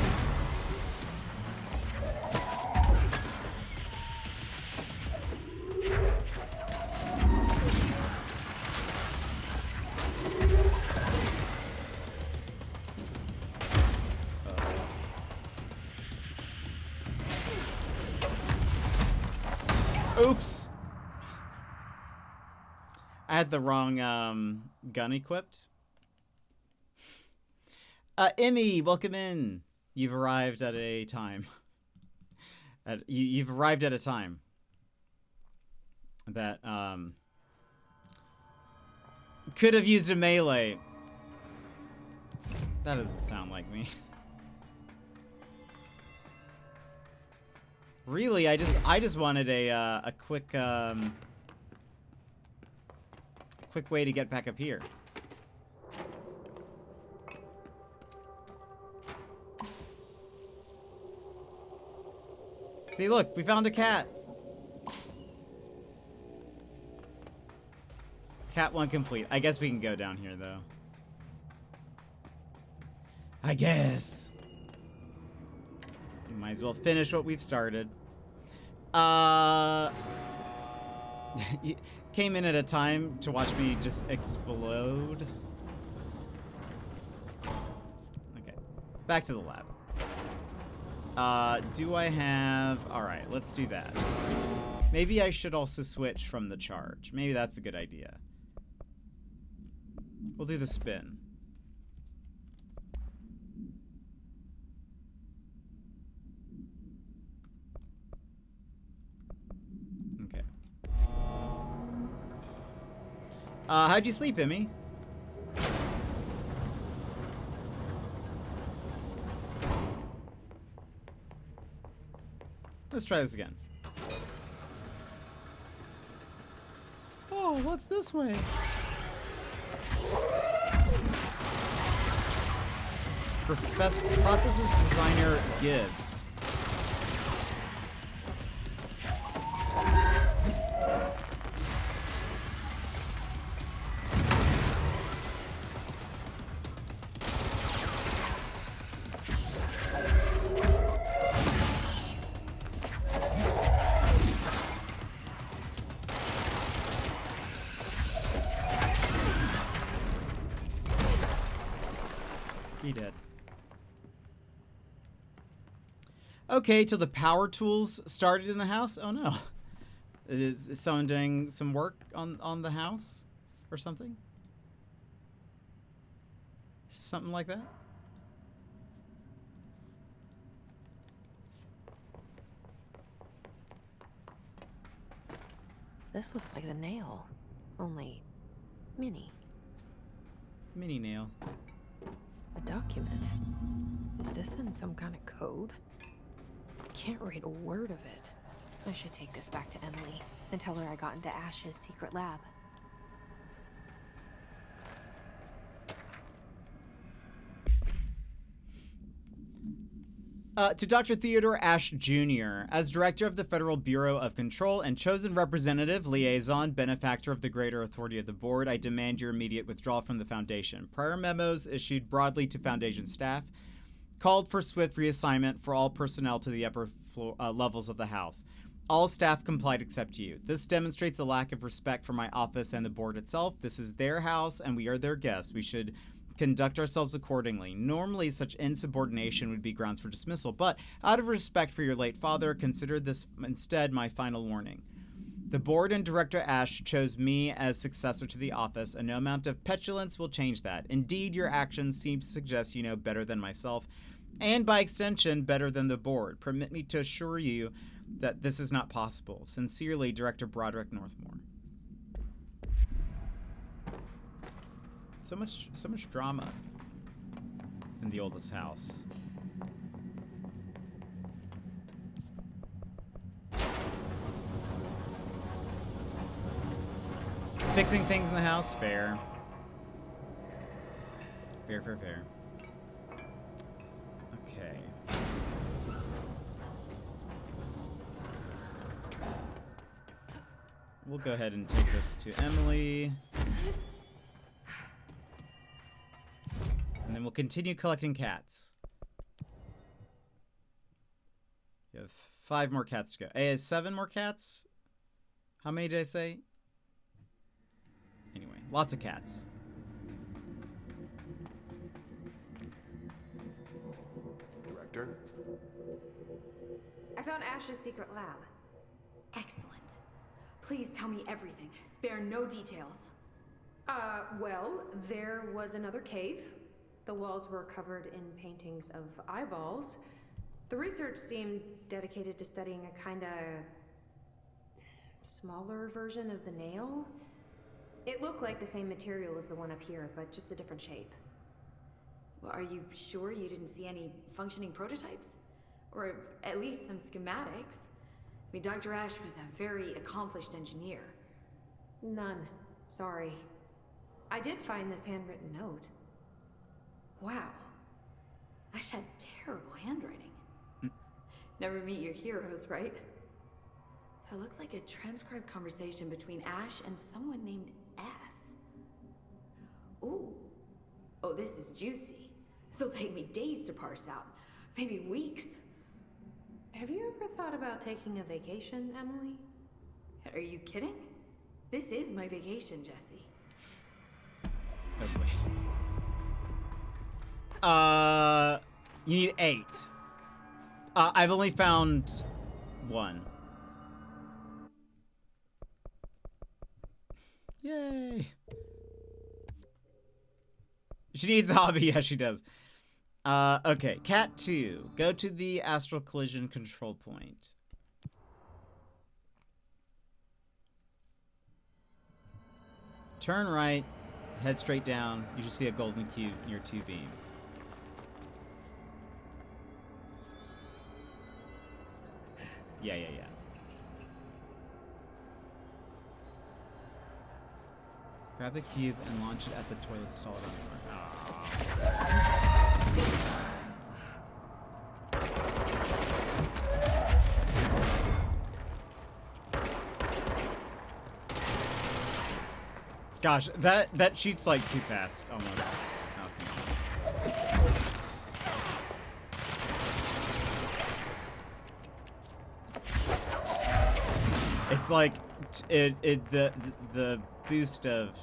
Oops! I had the wrong gun equipped. Emmy, welcome in. You've arrived at a time. You've arrived at a time that could have used a melee. That doesn't sound like me. Really, I just wanted a quick quick way to get back up here. See, look, we found a cat. Cat 1 complete. I guess we can go down here, though. I guess. Might as well finish what we've started. Came in at a time to watch me just explode. Okay, back to the lab. Do I have... Alright, let's do that. Maybe I should also switch from the charge. Maybe that's a good idea. We'll do the spin. Okay. How'd you sleep, Emmy? Let's try this again. Oh, what's this way? Processes designer gives. He did. Okay, till the power tools started in the house? Oh no. Is someone doing some work on the house or something? Something like that? This looks like the nail. Only mini. Mini nail. A document. Is this in some kind of code? I can't read a word of it. I should take this back to Emily and tell her I got into Ash's secret lab. To Dr. Theodore Ash Jr., as director of the Federal Bureau of Control and chosen representative, liaison, benefactor of the greater authority of the board, I demand your immediate withdrawal from the Foundation. Prior memos issued broadly to Foundation staff called for swift reassignment for all personnel to the upper levels of the House. All staff complied except you. This demonstrates a lack of respect for my office and the board itself. This is their house and we are their guests. We should conduct ourselves accordingly. Normally, such insubordination would be grounds for dismissal, but out of respect for your late father, consider this instead my final warning. The board and Director Ash chose me as successor to the office, and no amount of petulance will change that. Indeed, your actions seem to suggest you know better than myself, and by extension, better than the board. Permit me to assure you that this is not possible. Sincerely, Director Broderick Northmore. So much drama in the oldest house. Fixing things in the house, fair. Fair. Okay. We'll go ahead and take this to Emily. And then we'll continue collecting cats. You have 5 more cats to go. 7 more cats? How many did I say? Anyway, lots of cats. Director? I found Ash's secret lab. Excellent. Please tell me everything. Spare no details. Well, there was another cave. The walls were covered in paintings of eyeballs. The research seemed dedicated to studying a kinda smaller version of the nail. It looked like the same material as the one up here, but just a different shape. Well, are you sure you didn't see any functioning prototypes? Or at least some schematics? I mean, Dr. Ash was a very accomplished engineer. None. Sorry. I did find this handwritten note. Wow. Ash had terrible handwriting. Never meet your heroes, right? So it looks like a transcribed conversation between Ash and someone named F. Ooh. Oh, this is juicy. This'll take me days to parse out. Maybe weeks. Have you ever thought about taking a vacation, Emily? Are you kidding? This is my vacation, Jesse. Oh boy. You need 8. I've only found 1. Yay. She needs a hobby. Yeah, she does. Okay. Cat 2. Go to the astral collision control point. Turn right. Head straight down. You should see a golden cube near 2 beams. Yeah. Grab the cube and launch it at the toilet stall around the corner. Gosh, that shoots like too fast, almost. Okay. It's like the boost of.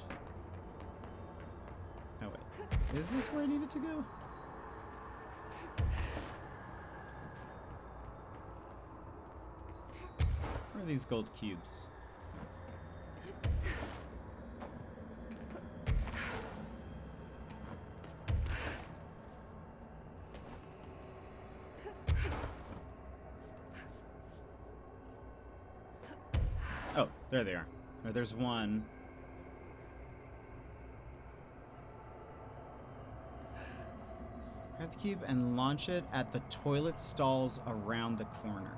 Oh wait, is this where I needed to go? Where are these gold cubes? Oh, there they are. There's one. Grab the cube and launch it at the toilet stalls around the corner.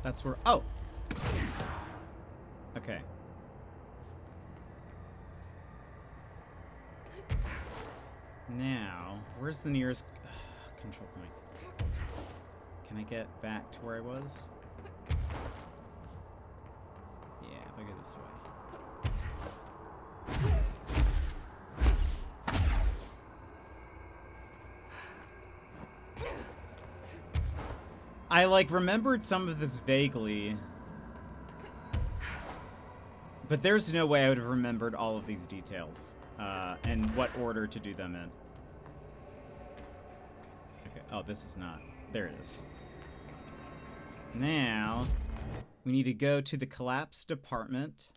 That's where... Oh! Okay. Now, where's the nearest control point? Can I get back to where I was? Yeah, if I go this way. I, like, remembered some of this vaguely. But there's no way I would have remembered all of these details. And what order to do them in. Okay, oh, this is not. There it is. Now, we need to go to the collapse department.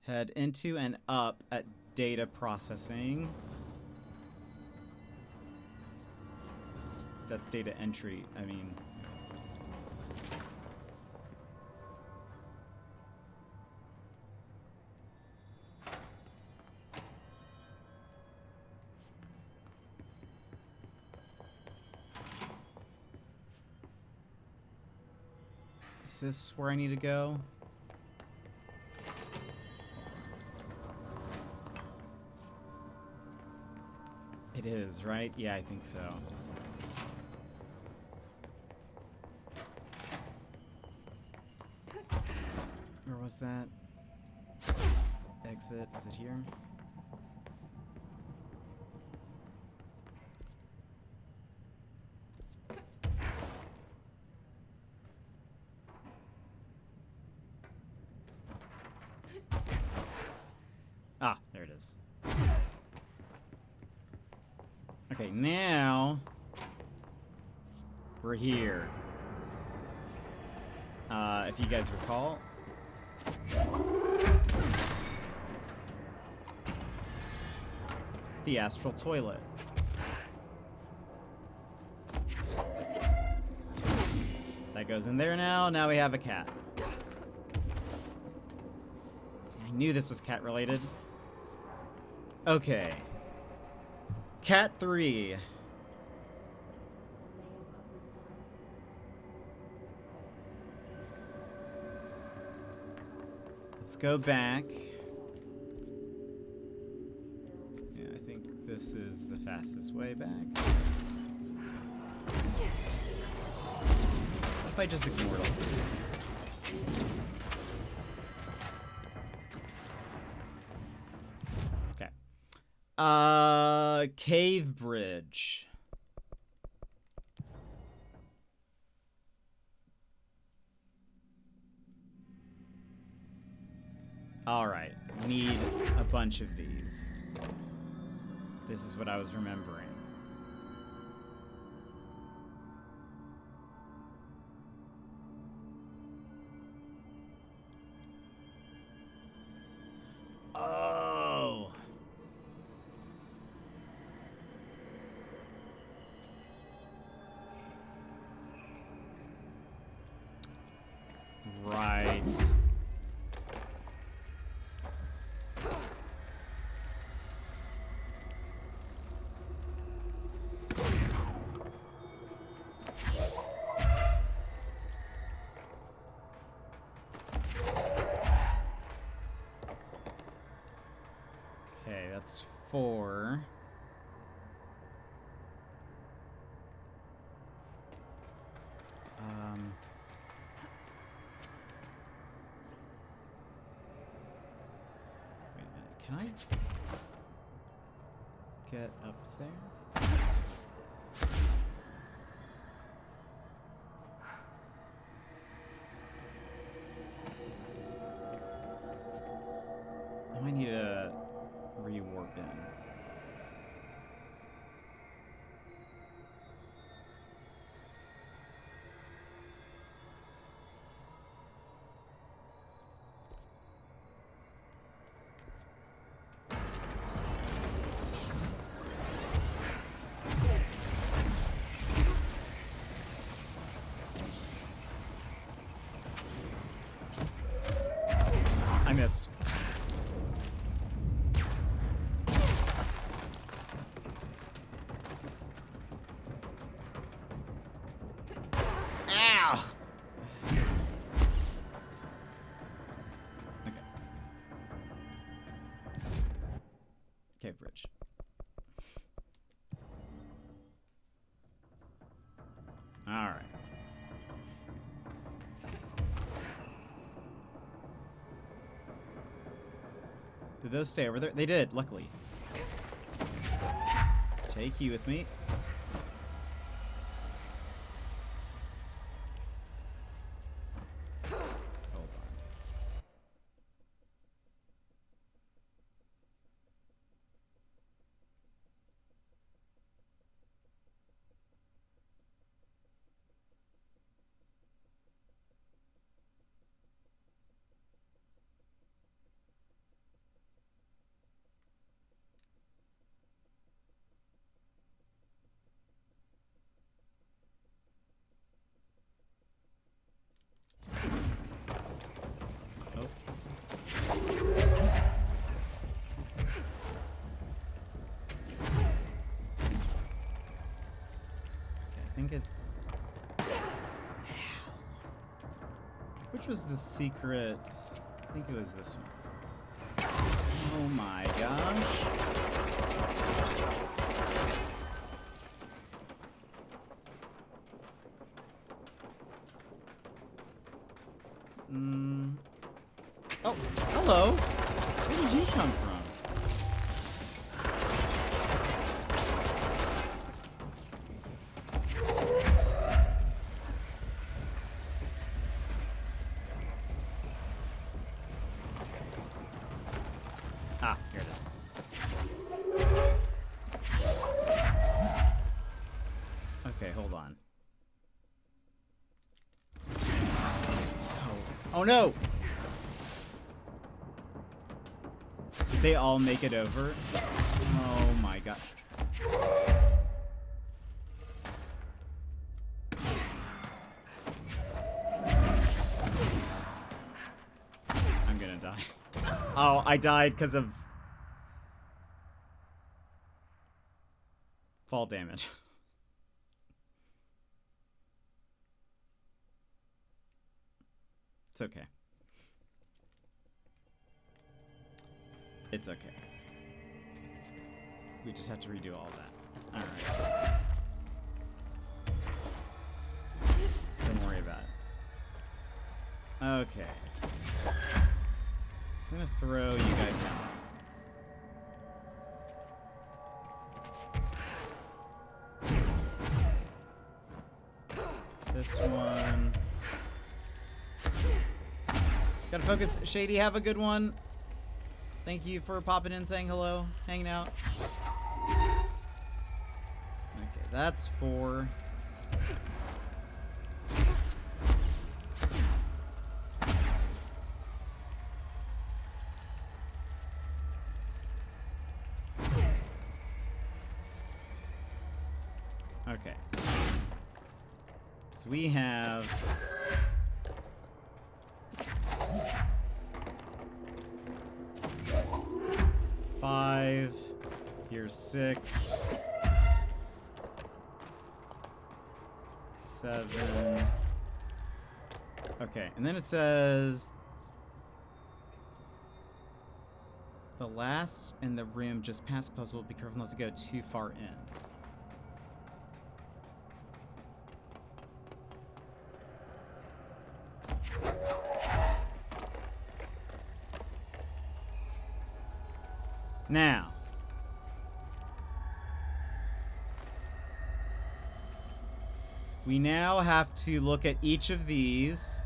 Head into and up at data processing. That's data entry, I mean. Is this where I need to go? It is, right? Yeah, I think so. Where was that? Exit. Is it here? Ah, there it is. Okay, now we're here. If you guys recall, the astral toilet. That goes in there now. Now we have a cat. See, I knew this was cat related. Okay. Cat 3. Let's go back. Yeah, I think this is the fastest way back. What if I just ignored all of it? Okay. Cave bridge. Alright, need a bunch of these. This is what I was remembering. Oh! Right. Okay, that's 4. Wait a minute, can I get up there? I might need a rewarp in. Okay, bridge. All right. Did those stay over there? They did, luckily. Take you with me. Which was the secret? I think it was this one. Oh my gosh. Oh, hello. Where did you come from? Ah, here it is. Okay, hold on. Oh no! Did they all make it over? Oh my gosh. I'm gonna die. Oh, I died because of fall damage. It's okay. It's okay. We just have to redo all that. Alright. Don't worry about it. Okay. I'm gonna throw you guys out. This one. Gotta focus. Shady, have a good one. Thank you for popping in, saying hello, hanging out. Okay, that's 4. Okay. So we have 5. Here's 6. 7. Okay, and then it says the last in the room just past puzzle. Be careful not to go too far in. Now, we now have to look at each of these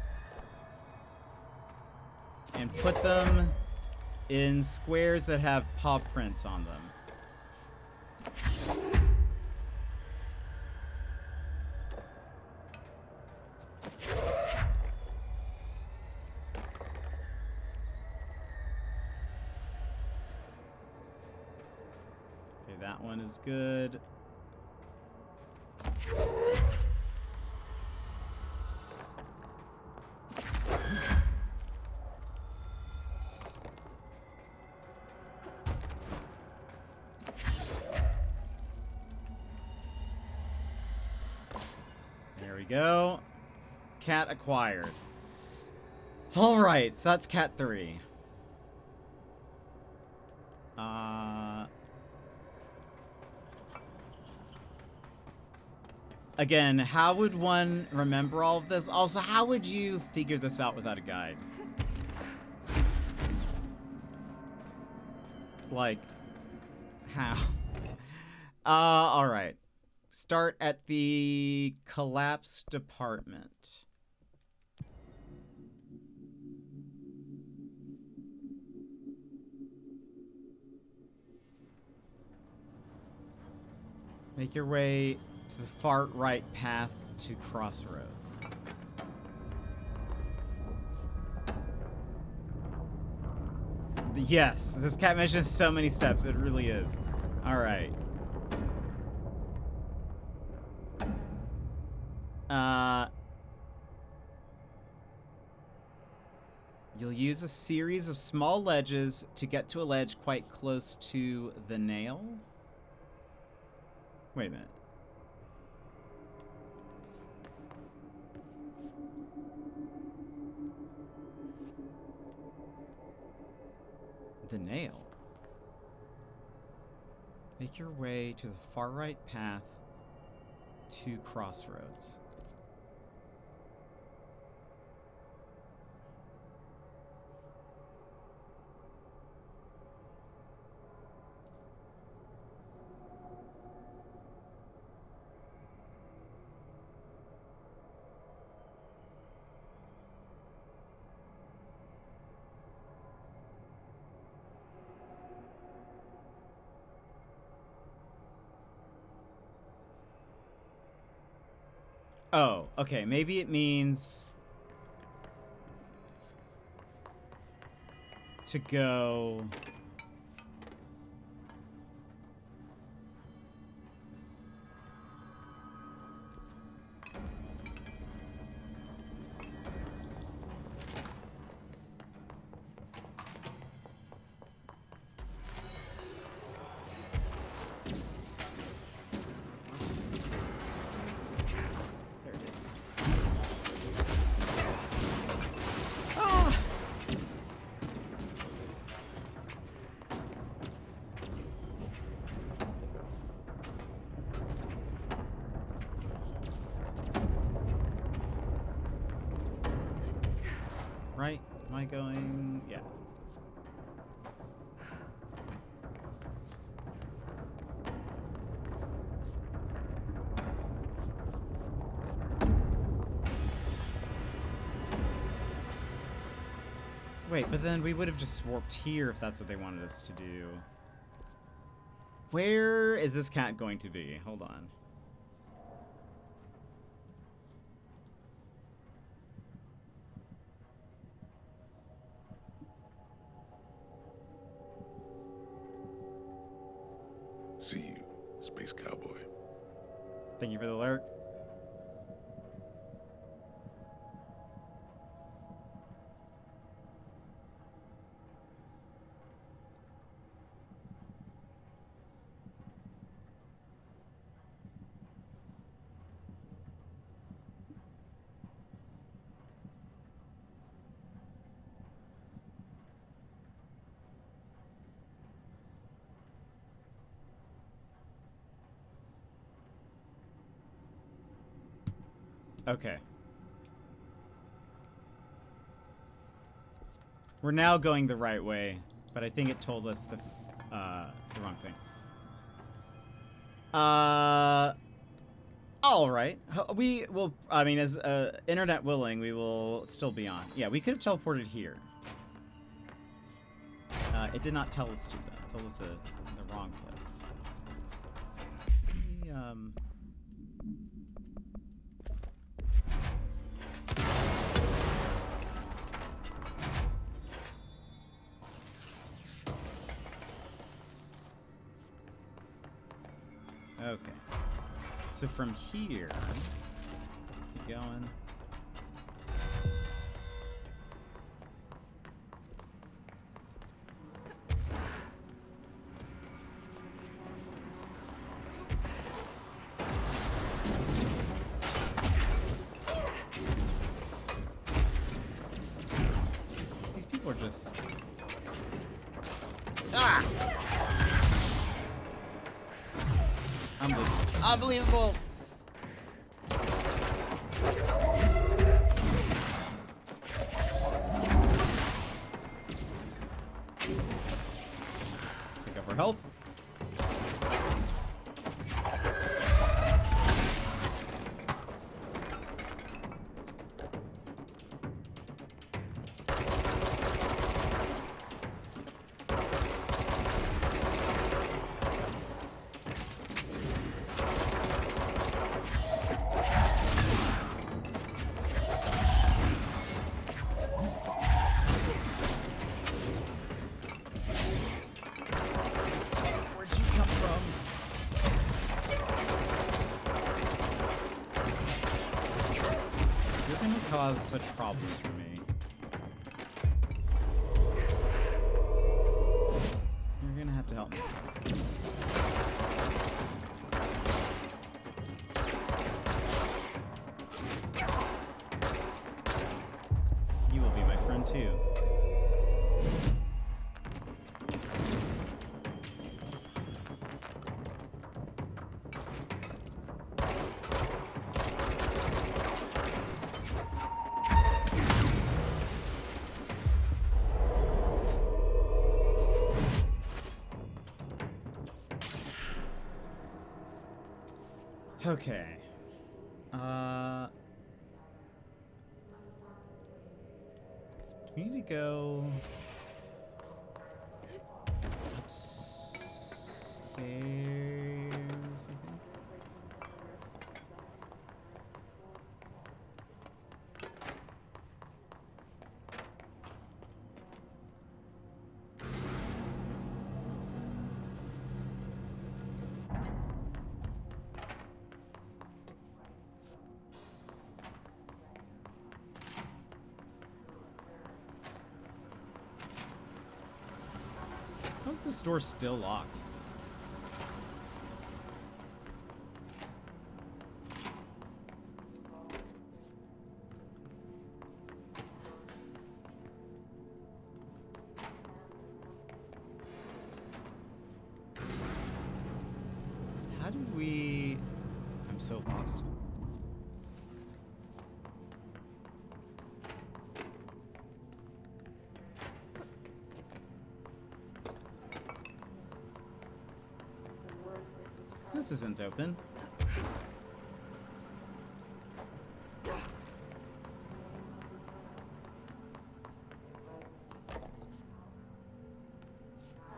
and put them in squares that have paw prints on them. That one is good. There we go. Cat acquired. All right, so that's cat 3. Again, how would one remember all of this? Also, how would you figure this out without a guide? Like, how? All right. Start at the collapse department. Make your way to the far right path to Crossroads. Yes, this cat mission has so many steps. It really is. All right. You'll use a series of small ledges to get to a ledge quite close to the nail. Wait a minute. The nail. Make your way to the far right path to Crossroads. Oh, okay. Maybe it means to go... Right? Am I going? Yeah. Wait, but then we would have just warped here if that's what they wanted us to do. Where is this cat going to be? Hold on. See you, Space Cowboy. Thank you for the alert. Okay. We're now going the right way, but I think it told us the wrong thing. All right. We will, I mean, as internet willing, we will still be on. Yeah, we could have teleported here. It did not tell us to, though. It told us the wrong place. Okay. So from here, keep going. These people are just... Ah! Unbelievable. Unbelievable. Pick up our health. Cause such problems for me. You're gonna have to help me. You will be my friend too. Okay. Do we need to go upstairs, I think? How is this door still locked? How did we... I'm so lost. This isn't open.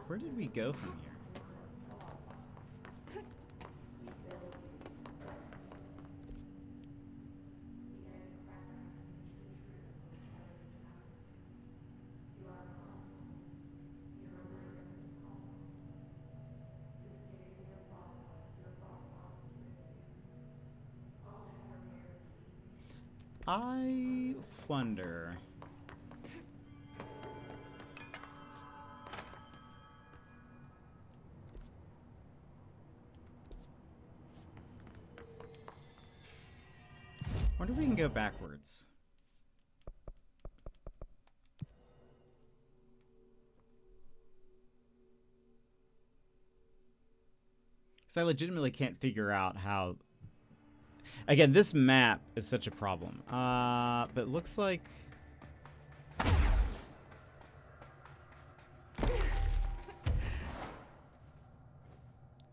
Where did we go from here? I wonder. Wonder if we can go backwards. Because I legitimately can't figure out how... Again, this map is such a problem. But it looks like...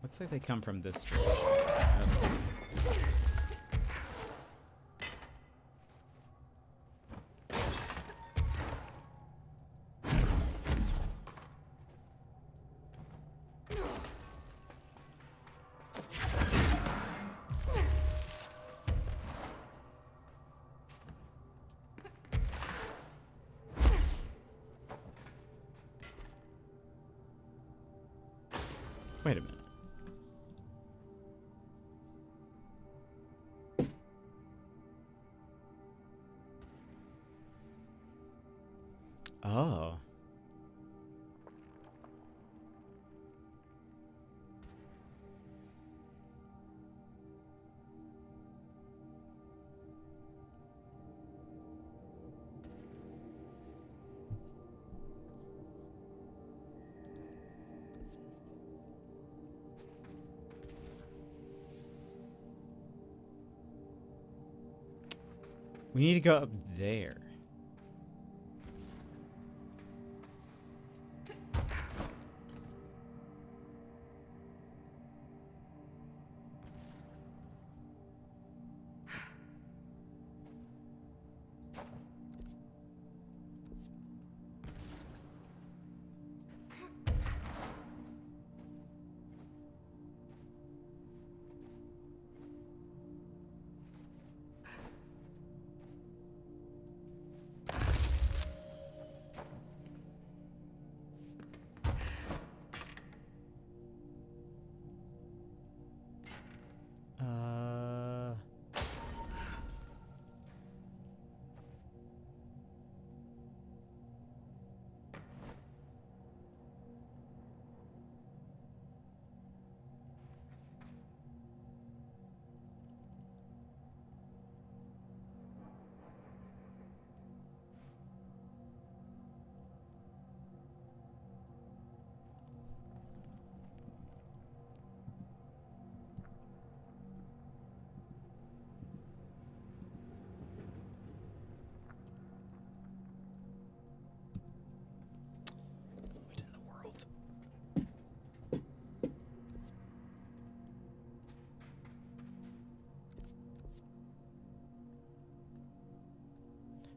Looks like they come from this direction. Okay. Wait a minute. Oh. We need to go up there.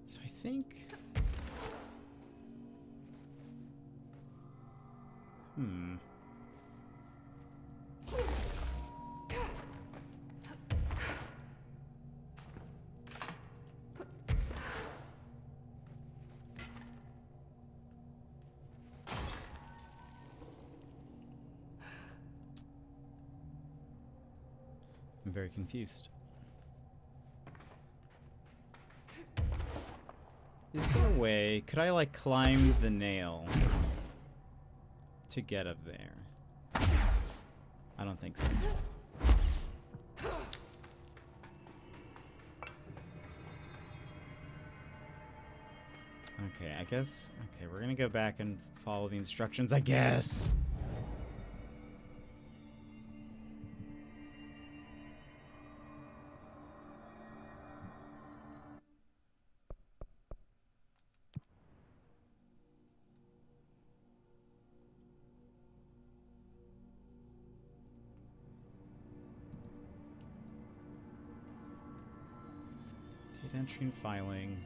So I think... I'm very confused. Is there a way... Could I, like, climb the nail to get up there? I don't think so. Okay, I guess... Okay, we're gonna go back and follow the instructions, I guess. Data entry and filing.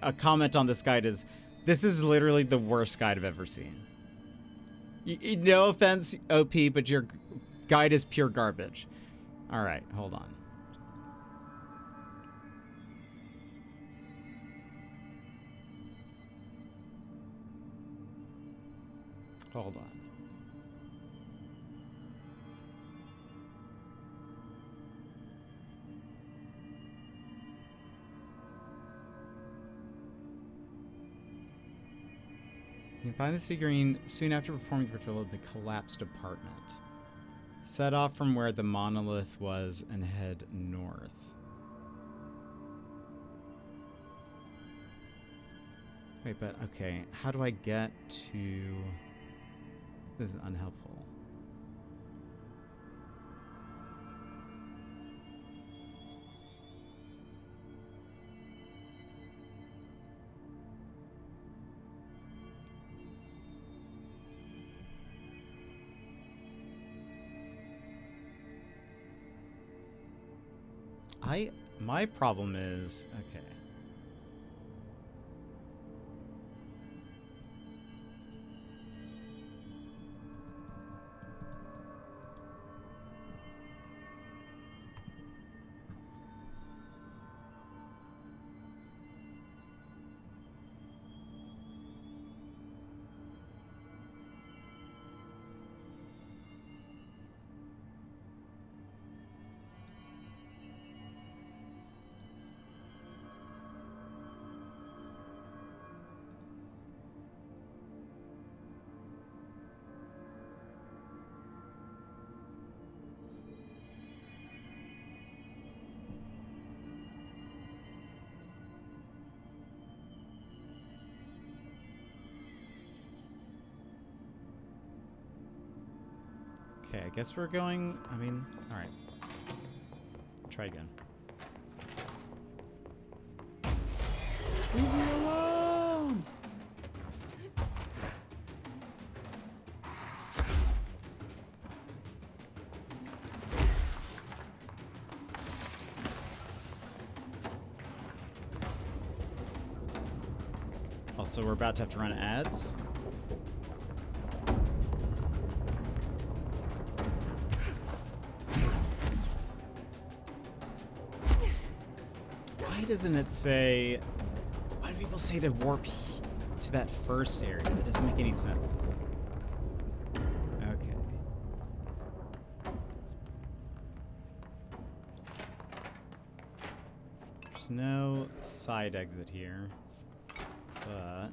A comment on this guide is, this is literally the worst guide I've ever seen. No offense, OP, but your guide is pure garbage. All right, hold on. Hold on. You can find this figurine soon after performing the ritual of the collapsed apartment. Set off from where the monolith was and head north. Wait, but okay, how do I get to... This is unhelpful. My problem is, okay. Okay, I guess we're going... I mean, alright. Try again. Leave me alone! Also, we're about to have to run ads. Why doesn't it say... Why do people say to warp to that first area? That doesn't make any sense. Okay. There's no side exit here. But...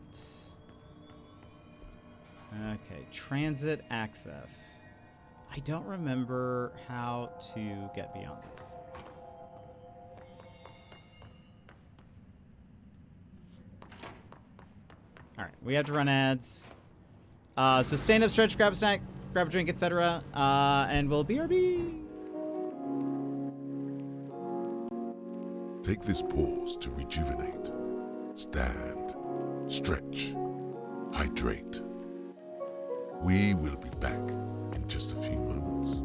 Okay, transit access. I don't remember how to get beyond this. Alright, we have to run ads. So stand up, stretch, grab a snack, grab a drink, etc. And we'll BRB. Take this pause to rejuvenate. Stand, stretch, hydrate. We will be back in just a few moments.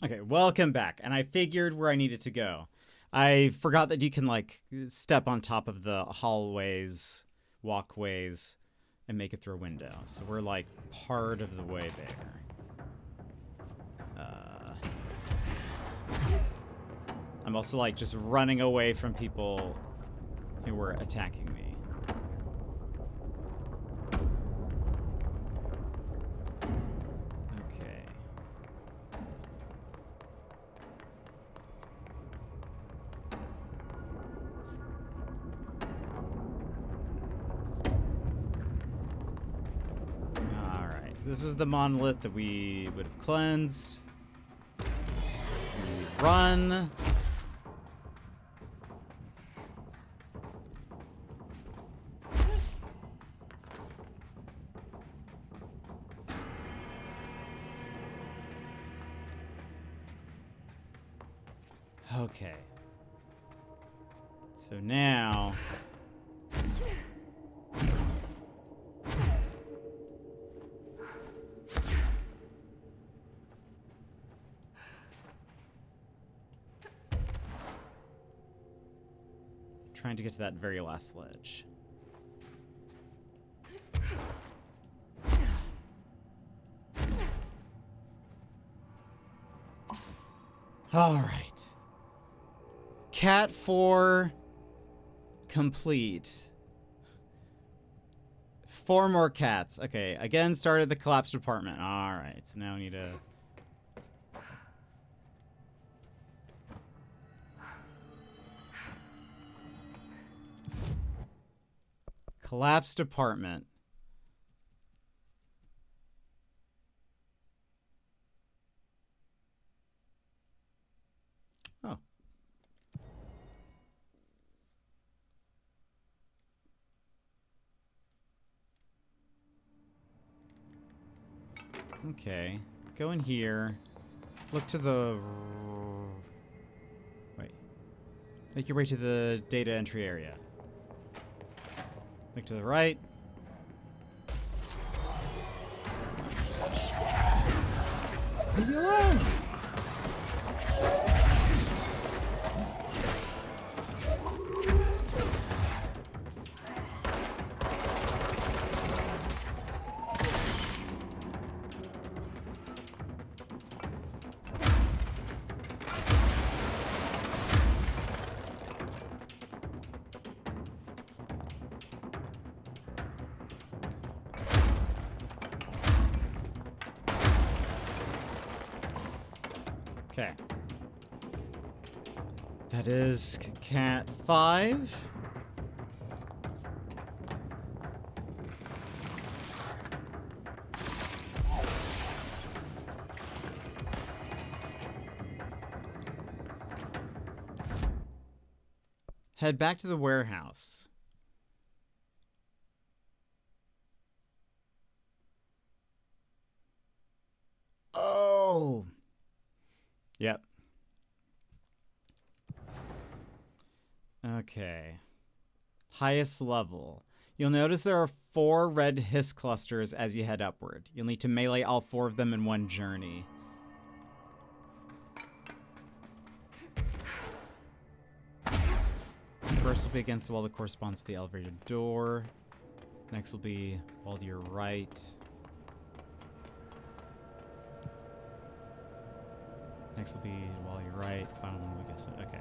Okay, welcome back. And I figured where I needed to go. I forgot that you can, like, step on top of the hallways, walkways, and make it through a window. So we're, like, part of the way there. I'm also, like, just running away from people who were attacking me. Okay. Alright, so this was the monolith that we would have cleansed. We run. Okay. So now... trying to get to that very last ledge. All right. Cat 4 complete. 4 more cats. Okay, again, started the collapsed apartment. All right, so now we need to... collapsed apartment. Oh. Okay. Go in here. Look to the... Wait. Make your way to the data entry area. Look to the right. Leave me alone! Okay. That is cat 5. Head back to the warehouse. Oh. Yep. Okay. Highest level. You'll notice there are 4 red hiss clusters as you head upward. You'll need to melee all 4 of them in one journey. First will be against the wall that corresponds to the elevator door. Next will be wall to your right. Next will be while you're right. Final one we guess it. Okay.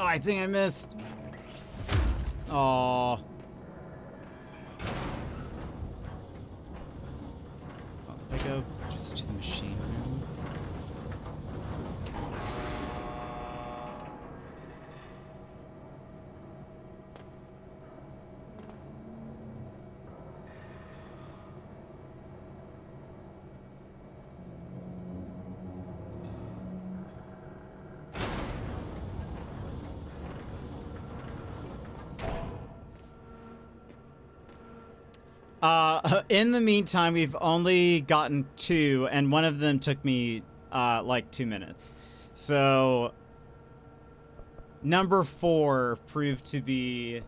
Oh, I think I missed. Oh. If I go just to the machine room. In the meantime, we've only gotten 2, and one of them took me, like 2 minutes. So, number 4 proved to be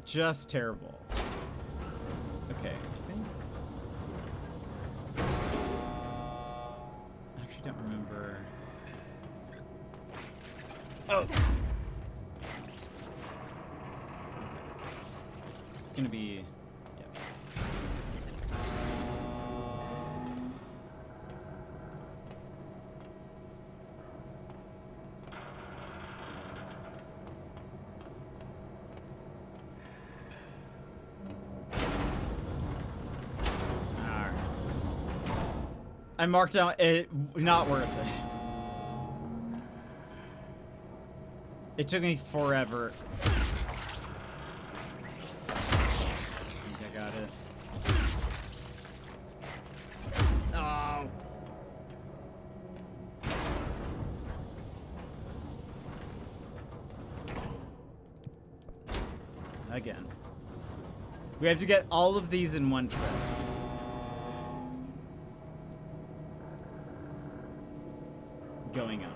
just terrible. Okay, I think... I actually don't remember... Oh! It's gonna be... Yep. Alright. I marked out it, not worth it. It took me forever. Got it. Oh. Again. We have to get all of these in one trip. Going up.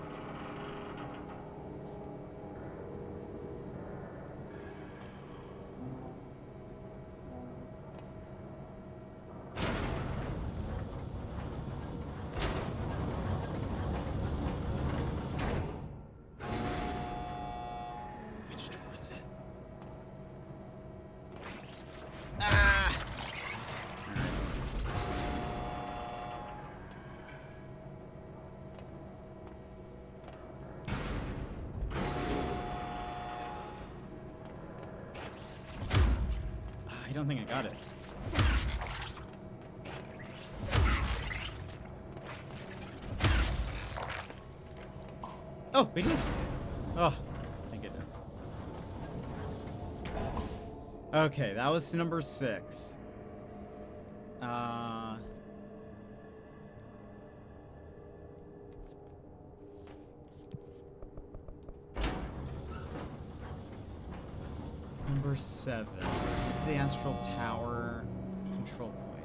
I don't think I got it. Oh, we did. Oh, thank goodness. Okay, that was number 6. Number 7. To the Astral Tower control point.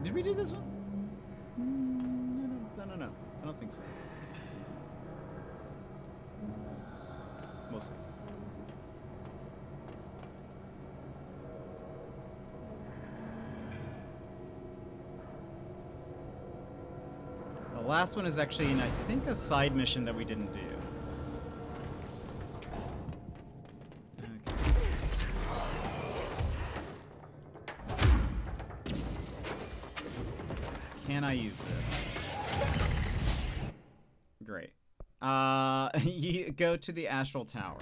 Did we do this one? No. I don't think so. We'll see. The last one is actually, I think, a side mission that we didn't do. Can I use this? Great. You go to the Astral Tower.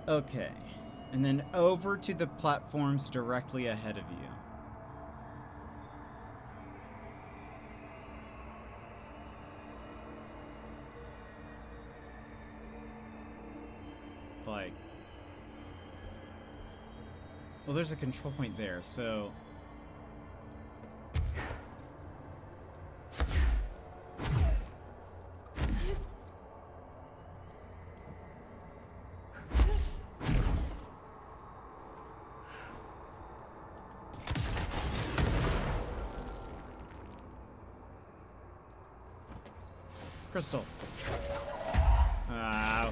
Okay. And then over to the platforms directly ahead of you. Like... Well, there's a control point there, so... Crystal. Ow.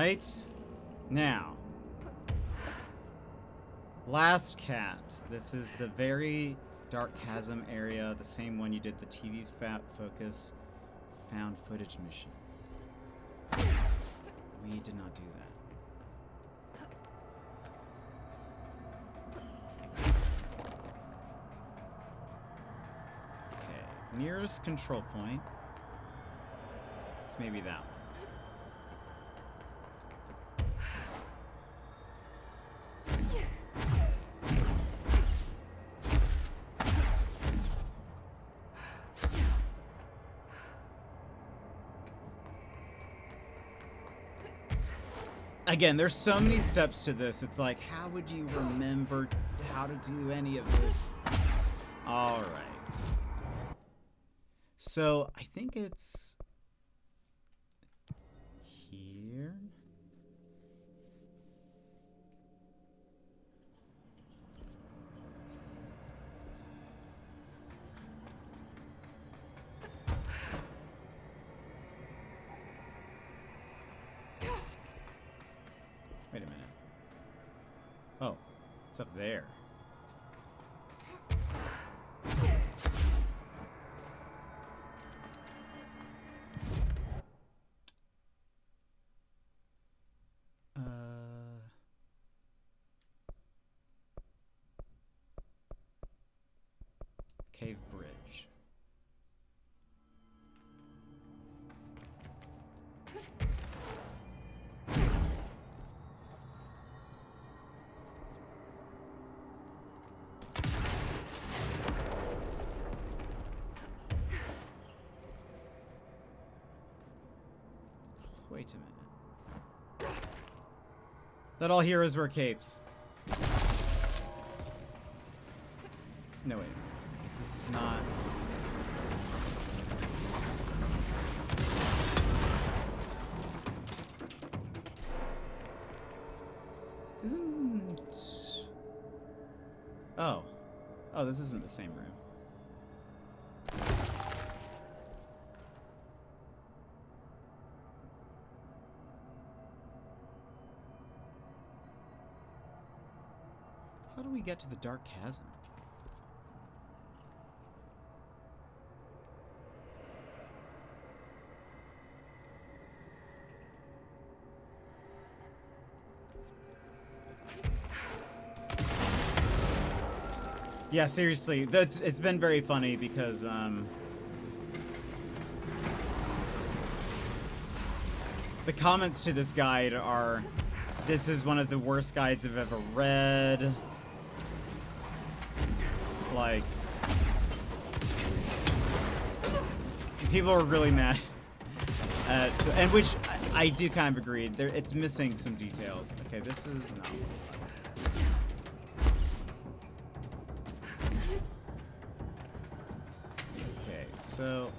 Right? Now. Last cat. This is the very dark chasm area, the same one you did the TV focus found footage mission. We did not do that. Okay, nearest control point. It's maybe that one. Again, there's so many steps to this. It's like, how would you remember how to do any of this? All right. So I think it's here. Wait a minute. Oh, it's up there. Cave bridge. Wait a minute. That all heroes wear capes. No, wait. This is not... Isn't... Oh. Oh, this isn't the same room. How do we get to the dark chasm? Yeah, seriously, it's been very funny because the comments to this guide are, "This is one of the worst guides I've ever read." Like, people are really mad at, and which I do kind of agree. It's missing some details. Okay, this is not what okay, so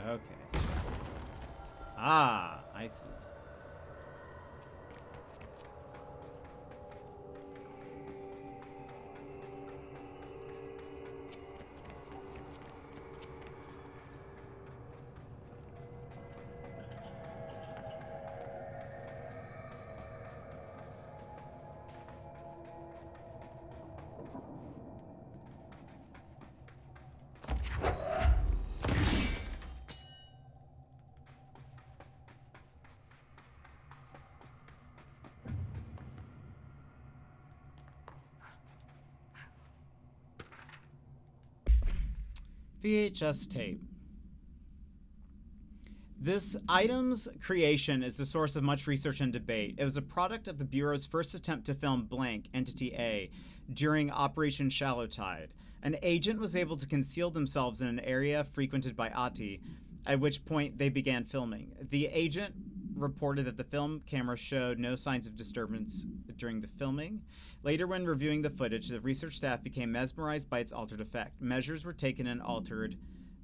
okay. Ah, I see. VHS tape. This item's creation is the source of much research and debate. It was a product of the Bureau's first attempt to film Blank, Entity A, during Operation Shallow Tide. An agent was able to conceal themselves in an area frequented by Ati, at which point they began filming. The agent reported that the film camera showed no signs of disturbance during the filming. Later, when reviewing the footage, the research staff became mesmerized by its altered effect. Measures were taken and altered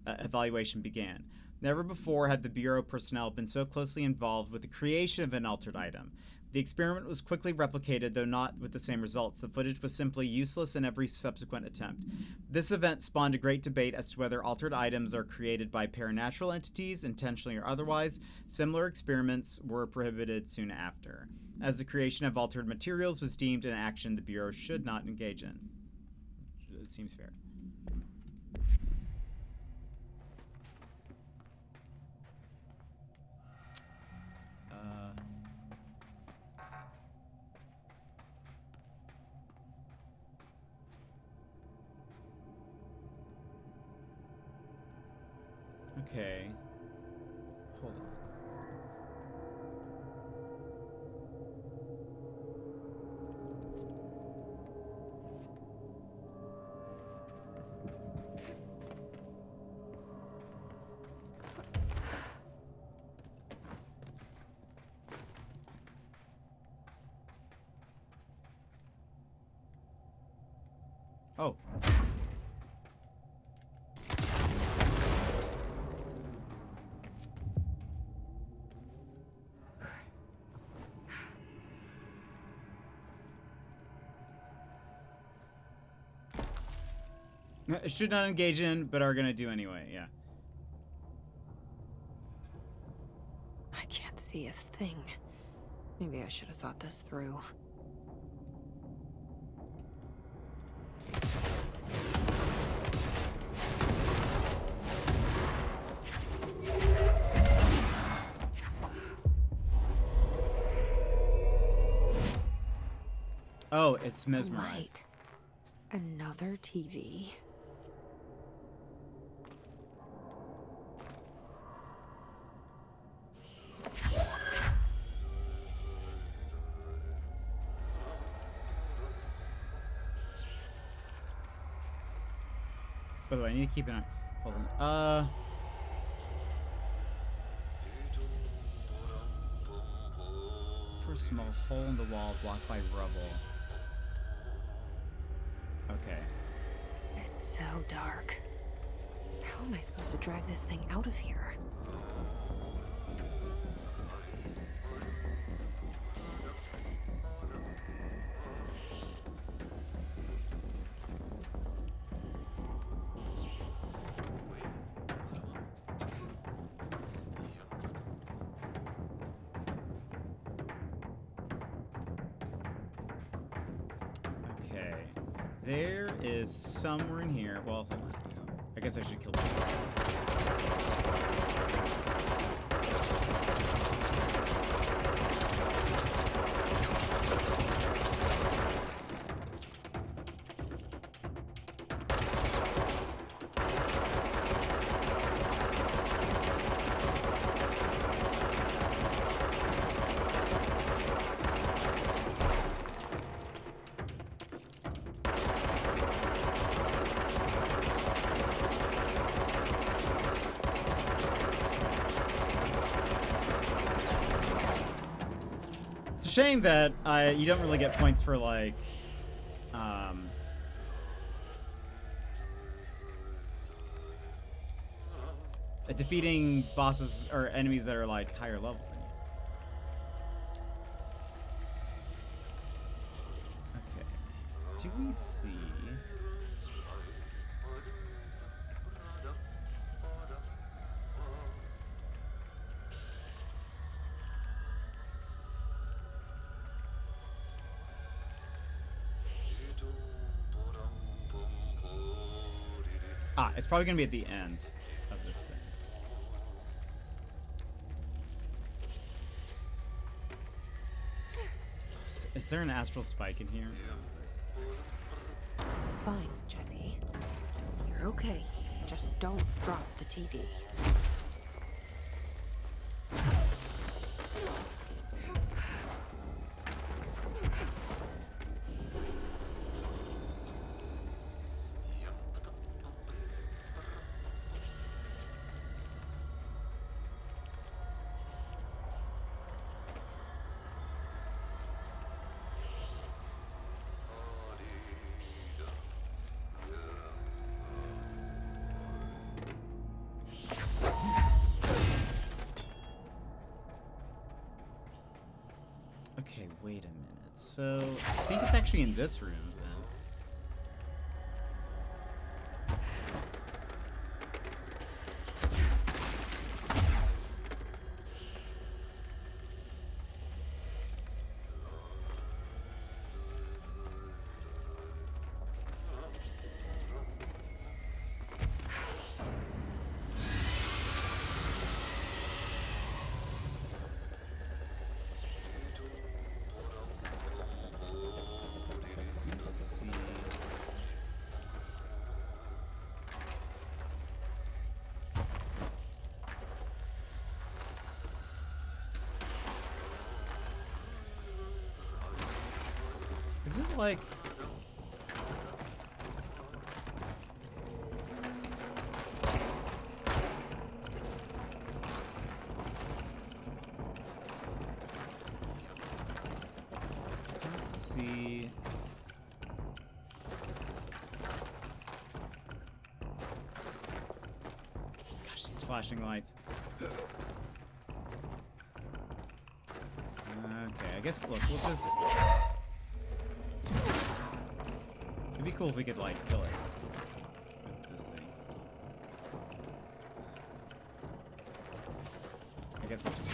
evaluation began. Never before had the Bureau personnel been so closely involved with the creation of an altered item. The experiment was quickly replicated, though not with the same results. The footage was simply useless in every subsequent attempt. This event spawned a great debate as to whether altered items are created by paranatural entities, intentionally or otherwise. Similar experiments were prohibited soon after, as the creation of altered materials was deemed an action the Bureau should not engage in. It seems fair. Okay. Hold on. Oh. Should not engage in, but are gonna do anyway, yeah. I can't see a thing. Maybe I should have thought this through. Oh, it's mesmerized. Light. Another TV. By the way, I need to keep an eye. Hold on. For a small hole in the wall blocked by rubble. Okay. It's so dark. How am I supposed to drag this thing out of here? There is somewhere in here. Well, hold on. I guess I should kill this. Shame that you don't really get points for like defeating bosses or enemies that are like higher level than you. Okay. Do we see? Ah, it's probably gonna be at the end of this thing. Is there an astral spike in here? This is fine, Jesse. You're okay. Just don't drop the TV. Okay, wait a minute. So, I think it's actually in this room, then. Let's see. Is it like... Let's see... Gosh, these flashing lights. Okay, I guess, look, we'll just... It'd be cool if we could, like, kill it with this thing. I guess we'll just...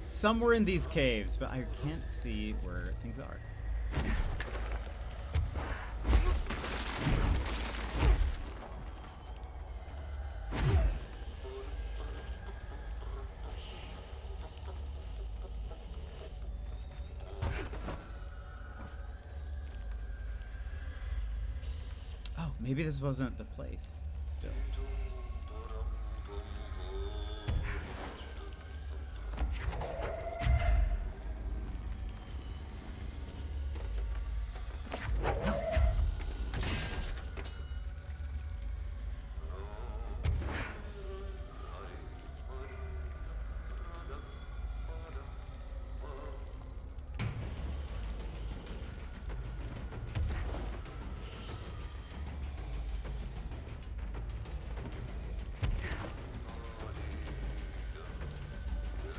Somewhere in these caves, but I can't see where things are. Oh, maybe this wasn't the place still.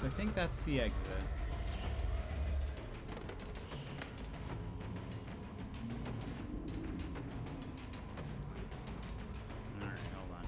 So I think that's the exit. Alright, hold on.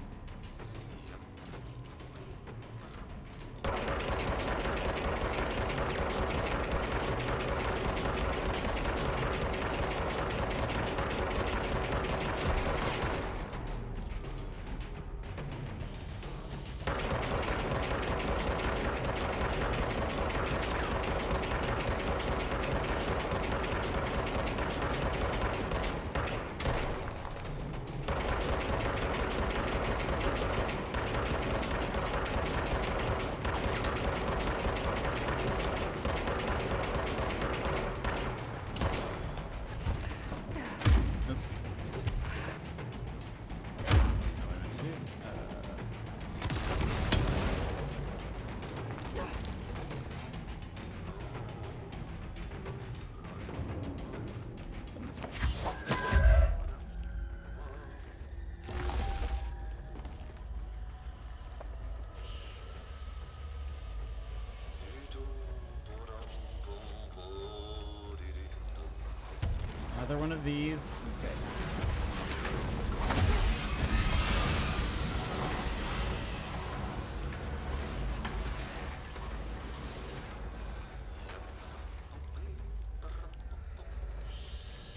Another one of these. Okay.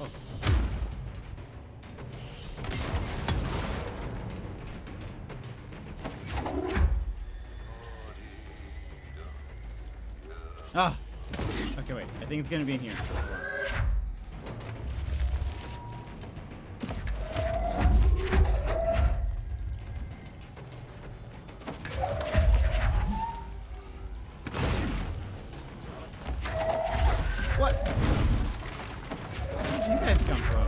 Oh. Ah! Okay, wait. I think it's gonna be in here. What? Where did you guys come from?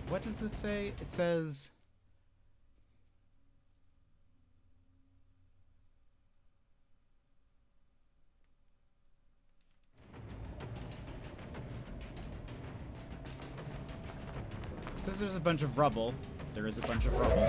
what does this say? It says... It says there's a bunch of rubble. There is a bunch of rubble.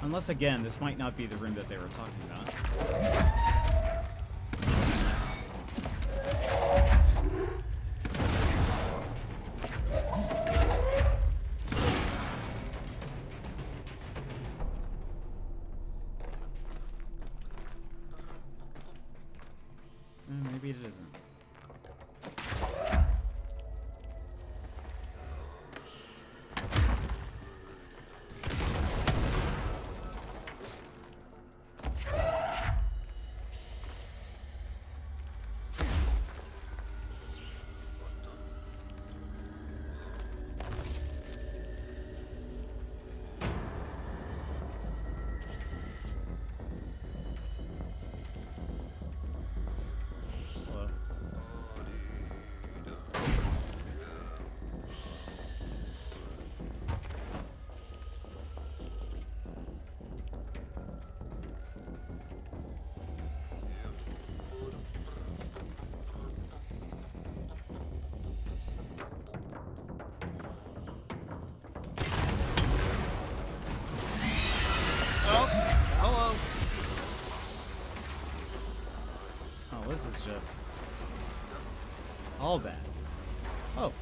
Unless, again, this might not be the room that they were talking about. Maybe it isn't. This is just all bad. Oh.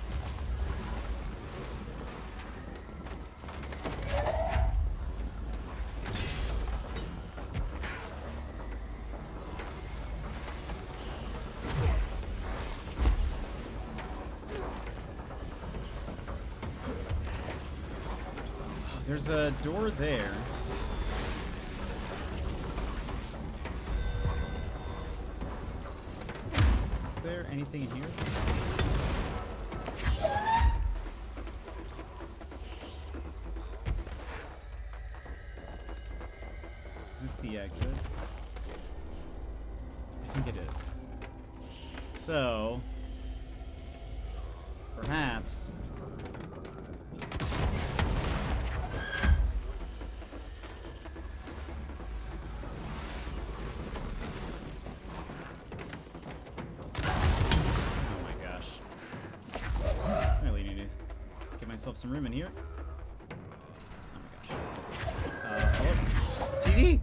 There's a door there. Is there anything in here? Is this the exit? I think it is. So, perhaps... myself some room in here. Oh my gosh. Oh, TV!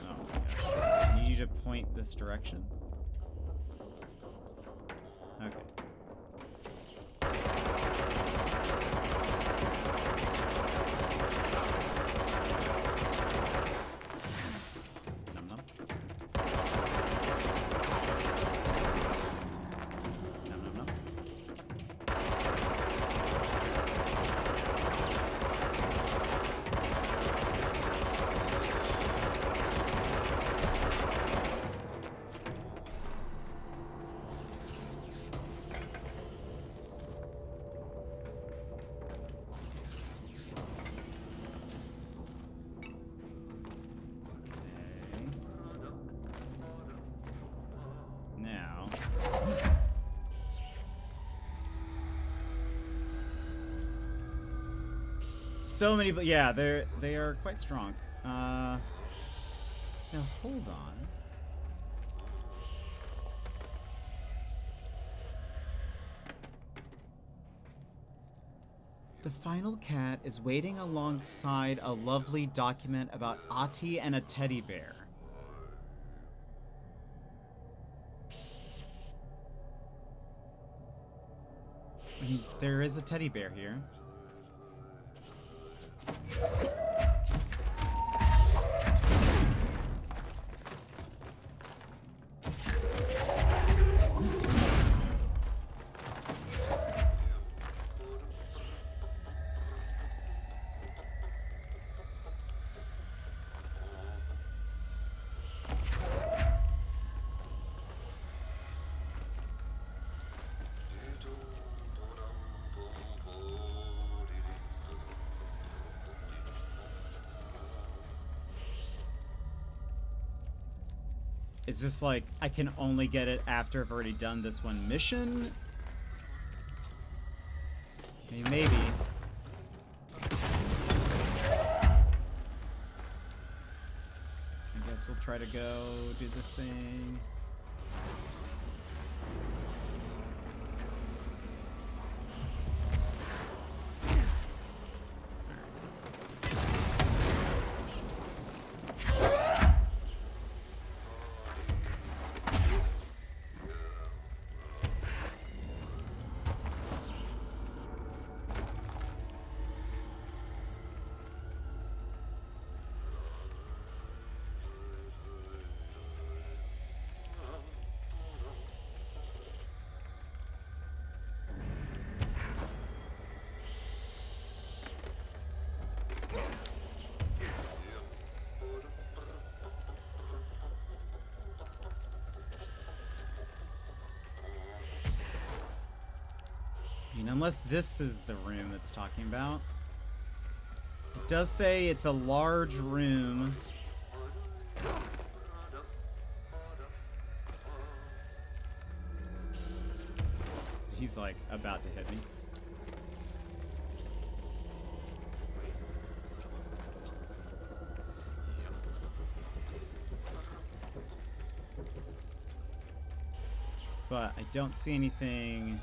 Oh my gosh. I need you to point this direction. Okay. So many, but yeah, they are quite strong. Now hold on. The final cat is waiting alongside a lovely document about Ati and a teddy bear. I mean, there is a teddy bear here. Is this like, I can only get it after I've already done this one mission? I mean, maybe. I guess we'll try to go do this thing. I mean, unless this is the room it's talking about. It does say it's a large room. He's like about to hit me. But I don't see anything.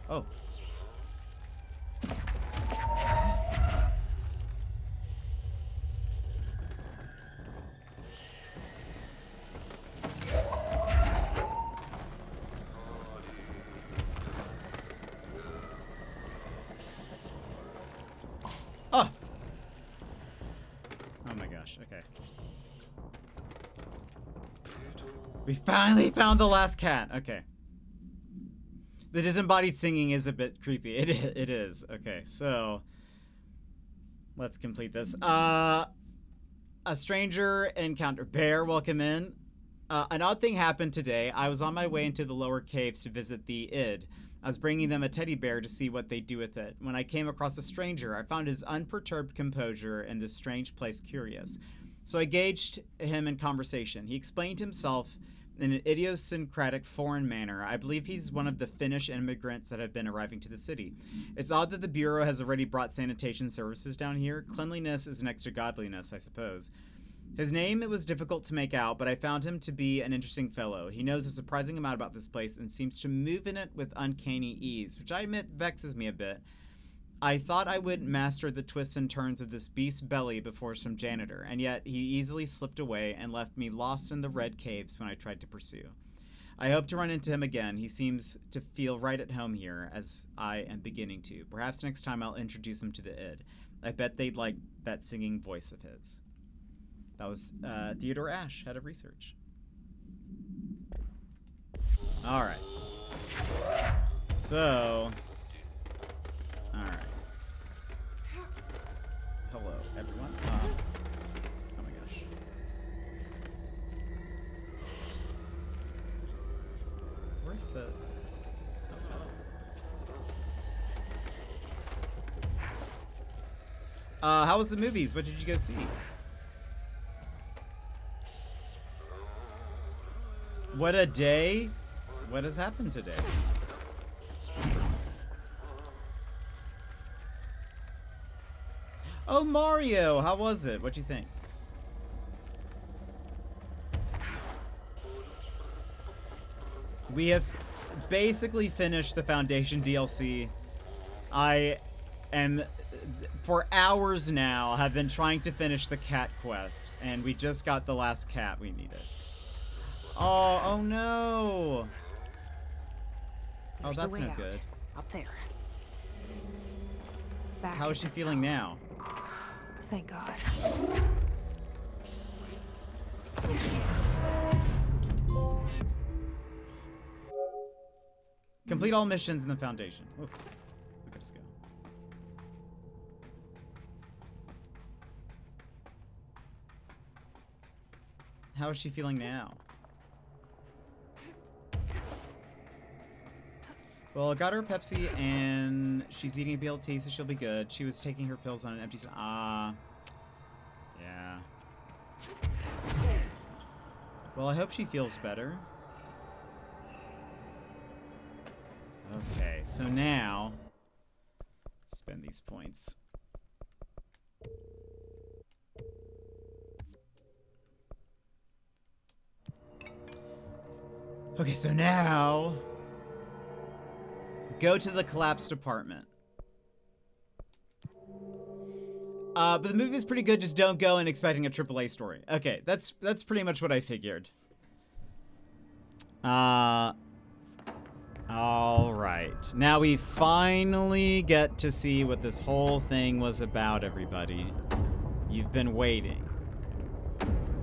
Oh. Oh. Oh my gosh, okay. We finally found the last cat. Okay. The disembodied singing is a bit creepy. It is. Okay, so let's complete this. A stranger encounter. Bear, welcome in. An odd thing happened today. I was on my way into the lower caves to visit the id. I was bringing them a teddy bear to see what they'd do with it. When I came across a stranger, I found his unperturbed composure in this strange place curious. So I engaged him in conversation. He explained himself in an idiosyncratic foreign manner. I believe he's one of the Finnish immigrants that have been arriving to the city. It's odd that the Bureau has already brought sanitation services down here. Cleanliness is next to godliness, I suppose. His name, it was difficult to make out, but I found him to be an interesting fellow. He knows a surprising amount about this place and seems to move in it with uncanny ease, which I admit vexes me a bit. I thought I would master the twists and turns of this beast's belly before some janitor, and yet he easily slipped away and left me lost in the red caves when I tried to pursue. I hope to run into him again. He seems to feel right at home here, as I am beginning to. Perhaps next time I'll introduce him to the id. I bet they'd like that singing voice of his. That was Theodore Ash, head of research. All right. So... Alright. Hello, everyone. Oh my gosh. Where's the... Oh, that's it. How was the movies? What did you go see? What a day. What has happened today? Oh, Mario! How was it? What'd you think? We have basically finished the Foundation DLC. I am, for hours now, have been trying to finish the cat quest, and we just got the last cat we needed. Oh no! Oh, that's no good. Up there. How is she feeling now? Thank God. Complete all missions in the Foundation. Ooh, look at us go. How is she feeling now? Well, I got her Pepsi, and she's eating a BLT, so she'll be good. She was taking her pills on an empty stomach. Yeah. Well, I hope she feels better. Okay, so now spend these points. Okay, so now go to the collapsed apartment. But the movie is pretty good. Just don't go in expecting a AAA story. Okay, that's pretty much what I figured. All right. Now we finally get to see what this whole thing was about, everybody. You've been waiting.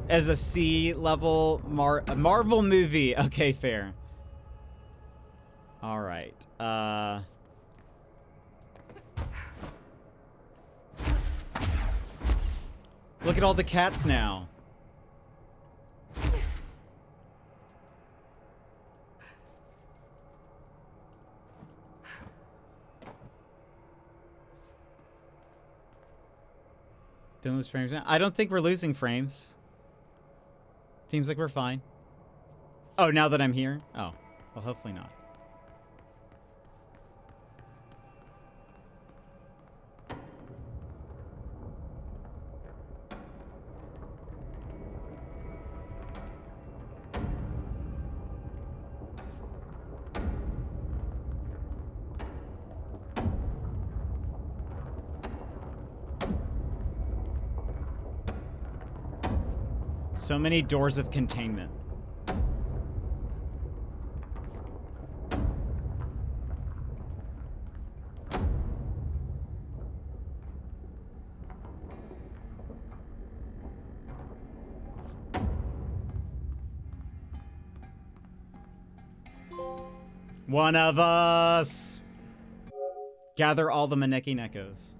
As a C-level Marvel movie. Okay, fair. All right. Look at all the cats now. Don't lose frames now. I don't think we're losing frames. Seems like we're fine. Oh, now that I'm here? Oh, well, hopefully not. So many doors of containment. One of us. Gather all the Maneki Nekos.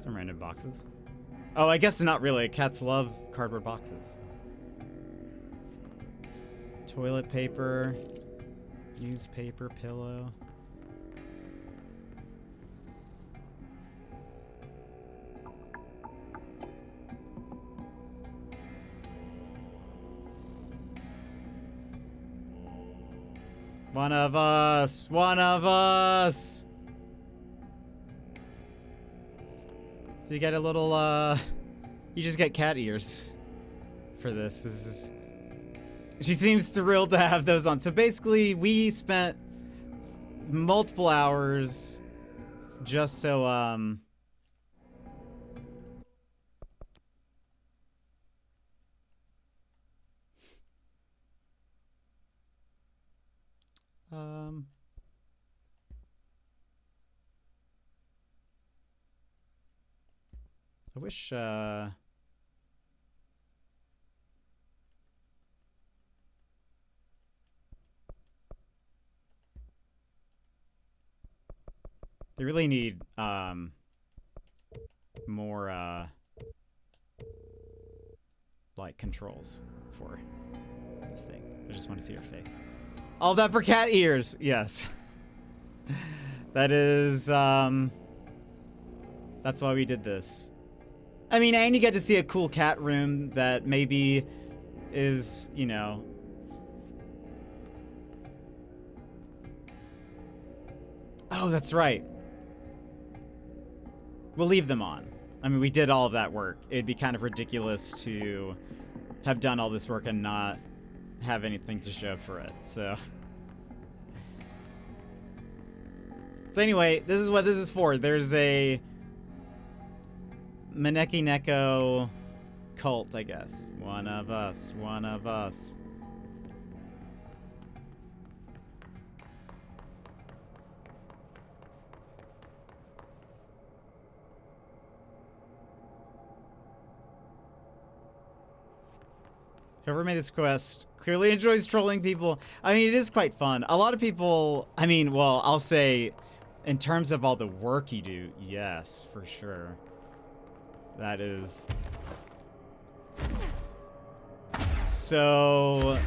Some random boxes. Oh, I guess not really. Cats love cardboard boxes. Toilet paper, newspaper, pillow. One of us! One of us! So you get a little, you just get cat ears for this. This is, she seems thrilled to have those on. So basically, we spent multiple hours just so, I wish, they really need, more, like, controls for this thing. I just want to see her face. All that for cat ears! Yes. That is, that's why we did this. I mean, and you get to see a cool cat room that maybe is, you know... Oh, that's right. We'll leave them on. I mean, we did all of that work. It'd be kind of ridiculous to have done all this work and not have anything to show for it, so... So anyway, this is what this is for. There's a Maneki Neko cult, I guess. One of us. One of us. Whoever made this quest clearly enjoys trolling people. I mean, it is quite fun. A lot of people, I mean, well, I'll say in terms of all the work you do, yes, for sure. That is so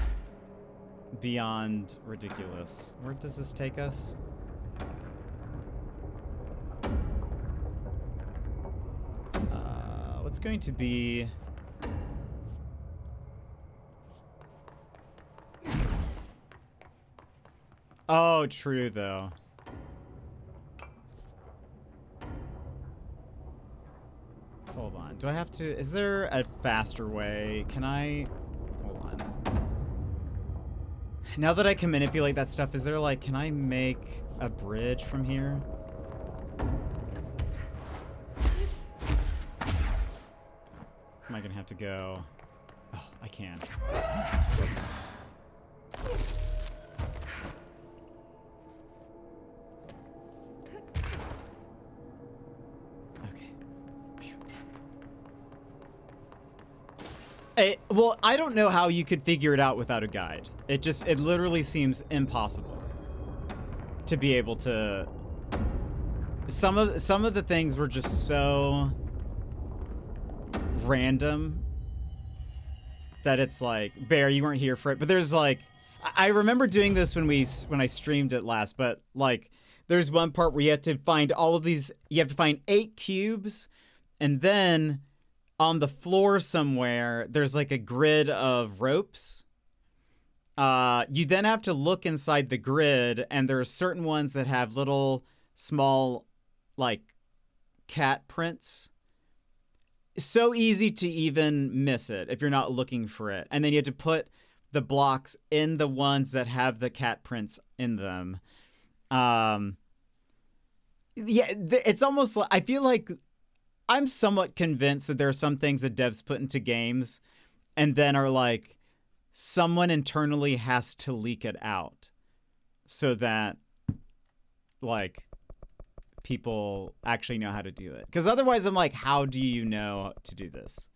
beyond ridiculous. Where does this take us? What's going to be... Oh, true, though. Hold on. Do I have to... Is there a faster way? Can I... Hold on. Now that I can manipulate that stuff, is there, like... Can I make a bridge from here? Am I gonna have to go... Oh, I can. Whoops. Well, I don't know how you could figure it out without a guide. It literally seems impossible to be able to... Some of the things were just so random that it's like, Bear, you weren't here for it. But there's like, I remember doing this when I streamed it last, but like, there's one part where you have to find all of these, you have to find 8 cubes, and then on the floor somewhere, there's like a grid of ropes. You then have to look inside the grid, and there are certain ones that have little, small, like, cat prints. So easy to even miss it if you're not looking for it. And then you have to put the blocks in the ones that have the cat prints in them. Yeah, it's almost like, I feel like I'm somewhat convinced that there are some things that devs put into games and then are like, someone internally has to leak it out so that, like, people actually know how to do it. Because otherwise I'm like, how do you know to do this?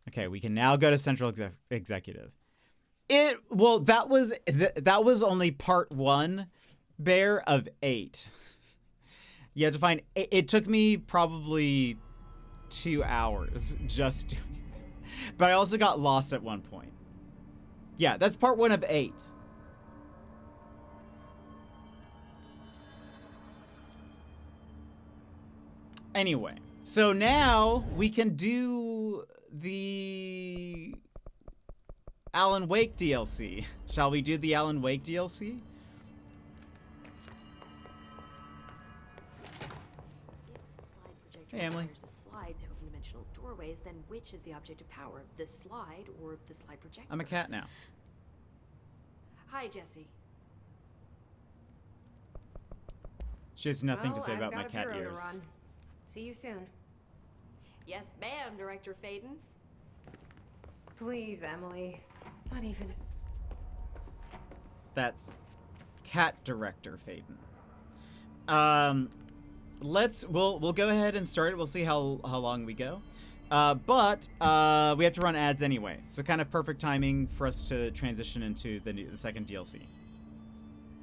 Okay, we can now go to Central Executive. Well, that was only part 1, Bear, of 8. You have to find... It took me probably 2 hours just doing it. But I also got lost at one point. Yeah, that's part 1 of 8. Anyway, so now we can do the Alan Wake DLC. Shall we do the Alan Wake DLC? Hey, Emily. There's a slide to open dimensional doorways, then which is the object of power? The slide or the slide projector? I'm a cat now. Hi, Jesse. She has nothing to say about my cat ears. See you soon. Yes, ma'am, Director Faden. Please, Emily. Not even. That's Cat Director Faden. We'll go ahead and start it. We'll see how long we go. But we have to run ads anyway, so kind of perfect timing for us to transition into the second DLC.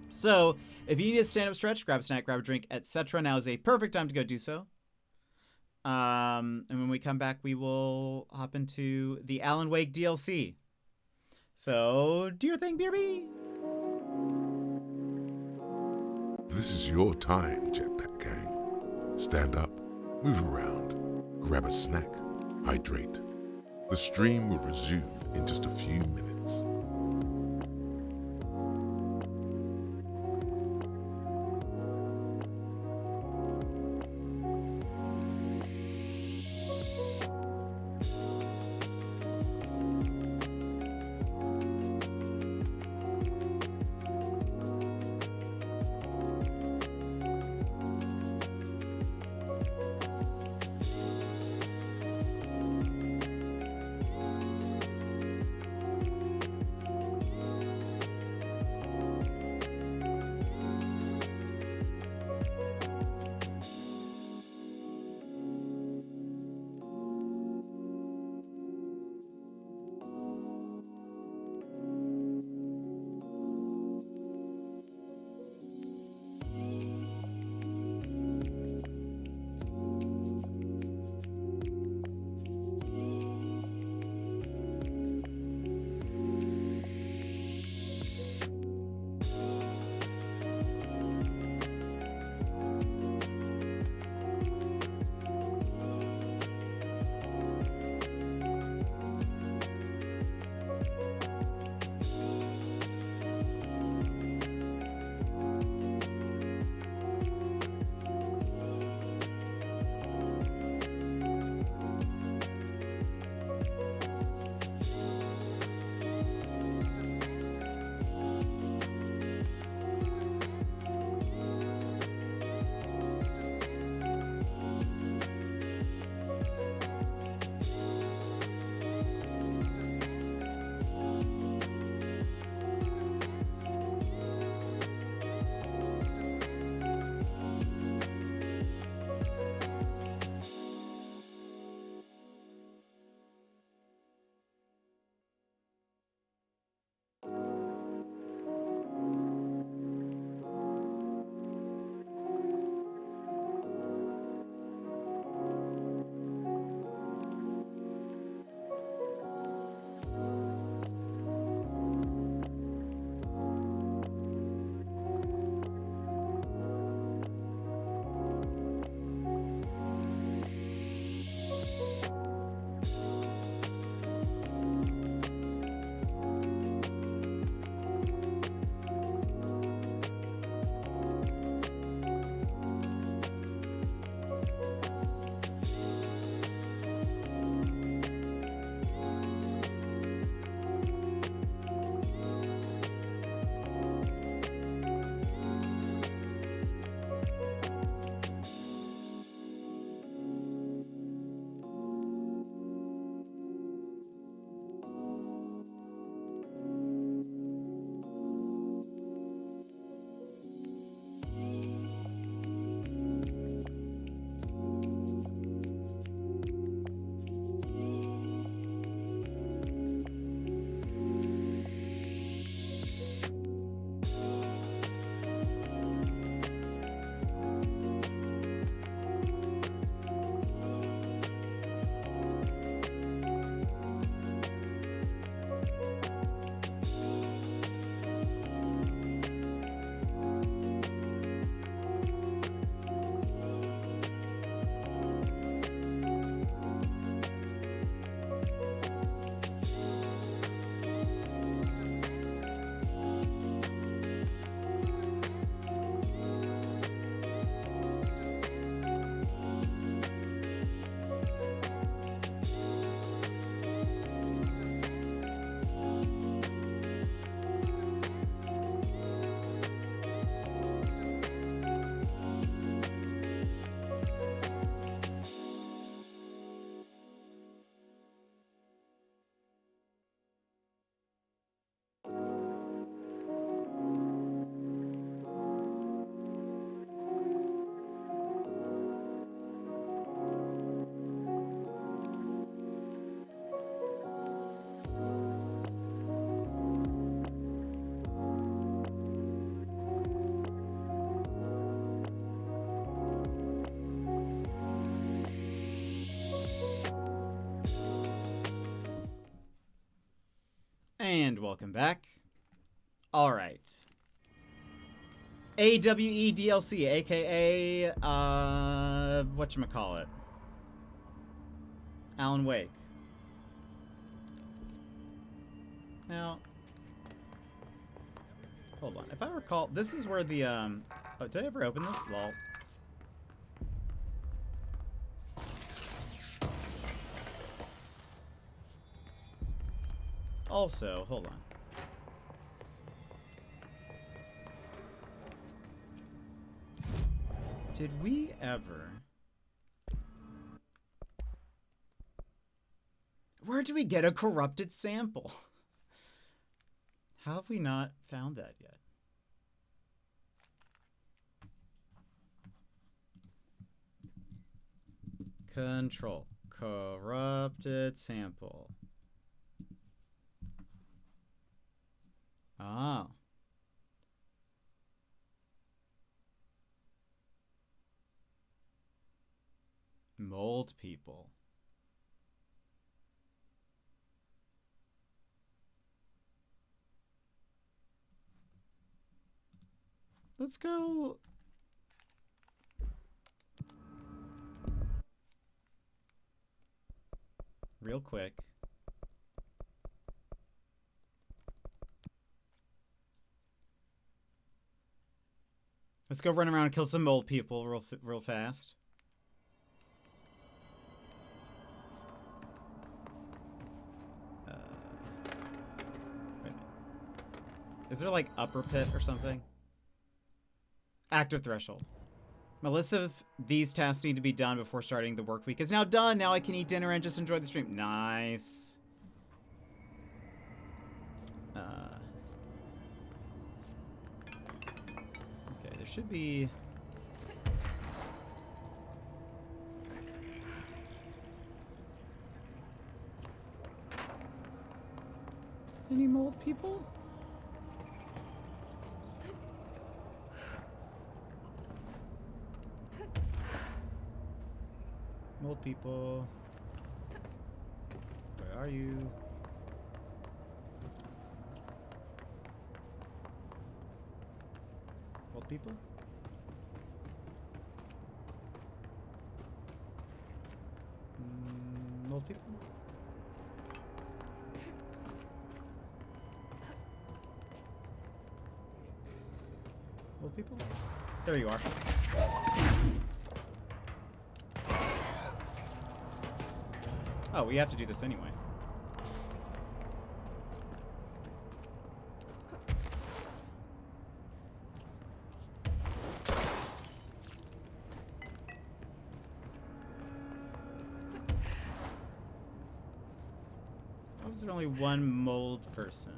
So if you need a stand-up stretch, grab a snack, grab a drink, etc. Now is a perfect time to go do so. And when we come back, we will hop into the Alan Wake DLC. So do your thing, BRB. This is your time, Jetpack Gang. Stand up, move around, grab a snack, hydrate. The stream will resume in just a few minutes. And welcome back. Alright. AWE DLC, aka, whatchamacallit? Alan Wake. Now, hold on. If I recall, this is where the, oh, did I ever open this? Lol. Also, hold on. Did we ever... Where do we get a corrupted sample? How have we not found that yet? Control. Corrupted sample. Ah. Mold people. Let's go. Real quick. Let's go run around and kill some mold people real fast. Wait a minute. Is there like upper pit or something? Active threshold. My list of these tasks need to be done before starting the work week is now done. Now I can eat dinner and just enjoy the stream. Nice. Okay, there should be... Any mold people? Mold people. Where are you? Mold people? Mold people? Mold people? There you are. Oh, we have to do this anyway. Why was there only one mold person?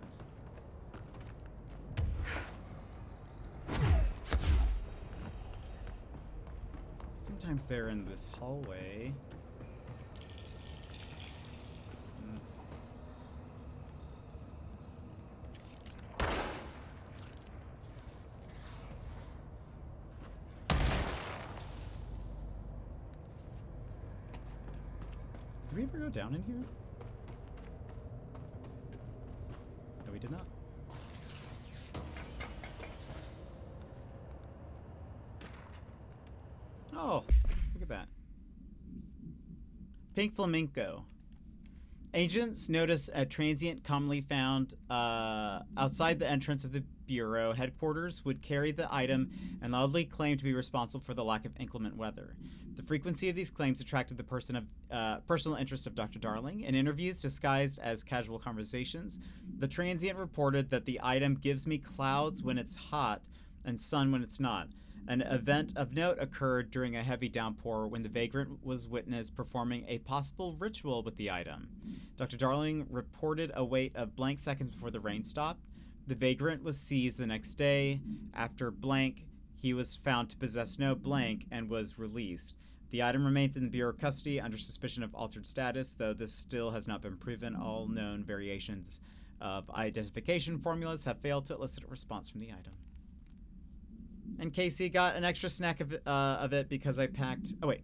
Sometimes they're in this hallway. Did we ever go down in here? No, we did not. Oh, look at that. Pink Flamingo. Agents notice a transient commonly found outside the entrance of the Bureau headquarters would carry the item and loudly claim to be responsible for the lack of inclement weather. The frequency of these claims attracted the personal interest of Dr. Darling. In interviews disguised as casual conversations, the transient reported that the item gives me clouds when it's hot and sun when it's not. An event of note occurred during a heavy downpour when the vagrant was witnessed performing a possible ritual with the item. Dr. Darling reported a wait of blank seconds before the rain stopped. The vagrant was seized the next day. After blank, he was found to possess no blank and was released. The item remains in Bureau custody under suspicion of altered status, though this still has not been proven. All known variations of identification formulas have failed to elicit a response from the item. And Casey got an extra snack of it because I packed... Oh, wait.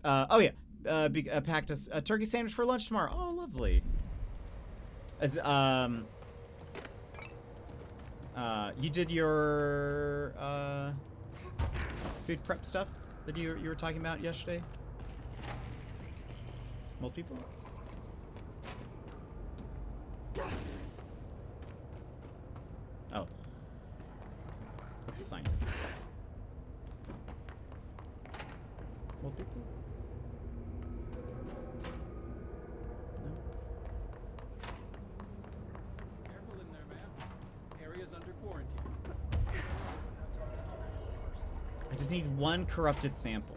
I packed a turkey sandwich for lunch tomorrow. Oh, lovely. As you did your food prep stuff that you were talking about yesterday? Most people? Oh. That's a scientist. Most people? Careful in there, ma'am. Area's under quarantine. I just need one corrupted sample.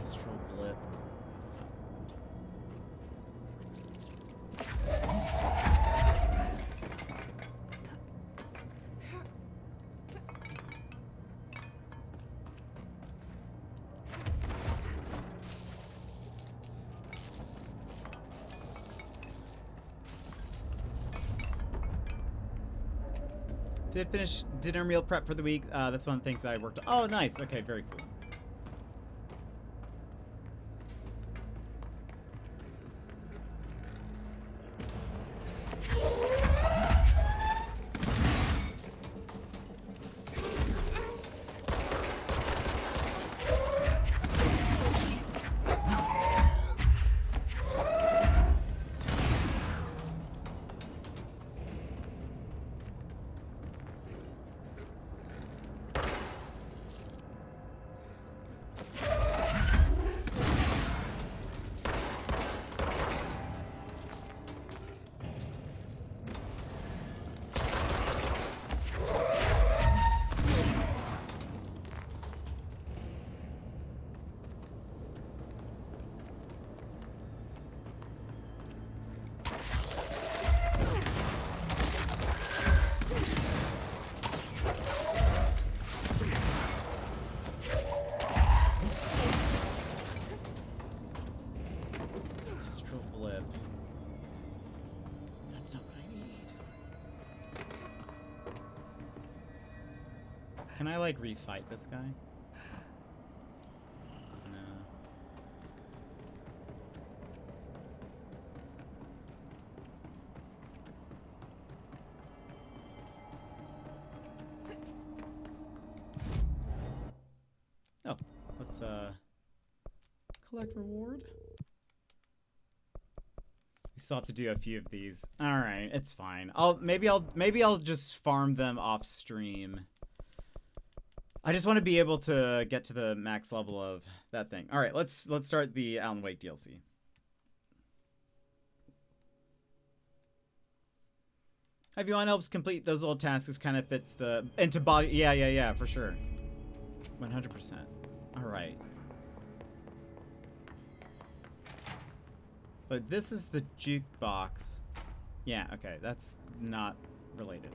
Astral blip. Did finish dinner meal prep for the week. That's one of the things I worked on. Oh, nice. Okay, very cool. Astral blip. That's not what I need. Can I like refight this guy? No. Oh, let's collect reward. We still have to do a few of these. All right, it's fine. Maybe I'll just farm them off stream. I just want to be able to get to the max level of that thing. All right, let's start the Alan Wake DLC. Everyone helps complete those little tasks. Kind of fits the into body. Yeah, for sure. 100%. All right. But this is the jukebox. Yeah, okay, that's not related.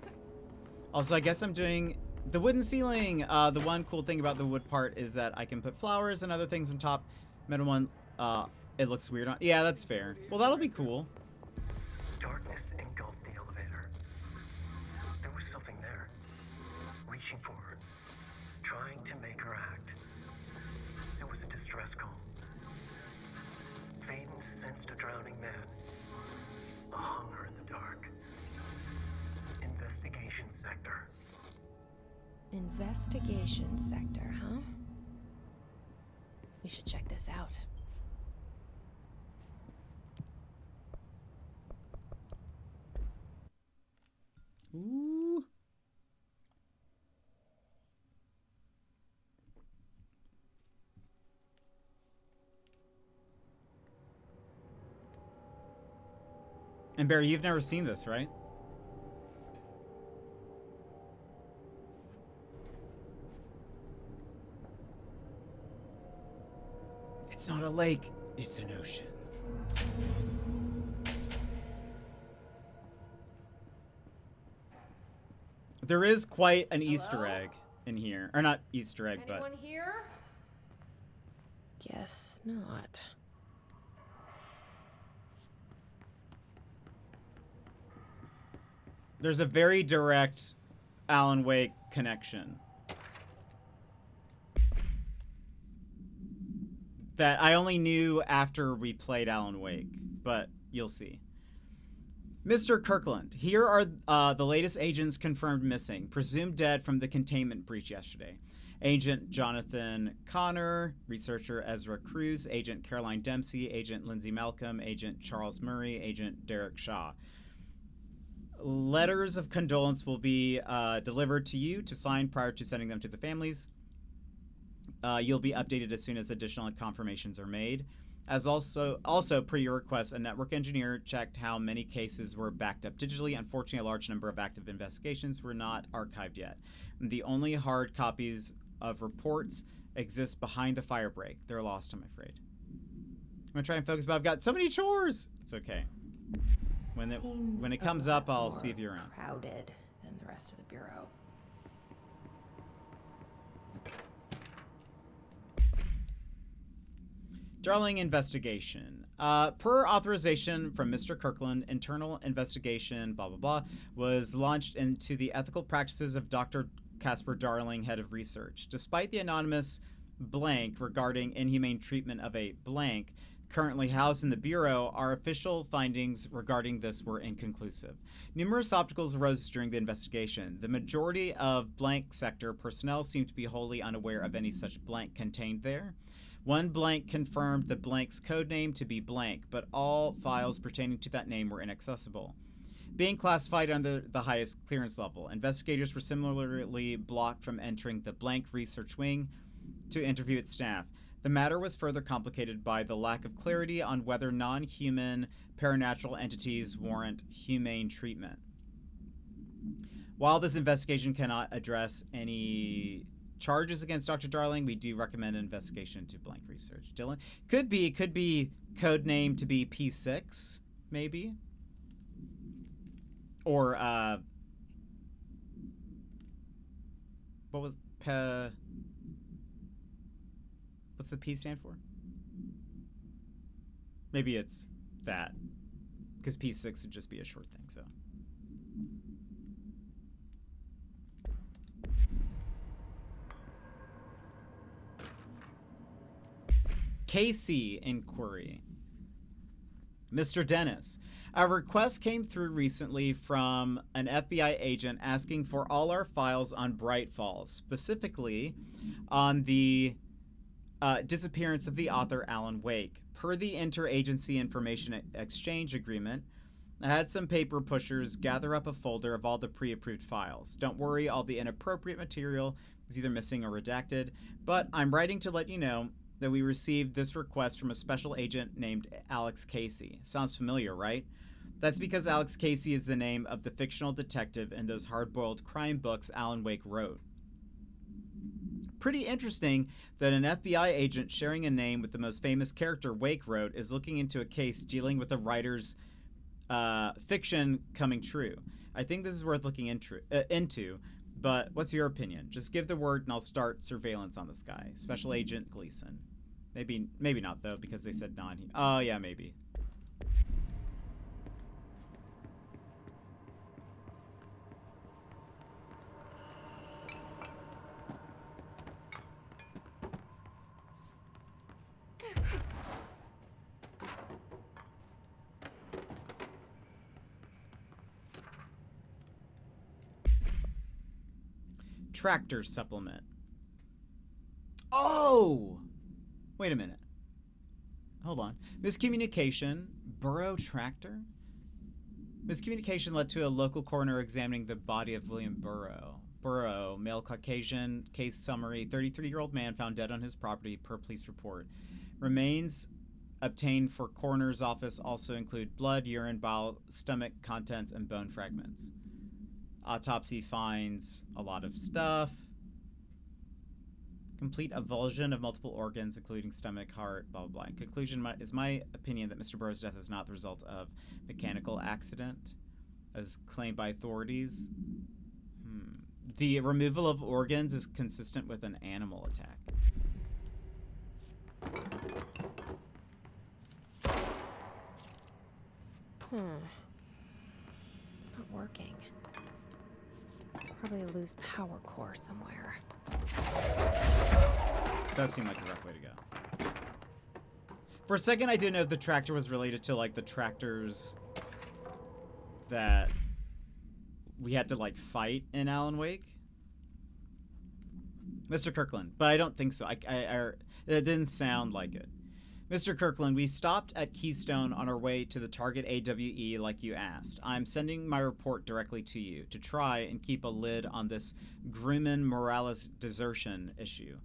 Also, I guess I'm doing the wooden ceiling. The one cool thing about the wood part is that I can put flowers and other things on top. Metal one, it looks weird on. Yeah, that's fair. Well, that'll be cool. Darkness engulfed the elevator. There was something there, reaching for her, trying to make her act. It was a distress call. Faden sensed a drowning man, a hunger in the dark. Investigation sector. Investigation sector, huh? We should check this out. Ooh. And Barry, you've never seen this, right? It's not a lake. It's an ocean. There is quite an Easter egg in here. Or not Easter egg, but... Anyone here? Guess not. There's a very direct Alan Wake connection. That I only knew after we played Alan Wake, but you'll see. Mr. Kirkland, here are the latest agents confirmed missing, presumed dead from the containment breach yesterday. Agent Jonathan Connor, researcher Ezra Cruz, Agent Caroline Dempsey, Agent Lindsay Malcolm, Agent Charles Murray, Agent Derek Shaw. Letters of condolence will be delivered to you to sign prior to sending them to the families. You'll be updated as soon as additional confirmations are made. As also per your request, a network engineer checked how many cases were backed up digitally. Unfortunately, a large number of active investigations were not archived yet. The only hard copies of reports exist behind the fire break. They're lost, I'm afraid. I'm gonna try and focus, but I've got so many chores. It's okay. When it comes up, I'll see if you're around. Crowded than the rest of the bureau. Darling investigation. Per authorization from Mr. Kirkland, internal investigation, blah, blah, blah, was launched into the ethical practices of Dr. Casper Darling, head of research. Despite the anonymous blank regarding inhumane treatment of a blank currently housed in the Bureau, our official findings regarding this were inconclusive. Numerous obstacles arose during the investigation. The majority of blank sector personnel seemed to be wholly unaware of any such blank contained there. One blank confirmed the blank's codename to be blank, but all files pertaining to that name were inaccessible. Being classified under the highest clearance level, investigators were similarly blocked from entering the blank research wing to interview its staff. The matter was further complicated by the lack of clarity on whether non-human paranatural entities warrant humane treatment. While this investigation cannot address any charges against Dr. Darling, we do recommend an investigation into blank research. Dylan? Could be code name to be P6, maybe? Or, what was, what's the P stand for? Maybe it's that. Because P6 would just be a short thing, so. KC inquiry. Mr. Dennis, a request came through recently from an FBI agent asking for all our files on Bright Falls, specifically on the disappearance of the author Alan Wake. Per the Interagency Information Exchange Agreement, I had some paper pushers gather up a folder of all the pre-approved files. Don't worry, all the inappropriate material is either missing or redacted, but I'm writing to let you know that we received this request from a special agent named Alex Casey. Sounds familiar, right? That's because Alex Casey is the name of the fictional detective in those hard-boiled crime books Alan Wake wrote. Pretty interesting that an FBI agent sharing a name with the most famous character Wake wrote is looking into a case dealing with a writer's fiction coming true. I think this is worth looking into, but what's your opinion? Just give the word and I'll start surveillance on this guy. Special Agent Gleason. Maybe not, though, because they said non. Oh, yeah, maybe. Tractor supplement. Oh! Wait a minute. Hold on. Miscommunication. Burrow tractor? Miscommunication led to a local coroner examining the body of William Burrow. Burrow, male Caucasian, case summary, 33-year-old man found dead on his property per police report. Remains obtained for coroner's office also include blood, urine, bowel, stomach contents, and bone fragments. Autopsy finds a lot of stuff. Complete avulsion of multiple organs, including stomach, heart, blah, blah, blah. In conclusion, is my opinion that Mr. Burrow's death is not the result of mechanical accident, as claimed by authorities. The removal of organs is consistent with an animal attack. It's not working. Probably a loose power core somewhere. Does seem like a rough way to go. For a second, I didn't know if the tractor was related to, like, the tractors that we had to, like, fight in Alan Wake. Mr. Kirkland, but I don't think so. It didn't sound like it. Mr. Kirkland, we stopped at Keystone on our way to the target AWE like you asked. I'm sending my report directly to you to try and keep a lid on this Grumman Morales desertion issue.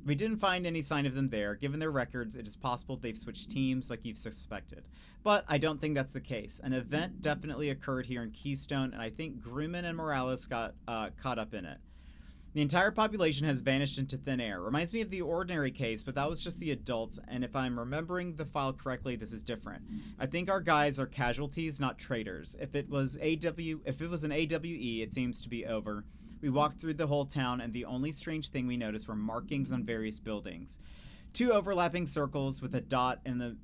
We didn't find any sign of them there. Given their records, it is possible they've switched teams like you've suspected. But I don't think that's the case. An event definitely occurred here in Keystone, and I think Grumman and Morales got caught up in it. The entire population has vanished into thin air. Reminds me of the Ordinary case, but that was just the adults, and if I'm remembering the file correctly, this is different. I think our guys are casualties, not traitors. If it was an AWE, it seems to be over. We walked through the whole town, and the only strange thing we noticed were markings on various buildings. 2 overlapping circles with a dot in the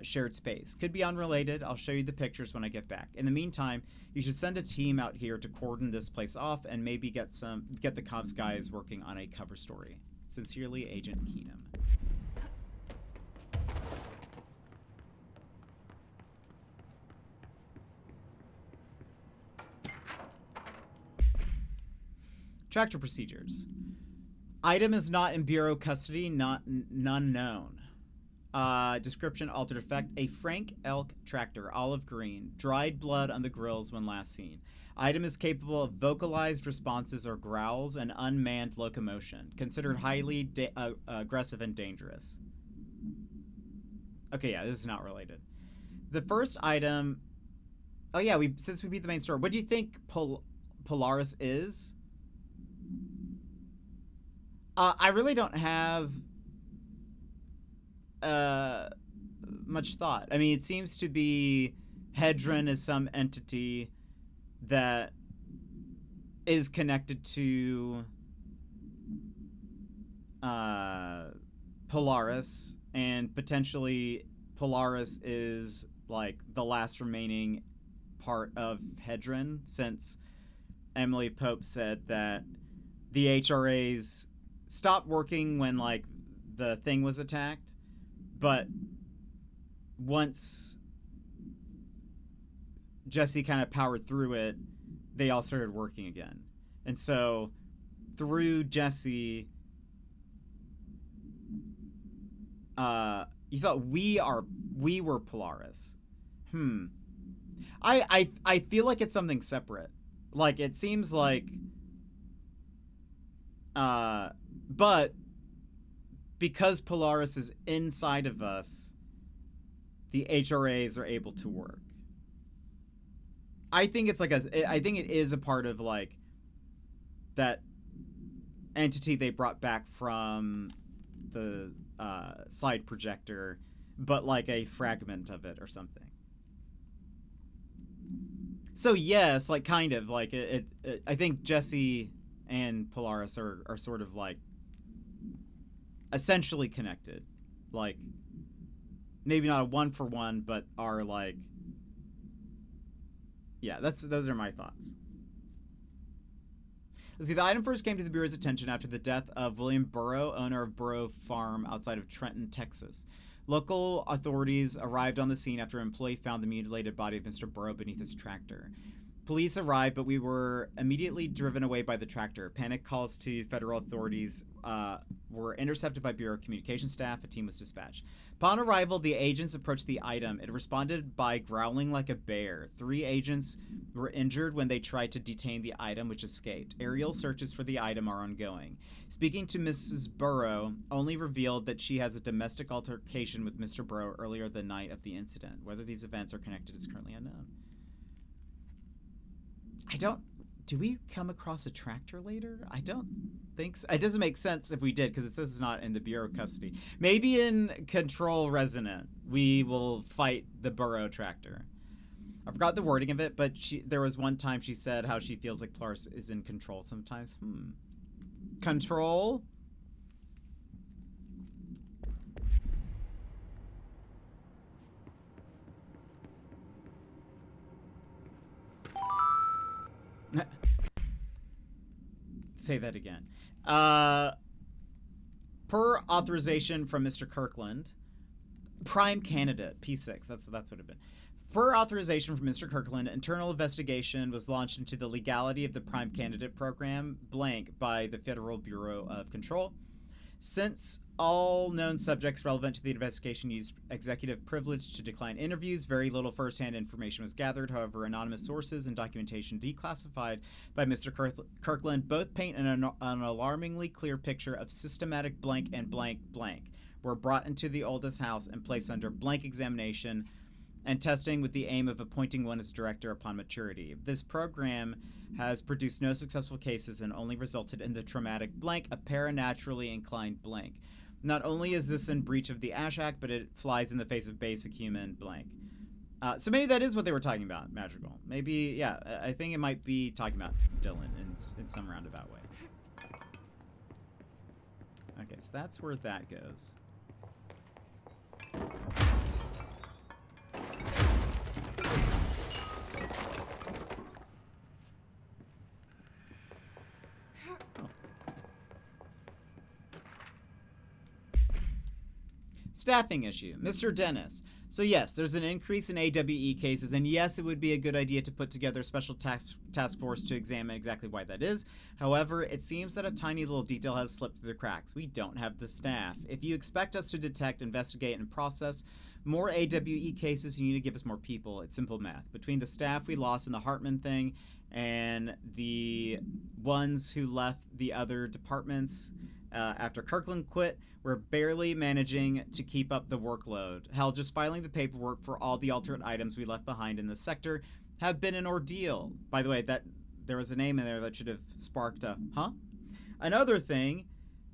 shared space. Could be unrelated. I'll show you the pictures when I get back. In the meantime, you should send a team out here to cordon this place off and maybe get the comms guys working on a cover story. Sincerely, Agent Keenum. Tractor procedures. Item is not in Bureau custody, none known. Description, altered effect. A Frank Elk tractor, olive green. Dried blood on the grills when last seen. Item is capable of vocalized responses or growls and unmanned locomotion. Considered highly aggressive and dangerous. Okay, yeah, this is not related. The first item... Oh yeah, since we beat the main story, what do you think Polaris is? I really don't have much thought. I mean, it seems to be Hedron is some entity that is connected to Polaris, and potentially Polaris is like the last remaining part of Hedron, since Emily Pope said that the HRAs stopped working when, like, the thing was attacked, but once Jesse kind of powered through it, they all started working again. And so through Jesse, you thought we were Polaris. I feel like it's something separate. Like, it seems like but because Polaris is inside of us, the HRAs are able to work. I think it's like I think it is a part of, like, that entity they brought back from the slide projector, but like a fragment of it or something. So yes, like, kind of like it I think Jesse and Polaris are sort of, like, essentially connected. Like, maybe not a one-for-one, but are, like... Yeah, those are my thoughts. Let's see, the item first came to the Bureau's attention after the death of William Burrow, owner of Burrow Farm outside of Trenton, Texas. Local authorities arrived on the scene after an employee found the mutilated body of Mr. Burrow beneath his tractor. Police arrived, but we were immediately driven away by the tractor. Panic calls to federal authorities were intercepted by Bureau communication staff. A team was dispatched. Upon arrival, the agents approached the item. It responded by growling like a bear. 3 agents were injured when they tried to detain the item, which escaped. Aerial searches for the item are ongoing. Speaking to Mrs. Burrow only revealed that she has a domestic altercation with Mr. Burrow earlier the night of the incident. Whether these events are connected is currently unknown. Do we come across a tractor later? I don't think so. It doesn't make sense if we did, because it says it's not in the Bureau custody. Maybe in Control Resonant, we will fight the Burrow Tractor. I forgot the wording of it, but there was one time she said how she feels like Polaris is in control sometimes. Control? Say that again. Per authorization from Mr. Kirkland, prime candidate, P6, that's what it'd been. Per authorization from Mr. Kirkland, internal investigation was launched into the legality of the prime candidate program, blank, by the Federal Bureau of Control. Since all known subjects relevant to the investigation used executive privilege to decline interviews, very little firsthand information was gathered. However, anonymous sources and documentation declassified by Mr. Kirkland both paint an alarmingly clear picture of systematic blank and blank blank were brought into the oldest house and placed under blank examination and testing with the aim of appointing one as director upon maturity. This program has produced no successful cases and only resulted in the traumatic blank, a paranaturally inclined blank. Not only is this in breach of the Ash Act, but it flies in the face of basic human blank. So maybe that is what they were talking about, Magical. Maybe, yeah, I think it might be talking about Dylan in some roundabout way. Okay, so that's where that goes. Staffing issue. Mr. Dennis. So yes, there's an increase in AWE cases, and yes, it would be a good idea to put together a special task force to examine exactly why that is. However, it seems that a tiny little detail has slipped through the cracks. We don't have the staff. If you expect us to detect, investigate, and process more AWE cases, you need to give us more people. It's simple math. Between the staff we lost in the Hartman thing and the ones who left the other departments after Kirkland quit, we're barely managing to keep up the workload. Hell, just filing the paperwork for all the alternate items we left behind in the sector have been an ordeal. By the way, that there was a name in there that should have sparked a, huh? Another thing,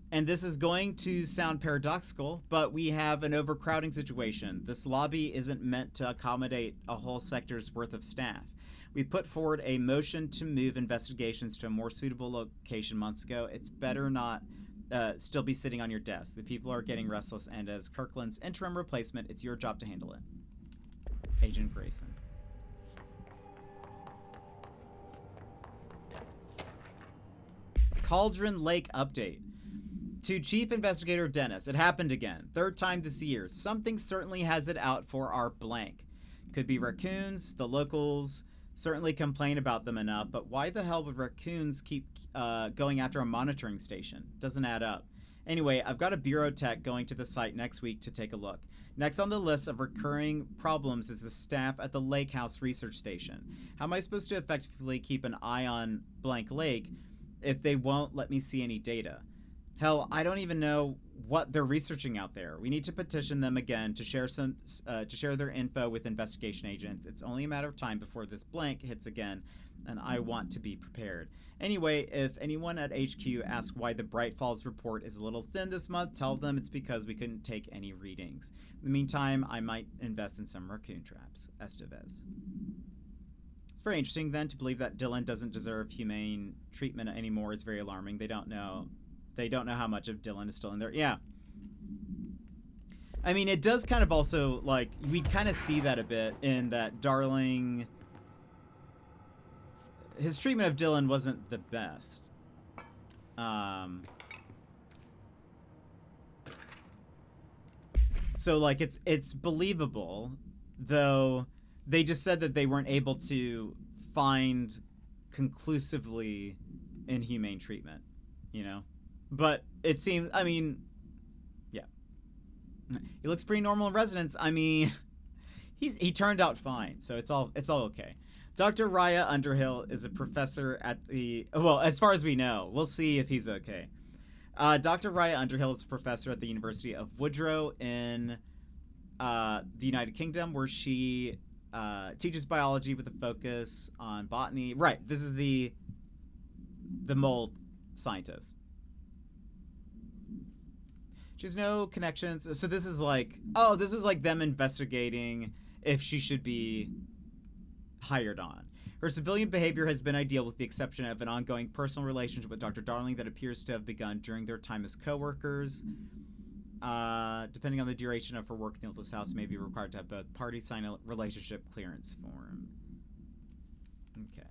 and this is going to sound paradoxical, but we have an overcrowding situation. This lobby isn't meant to accommodate a whole sector's worth of staff. We put forward a motion to move investigations to a more suitable location months ago. It's better not still be sitting on your desk. The people are getting restless, and as Kirkland's interim replacement, it's your job to handle it. Agent Grayson. Cauldron Lake update. To Chief Investigator Dennis, it happened again. Third time this year. Something certainly has it out for our blank. Could be raccoons, the locals certainly complain about them enough, but why the hell would raccoons keep going after a monitoring station? Doesn't add up. Anyway, I've got a bureau tech going to the site next week to take a look. Next on the list of recurring problems is the staff at the Lake House Research Station. How am I supposed to effectively keep an eye on blank lake if they won't let me see any data? Hell, I don't even know what they're researching out there. We need to petition them again to share their info with investigation agents. It's only a matter of time before this blank hits again, and I want to be prepared. Anyway, if anyone at HQ asks why the Bright Falls report is a little thin this month, tell them it's because we couldn't take any readings. In the meantime, I might invest in some raccoon traps. Estevez. It's very interesting then to believe that Dylan doesn't deserve humane treatment anymore is very alarming. They don't know how much of Dylan is still in there. Yeah. I mean, it does kind of also, like, we kind of see that a bit in that Darling... His treatment of Dylan wasn't the best. So, like, it's believable, though they just said that they weren't able to find conclusively inhumane treatment, you know? But it seems, I mean, yeah. He looks pretty normal in residence. I mean, he turned out fine, so it's all okay. Dr. Raya Underhill is a professor at the, well, as far as we know. We'll see if he's okay. Dr. Raya Underhill is a professor at the University of Woodrow in the United Kingdom, where she teaches biology with a focus on botany. Right, this is the mold scientist. She has no connections. So this is like, oh, this was like them investigating if she should be hired on. Her civilian behavior has been ideal with the exception of an ongoing personal relationship with Dr. Darling that appears to have begun during their time as co-workers. Depending on the duration of her work in the oldest house, may be required to have both parties sign a relationship clearance form. Okay.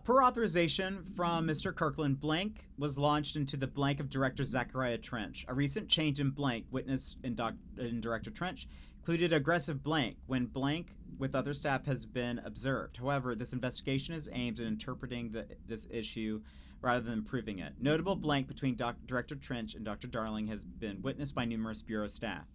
Per authorization from Mr. Kirkland, blank was launched into the blank of Director Zachariah Trench. A recent change in blank witnessed in Director Trench included aggressive blank when blank with other staff has been observed. However, this investigation is aimed at interpreting this issue rather than proving it. Notable blank between Director Trench and Dr. Darling has been witnessed by numerous Bureau staff.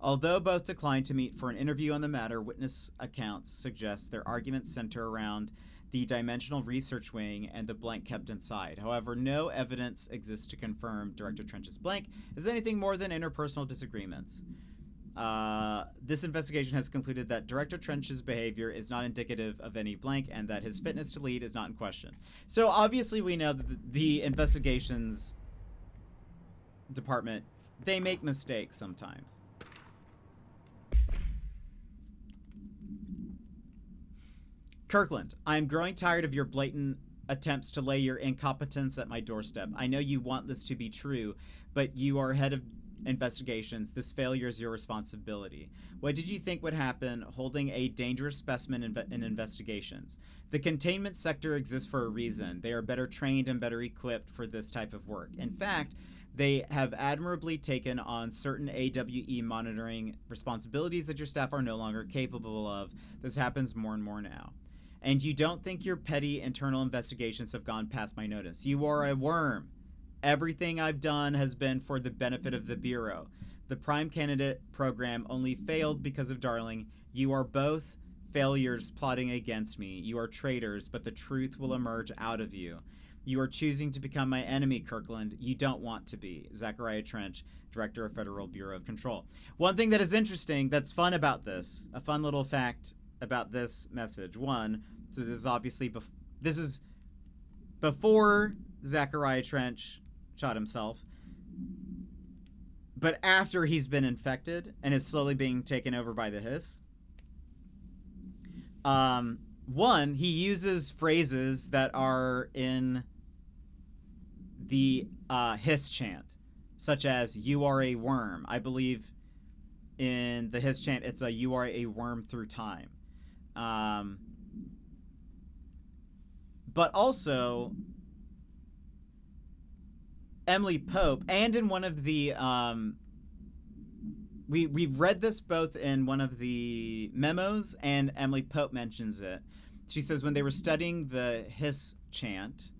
Although both declined to meet for an interview on the matter, witness accounts suggest their arguments center around the dimensional research wing and the blank kept inside. However, no evidence exists to confirm Director Trench's blank is anything more than interpersonal disagreements. This investigation has concluded that Director Trench's behavior is not indicative of any blank and that his fitness to lead is not in question. So obviously we know that the investigations department, they make mistakes sometimes. Kirkland, I am growing tired of your blatant attempts to lay your incompetence at my doorstep. I know you want this to be true, but you are head of investigations. This failure is your responsibility. What did you think would happen holding a dangerous specimen in investigations? The containment sector exists for a reason. They are better trained and better equipped for this type of work. In fact, they have admirably taken on certain AWE monitoring responsibilities that your staff are no longer capable of. This happens more and more now. And you don't think your petty internal investigations have gone past my notice. You are a worm. Everything I've done has been for the benefit of the Bureau. The prime candidate program only failed because of Darling. You are both failures plotting against me. You are traitors, but the truth will emerge out of you. You are choosing to become my enemy, Kirkland. You don't want to be. Zachariah Trench, Director of Federal Bureau of Control. One thing that is interesting, that's fun about this, a fun little fact about this message. One, so this is obviously this is before Zachariah Trench shot himself, but after he's been infected and is slowly being taken over by the hiss. One, he uses phrases that are in the hiss chant, such as "you are a worm." I believe in the hiss chant it's a "you are a worm through time." But also Emily Pope, and in one of the we've read this both in one of the memos, and Emily Pope mentions it. She says when they were studying the hiss chant,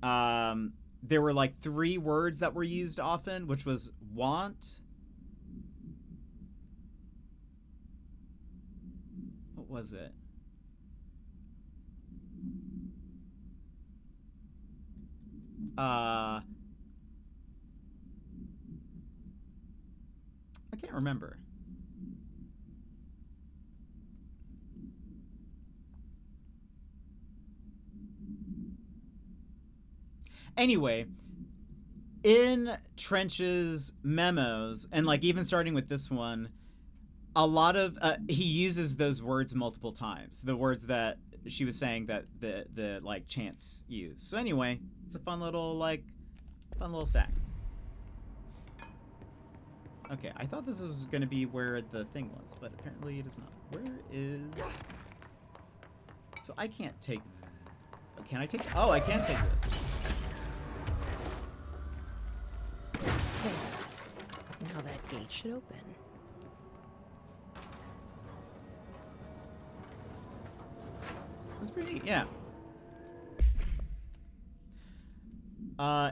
there were like 3 words that were used often, which was want. What was it? I can't remember. Anyway, in Trench's memos, and like even starting with this one, a lot of he uses those words multiple times. The words that she was saying that the like chants use. So anyway, it's a fun little fact. Okay, I thought this was going to be where the thing was, but apparently it is not. Where is... So I can't take... Can I take... Oh, I can take this. There. Now that gate should open. That's pretty neat, yeah.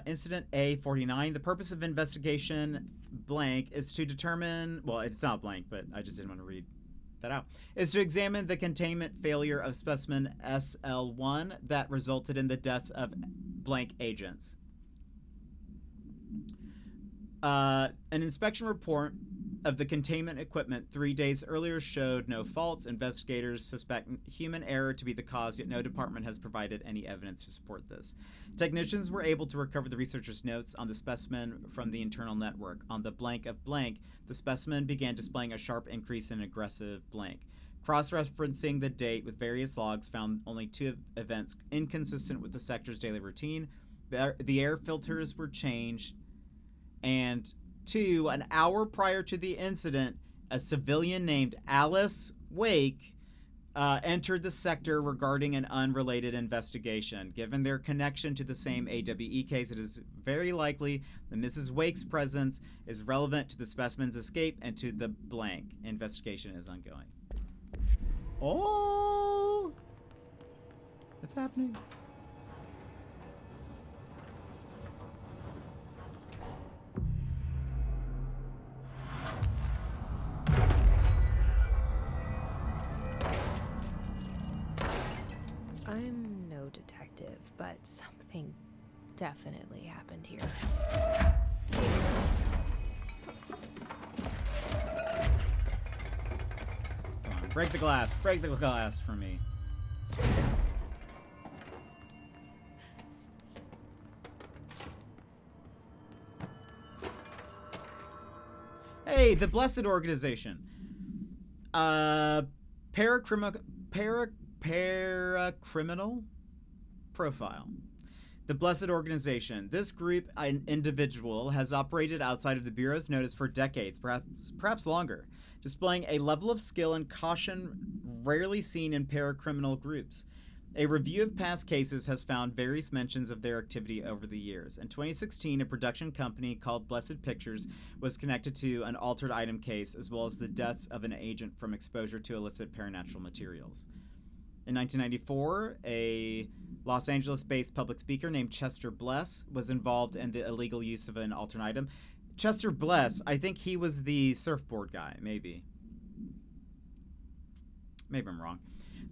Incident A49. The purpose of investigation blank is to determine, well, it's not blank, but I just didn't want to read that out, is to examine the containment failure of specimen SL1 that resulted in the deaths of blank agents. An inspection report of the containment equipment 3 days earlier showed no faults. Investigators suspect human error to be the cause, yet no department has provided any evidence to support this. Technicians were able to recover the researchers' notes on the specimen from the internal network. On the blank of blank, the specimen began displaying a sharp increase in aggressive blank. Cross-referencing the date with various logs found only 2 events inconsistent with the sector's daily routine. The air filters were changed, and 2, an hour prior to the incident, a civilian named Alice Wake entered the sector regarding an unrelated investigation. Given their connection to the same AWE case, it is very likely that Mrs. Wake's presence is relevant to the specimen's escape and to the blank. Investigation is ongoing. Oh! What's happening? I'm no detective, but something definitely happened here. Come on, break the glass for me. Hey, the Blessed Organization. Paracriminal profile. The Blessed Organization. This group, an individual, has operated outside of the Bureau's notice for decades, perhaps longer, displaying a level of skill and caution rarely seen in paracriminal groups. A review of past cases has found various mentions of their activity over the years. In 2016, a production company called Blessed Pictures was connected to an altered item case, as well as the deaths of an agent from exposure to illicit paranatural materials. In 1994, a Los Angeles-based public speaker named Chester Bless was involved in the illegal use of an alternate item. Chester Bless, I think he was the surfboard guy, maybe. Maybe I'm wrong.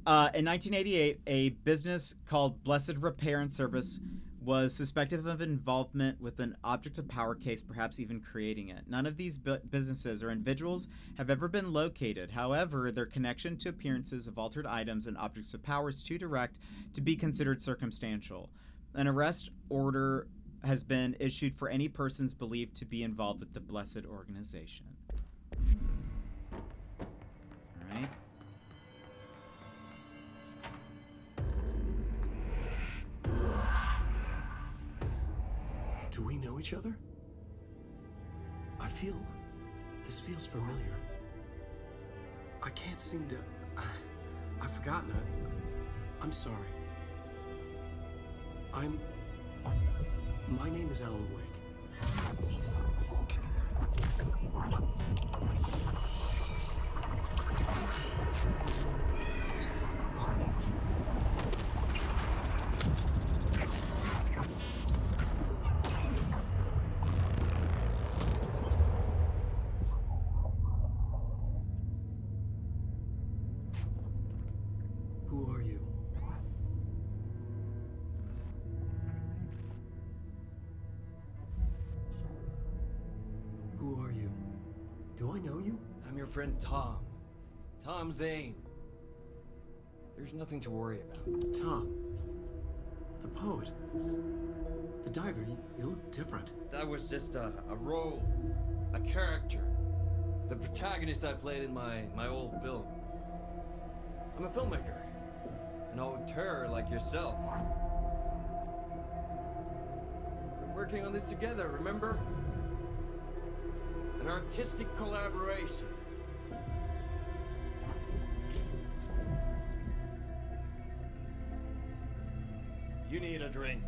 In 1988, a business called Blessed Repair and Service was suspected of involvement with an object of power case, perhaps even creating it. None of these businesses or individuals have ever been located. However, their connection to appearances of altered items and objects of power is too direct to be considered circumstantial. An arrest order has been issued for any persons believed to be involved with the Blessed Organization. All right. Do we know each other? This feels familiar. I can't seem to... I've forgotten it. I'm sorry. My name is Alan Wake. Who are you? Who are you? Do I know you? I'm your friend Tom. Tom Zane. There's nothing to worry about. Tom. The poet. The diver. You look different. That was just a role. A character. The protagonist I played in my old film. I'm a filmmaker. An auteur like yourself. We're working on this together, remember? An artistic collaboration. You need a drink.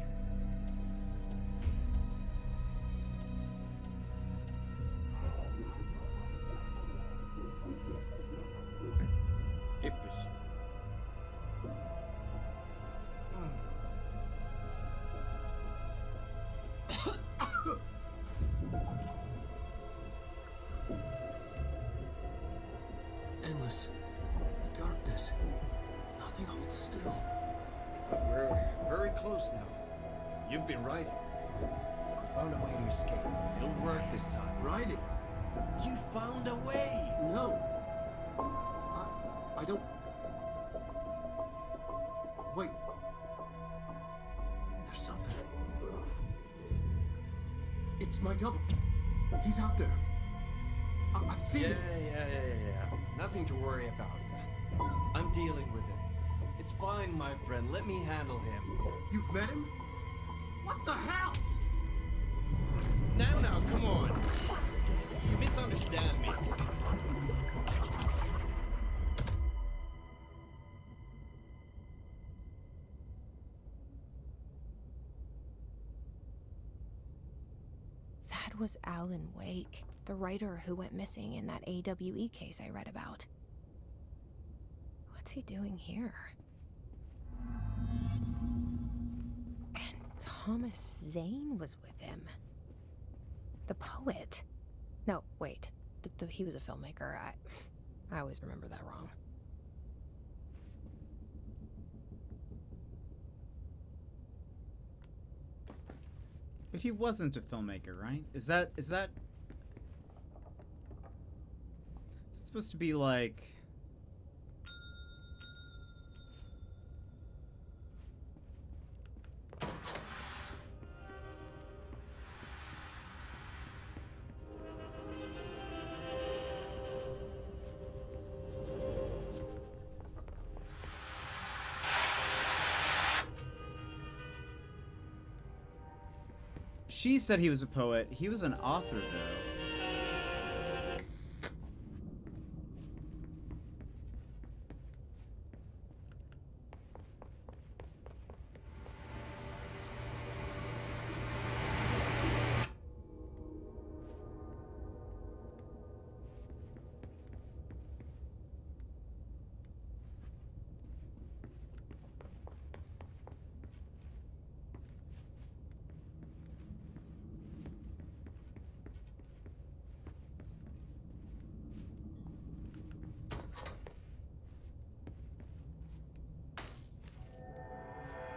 Endless darkness. Nothing holds still. But we're very close now. You've been writing. found a way to escape. It'll work this time. Riley. You found a way! No. I don't... Wait. There's something. It's my double. He's out there. I've seen it. Yeah. Nothing to worry about. I'm dealing with it. It's fine, my friend. Let me handle him. You've met him? What the hell? Now, come on. You misunderstand me. That was Alan Wake, the writer who went missing in that AWE case I read about. What's he doing here? And Thomas Zane was with him. The poet. No, wait. He was a filmmaker. I always remember that wrong. But he wasn't a filmmaker, right? Is that supposed to be like... She said he was a poet. He was an author, though.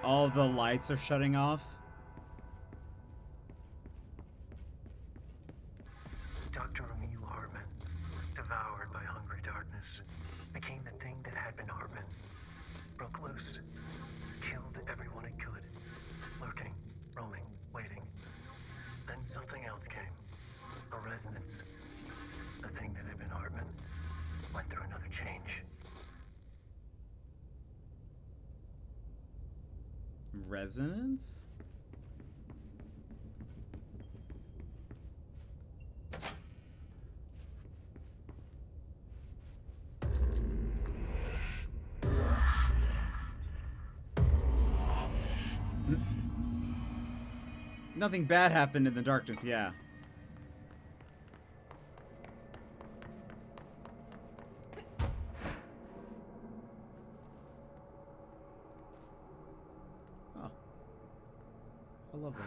All the lights are shutting off. Dr. Emil Hartman, devoured by hungry darkness, became the thing that had been Hartman. Broke loose, killed everyone it could, lurking, roaming, waiting. Then something else came, a resonance. The thing that had been Hartman went through another change. Resonance? Nothing bad happened in the darkness, yeah. I love that.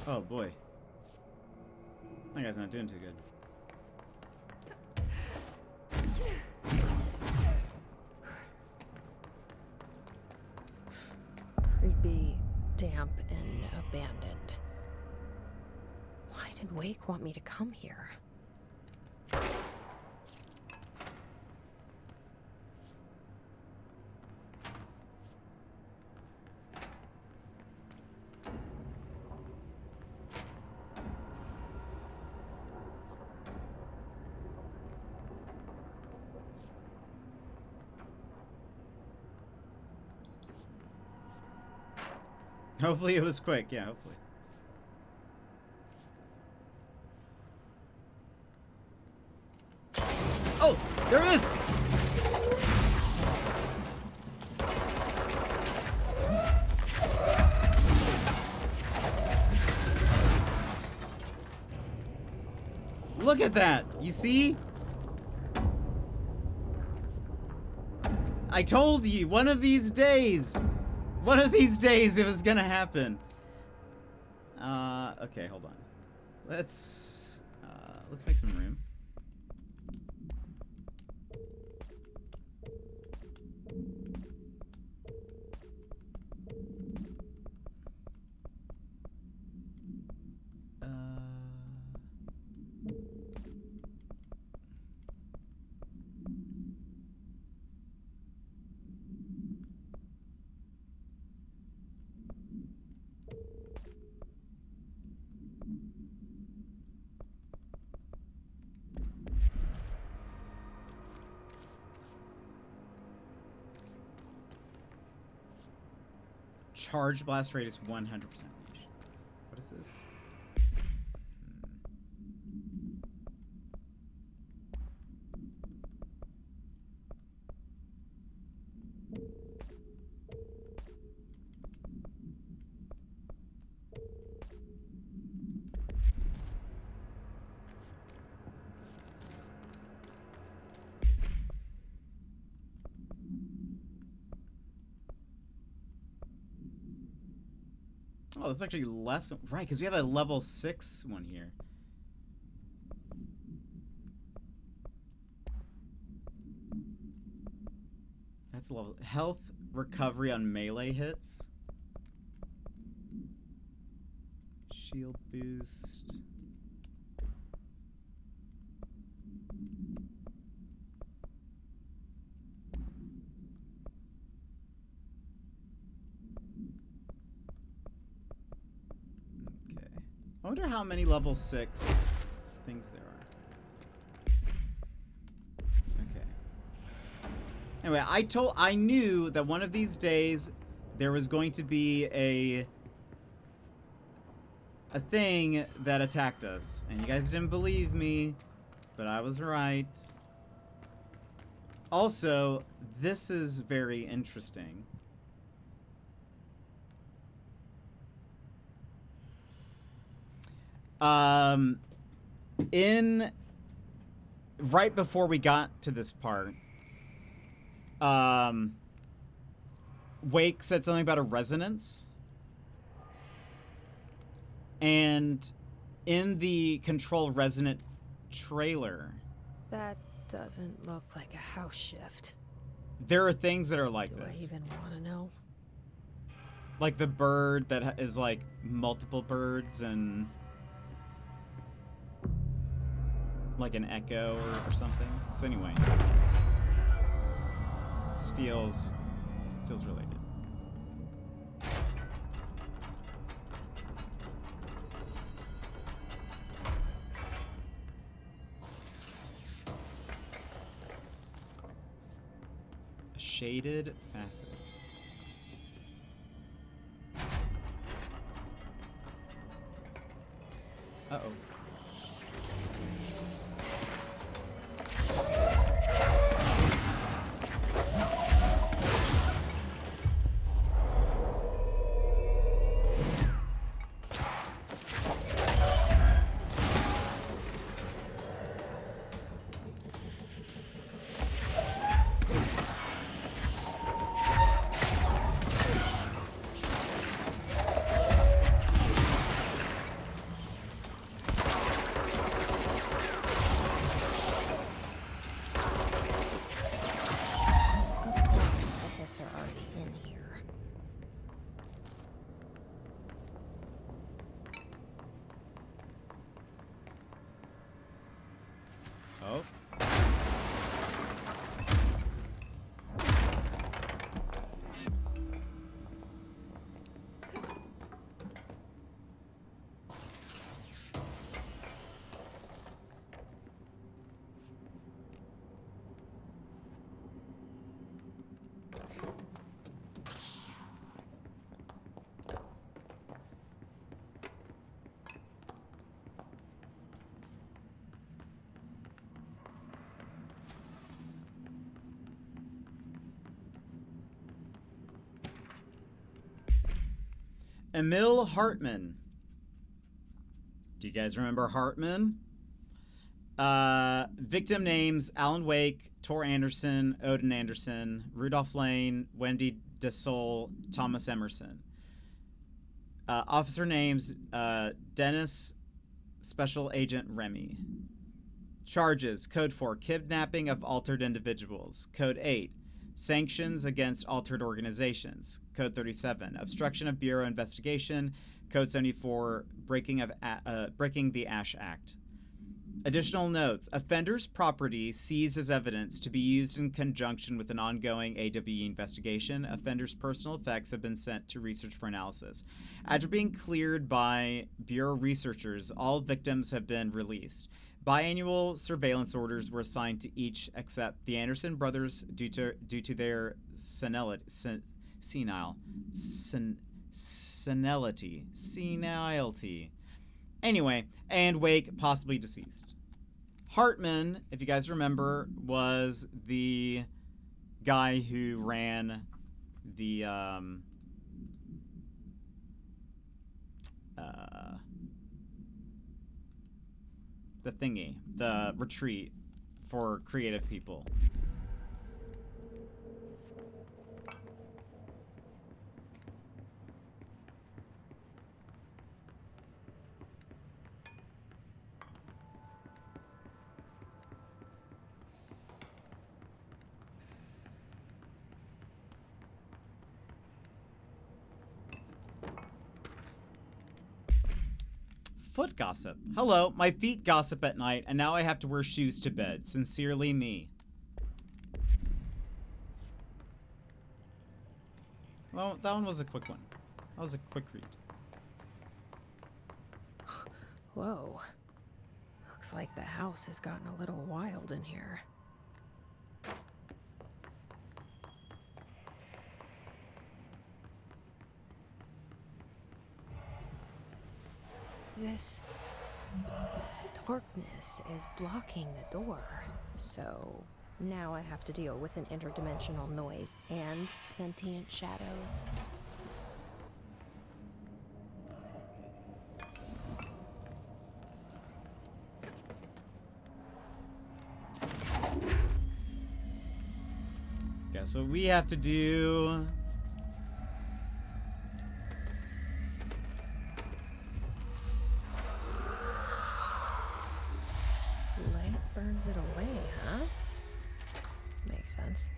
Oh boy. That guy's not doing too good. Creepy, damp, and abandoned. Why did Wake want me to come here? Hopefully it was quick. Yeah, hopefully. Oh, there it is! Look at that. You see? I told you, one of these days it was gonna happen. Okay, hold on. Let's make some room. Charge blast rate is 100% leash. What is this? Oh, that's actually less. Right, because we have a level 6 one here. That's level. Health recovery on melee hits. Shield boost. I wonder how many level 6 things there are. Okay. Anyway, I knew that one of these days there was going to be a thing that attacked us. And you guys didn't believe me, but I was right. Also, this is very interesting. Right before we got to this part, Wake said something about a resonance. And in the Control Resonant trailer, That doesn't look like a house shift. there are things that are like Do this. I even want to know? Like the bird that is like multiple birds and like an echo or something. So anyway, this feels related. A shaded facet. Uh-oh. Oh. Emil Hartman. Do you guys remember Hartman? Victim names: Alan Wake, Tor Anderson, Odin Anderson, Rudolph Lane, Wendy DeSole, Thomas Emerson. Officer names: Dennis, Special Agent Remy. Charges: Code 4, kidnapping of altered individuals. Code 8, sanctions against altered organizations. Code 37, obstruction of Bureau investigation. Code 74, breaking the Ash Act. Additional notes: offender's property seized as evidence to be used in conjunction with an ongoing AWE investigation. Offender's personal effects have been sent to research for analysis. After being cleared by Bureau researchers, all victims have been released. Biannual surveillance orders were assigned to each except the Anderson brothers due to their senility. Anyway, and Wake, possibly deceased. Hartman, if you guys remember, was the guy who ran the thingy, the retreat for creative people. Foot gossip. Hello, my feet gossip at night, and now I have to wear shoes to bed. Sincerely, me. Well, that one was a quick one. That was a quick read. Whoa. Looks like the house has gotten a little wild in here. This darkness is blocking the door, so now I have to deal with an interdimensional noise and sentient shadows. Guess what we have to do? Burns it away, huh? Makes sense.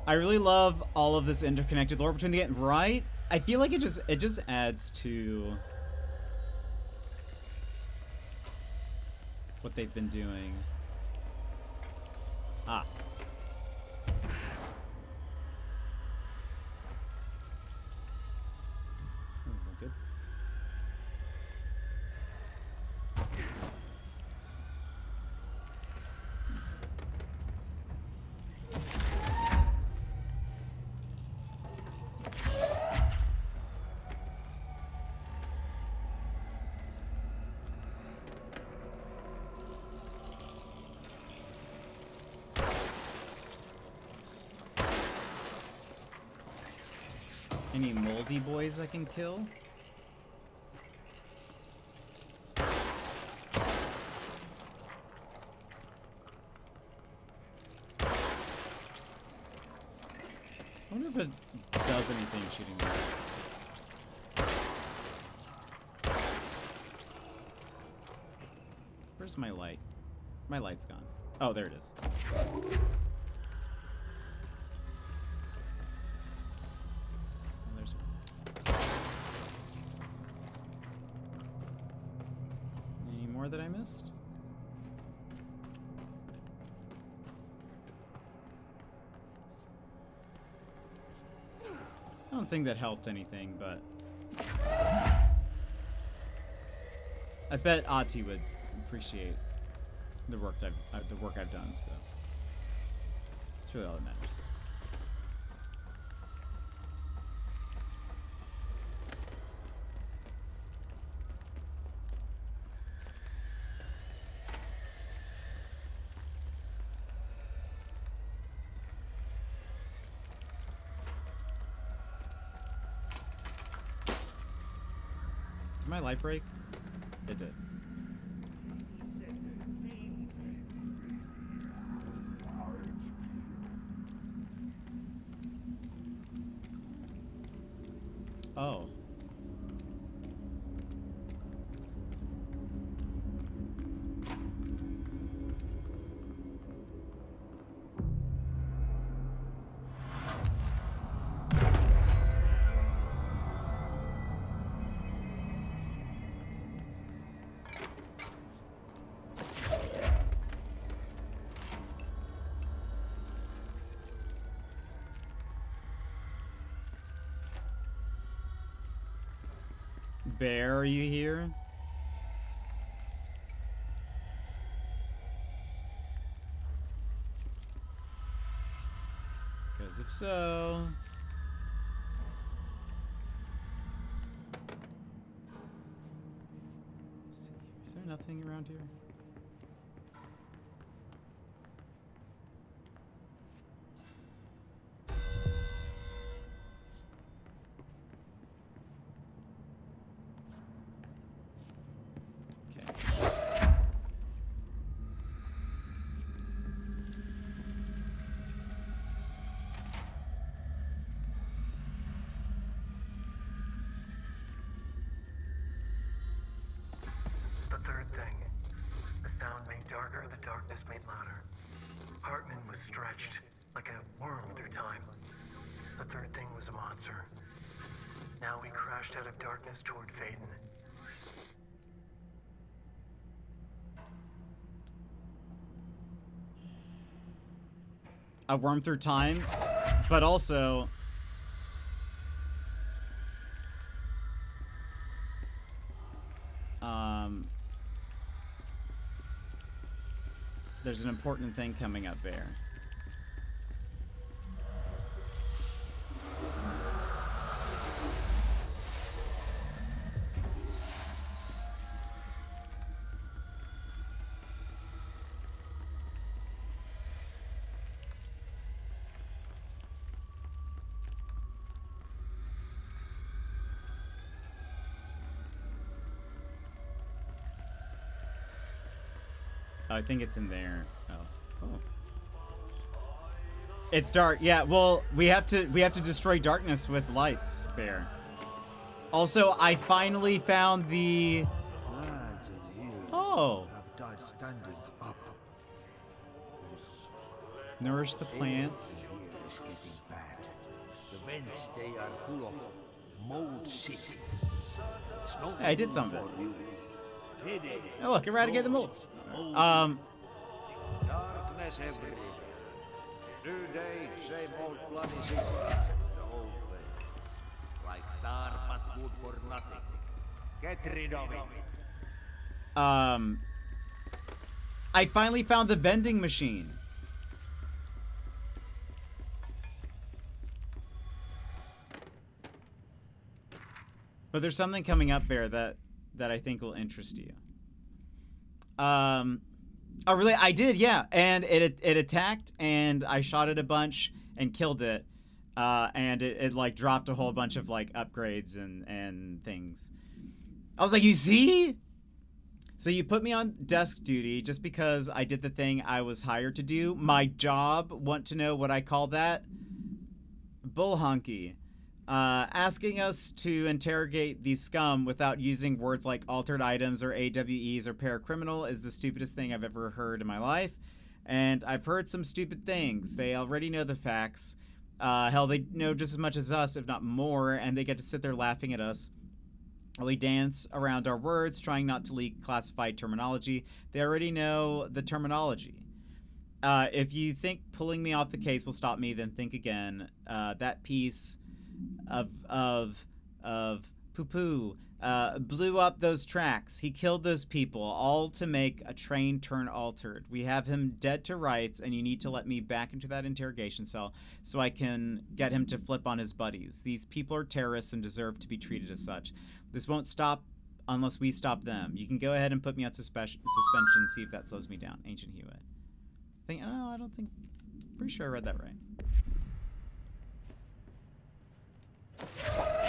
I really love all of this interconnected lore between the right? I feel like it just adds to what they've been doing. Ah. That good. Any moldy boys I can kill? I wonder if it does anything shooting this. Where's my light? My light's gone. Oh, there it is. Any more that I missed? I don't think that helped anything, but I bet Ati would appreciate the work I've done. So it's really all that matters. Did my light break? It did. Oh. Bear, are you here? Because if so... Let's see. Is there nothing around here? The third thing. The sound made darker, the darkness made louder. Hartman was stretched, like a worm through time. The third thing was a monster. Now we crashed out of darkness toward Faden. A worm through time, but also... there's an important thing coming up there. I think it's in there. Oh. It's dark. Yeah, well, we have to destroy darkness with lights, Bear. Also, I finally found the... Oh. Nourish the plants. The vents, they are full of mold shit. Hey, I did something. Oh, look, eradicate the mold. Darkness everywhere. New day, same old bloody season. The whole way. Like dark but good for nothing. Get rid of it. I finally found the vending machine. But there's something coming up, Bear, that I think will interest you. Oh, really? I did, yeah. And it attacked, and I shot it a bunch and killed it. And it like dropped a whole bunch of like upgrades and things. I was like, you see? So you put me on desk duty just because I did the thing I was hired to do. My job, want to know what I call that? Bull honky. Asking us to interrogate the scum without using words like altered items or AWEs or paracriminal is the stupidest thing I've ever heard in my life. And I've heard some stupid things. They already know the facts. Hell, they know just as much as us, if not more, and they get to sit there laughing at us. We dance around our words, trying not to leak classified terminology. They already know the terminology. If you think pulling me off the case will stop me, then think again. That piece of poo-poo blew up those tracks. He killed those people, all to make a train turn altered. We have him dead to rights, and you need to let me back into that interrogation cell so I can get him to flip on his buddies. These people are terrorists and deserve to be treated as such. This won't stop unless we stop them. You can go ahead and put me on suspension, see if that slows me down. Ancient Hewitt. I don't think... Pretty sure I read that right.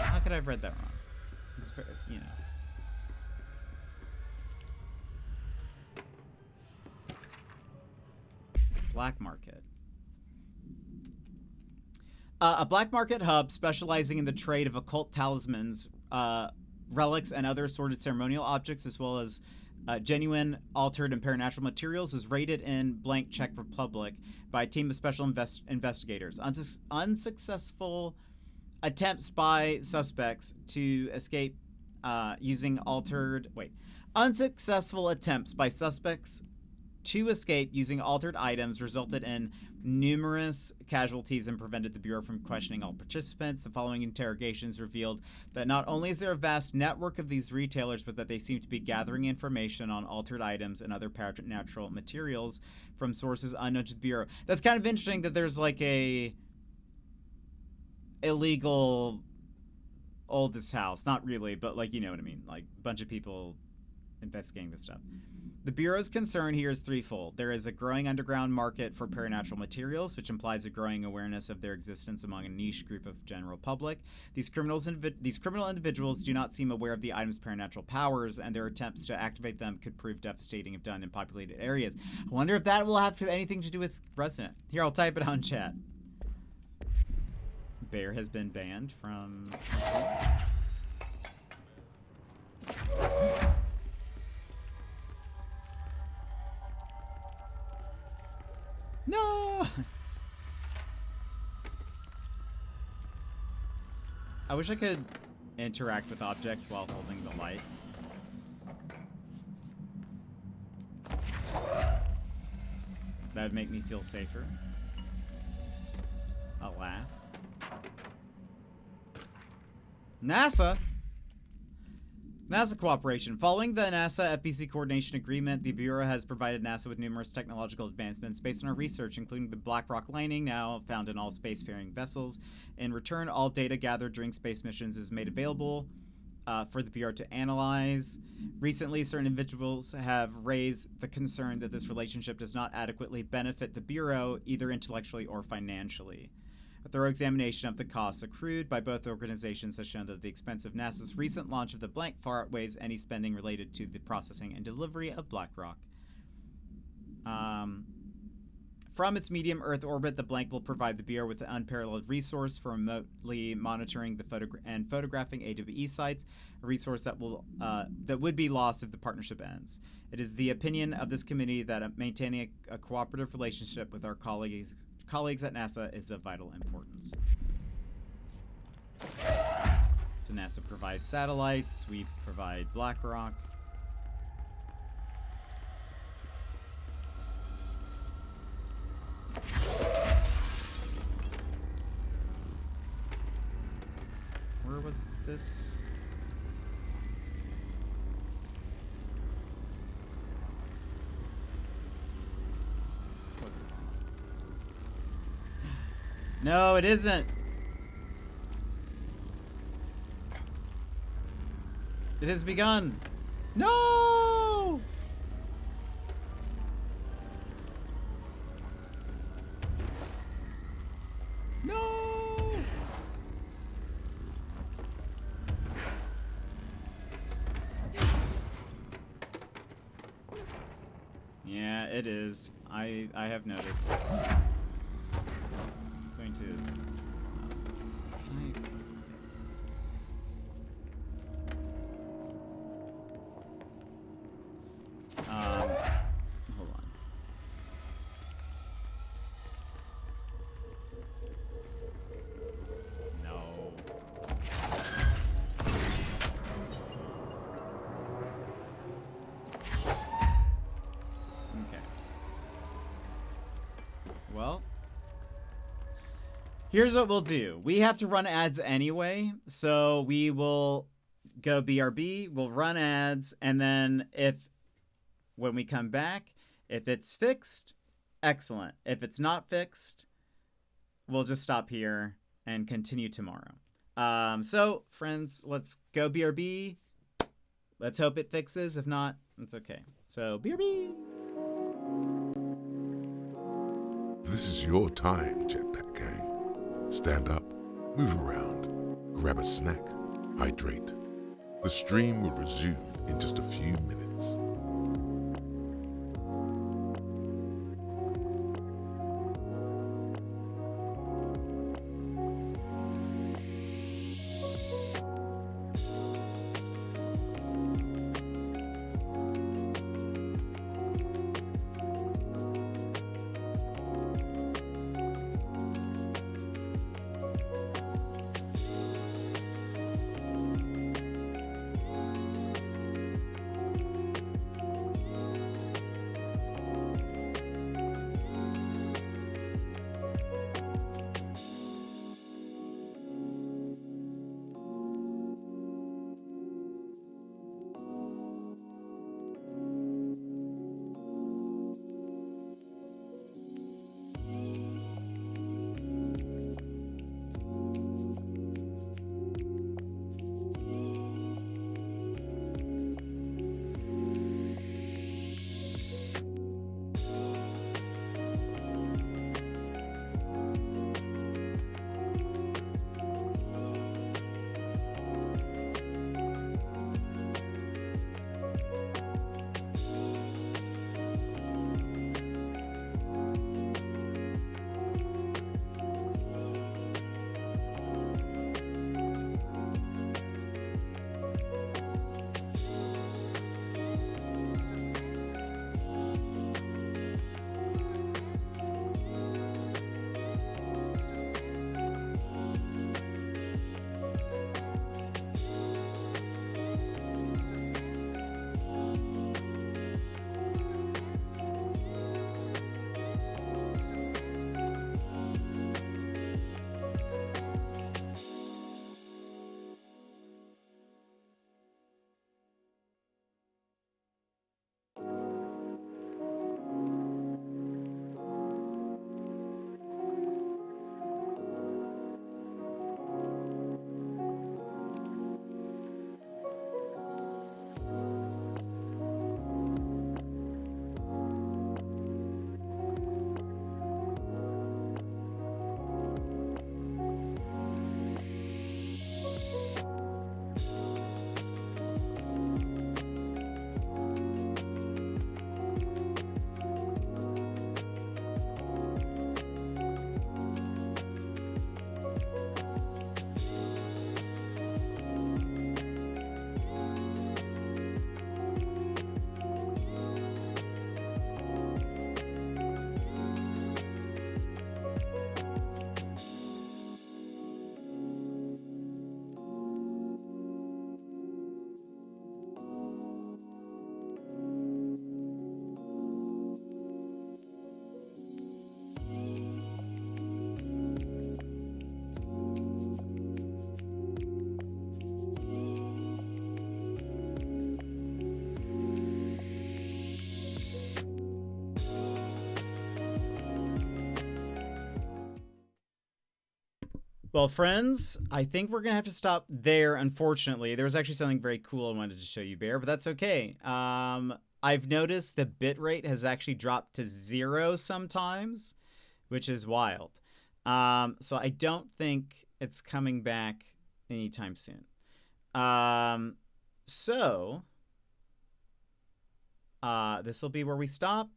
How could I have read that wrong? It's very, you know. Black market. a black market hub specializing in the trade of occult talismans, relics, and other assorted ceremonial objects, as well as genuine, altered, and paranatural materials, was raided in blank Czech Republic by a team of special investigators. Unsuccessful attempts by suspects to escape using altered... Wait. Unsuccessful attempts by suspects to escape using altered items resulted in numerous casualties and prevented the Bureau from questioning all participants. The following interrogations revealed that not only is there a vast network of these retailers, but that they seem to be gathering information on altered items and other paranatural materials from sources unknown to the Bureau. That's kind of interesting that there's like a illegal oldest house. Not really, but like, you know what I mean. Like a bunch of people investigating this stuff. The Bureau's concern here is threefold. There is a growing underground market for paranatural materials, which implies a growing awareness of their existence among a niche group of general public. These criminal individuals do not seem aware of the item's paranatural powers, and their attempts to activate them could prove devastating if done in populated areas. I wonder if that will have anything to do with Resident. Here, I'll type it on chat. Bear has been banned from... No! I wish I could interact with objects while holding the lights. That would make me feel safer. Alas. NASA cooperation. Following the NASA FBC coordination agreement, the Bureau has provided NASA with numerous technological advancements based on our research, including the Black Rock Lining, now found in all spacefaring vessels. In return, all data gathered during space missions is made available for the Bureau to analyze. Recently, certain individuals have raised the concern that this relationship does not adequately benefit the Bureau, either intellectually or financially. A thorough examination of the costs accrued by both organizations has shown that the expense of NASA's recent launch of the Blank far outweighs any spending related to the processing and delivery of Black Rock. From its medium Earth orbit, the Blank will provide the Bureau with an unparalleled resource for remotely monitoring and photographing AWE sites, a resource that would be lost if the partnership ends. It is the opinion of this committee that maintaining a cooperative relationship with our colleagues at NASA is of vital importance. So NASA provides satellites, we provide Black Rock. Where was this? What was this thing? No, it isn't. It has begun. No! No! Yeah, it is. I have noticed. I'm going to... hold on. No. Okay. Well, here's what we'll do. We have to run ads anyway, so we will go BRB, we'll run ads, and then when we come back, if it's fixed, excellent. If it's not fixed, we'll just stop here and continue tomorrow. So, friends, let's go BRB. Let's hope it fixes. If not, it's okay. So, BRB. This is your time, Jetpack Gang. Stand up, move around, grab a snack, hydrate. The stream will resume in just a few minutes. Well, friends, I think we're going to have to stop there, unfortunately. There was actually something very cool I wanted to show you, Bear, but that's okay. I've noticed the bitrate has actually dropped to 0 sometimes, which is wild. So I don't think it's coming back anytime soon. This will be where we stop.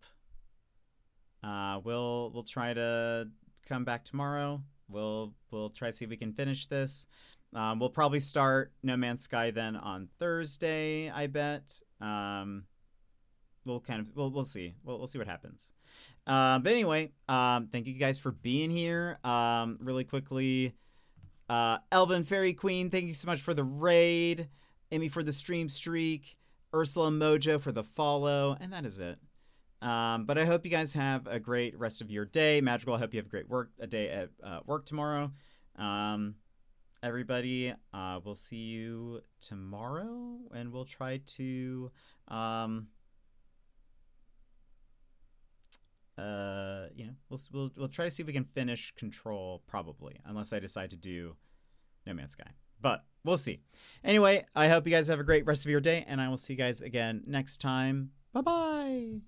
We'll try to come back tomorrow. We'll try to see if we can finish this. We'll probably start No Man's Sky then on Thursday, I bet. We'll see. We'll see what happens. But anyway, thank you guys for being here. Really quickly, Elvin Fairy Queen, thank you so much for the raid. Amy for the stream streak. Ursula Mojo for the follow. And that is it. But I hope you guys have a great rest of your day. Magical, I hope you have a great day at work tomorrow. Everybody, we'll see you tomorrow, and we'll try to we'll try to see if we can finish Control, probably, unless I decide to do No Man's Sky. But we'll see. Anyway, I hope you guys have a great rest of your day, and I will see you guys again next time. Bye-bye.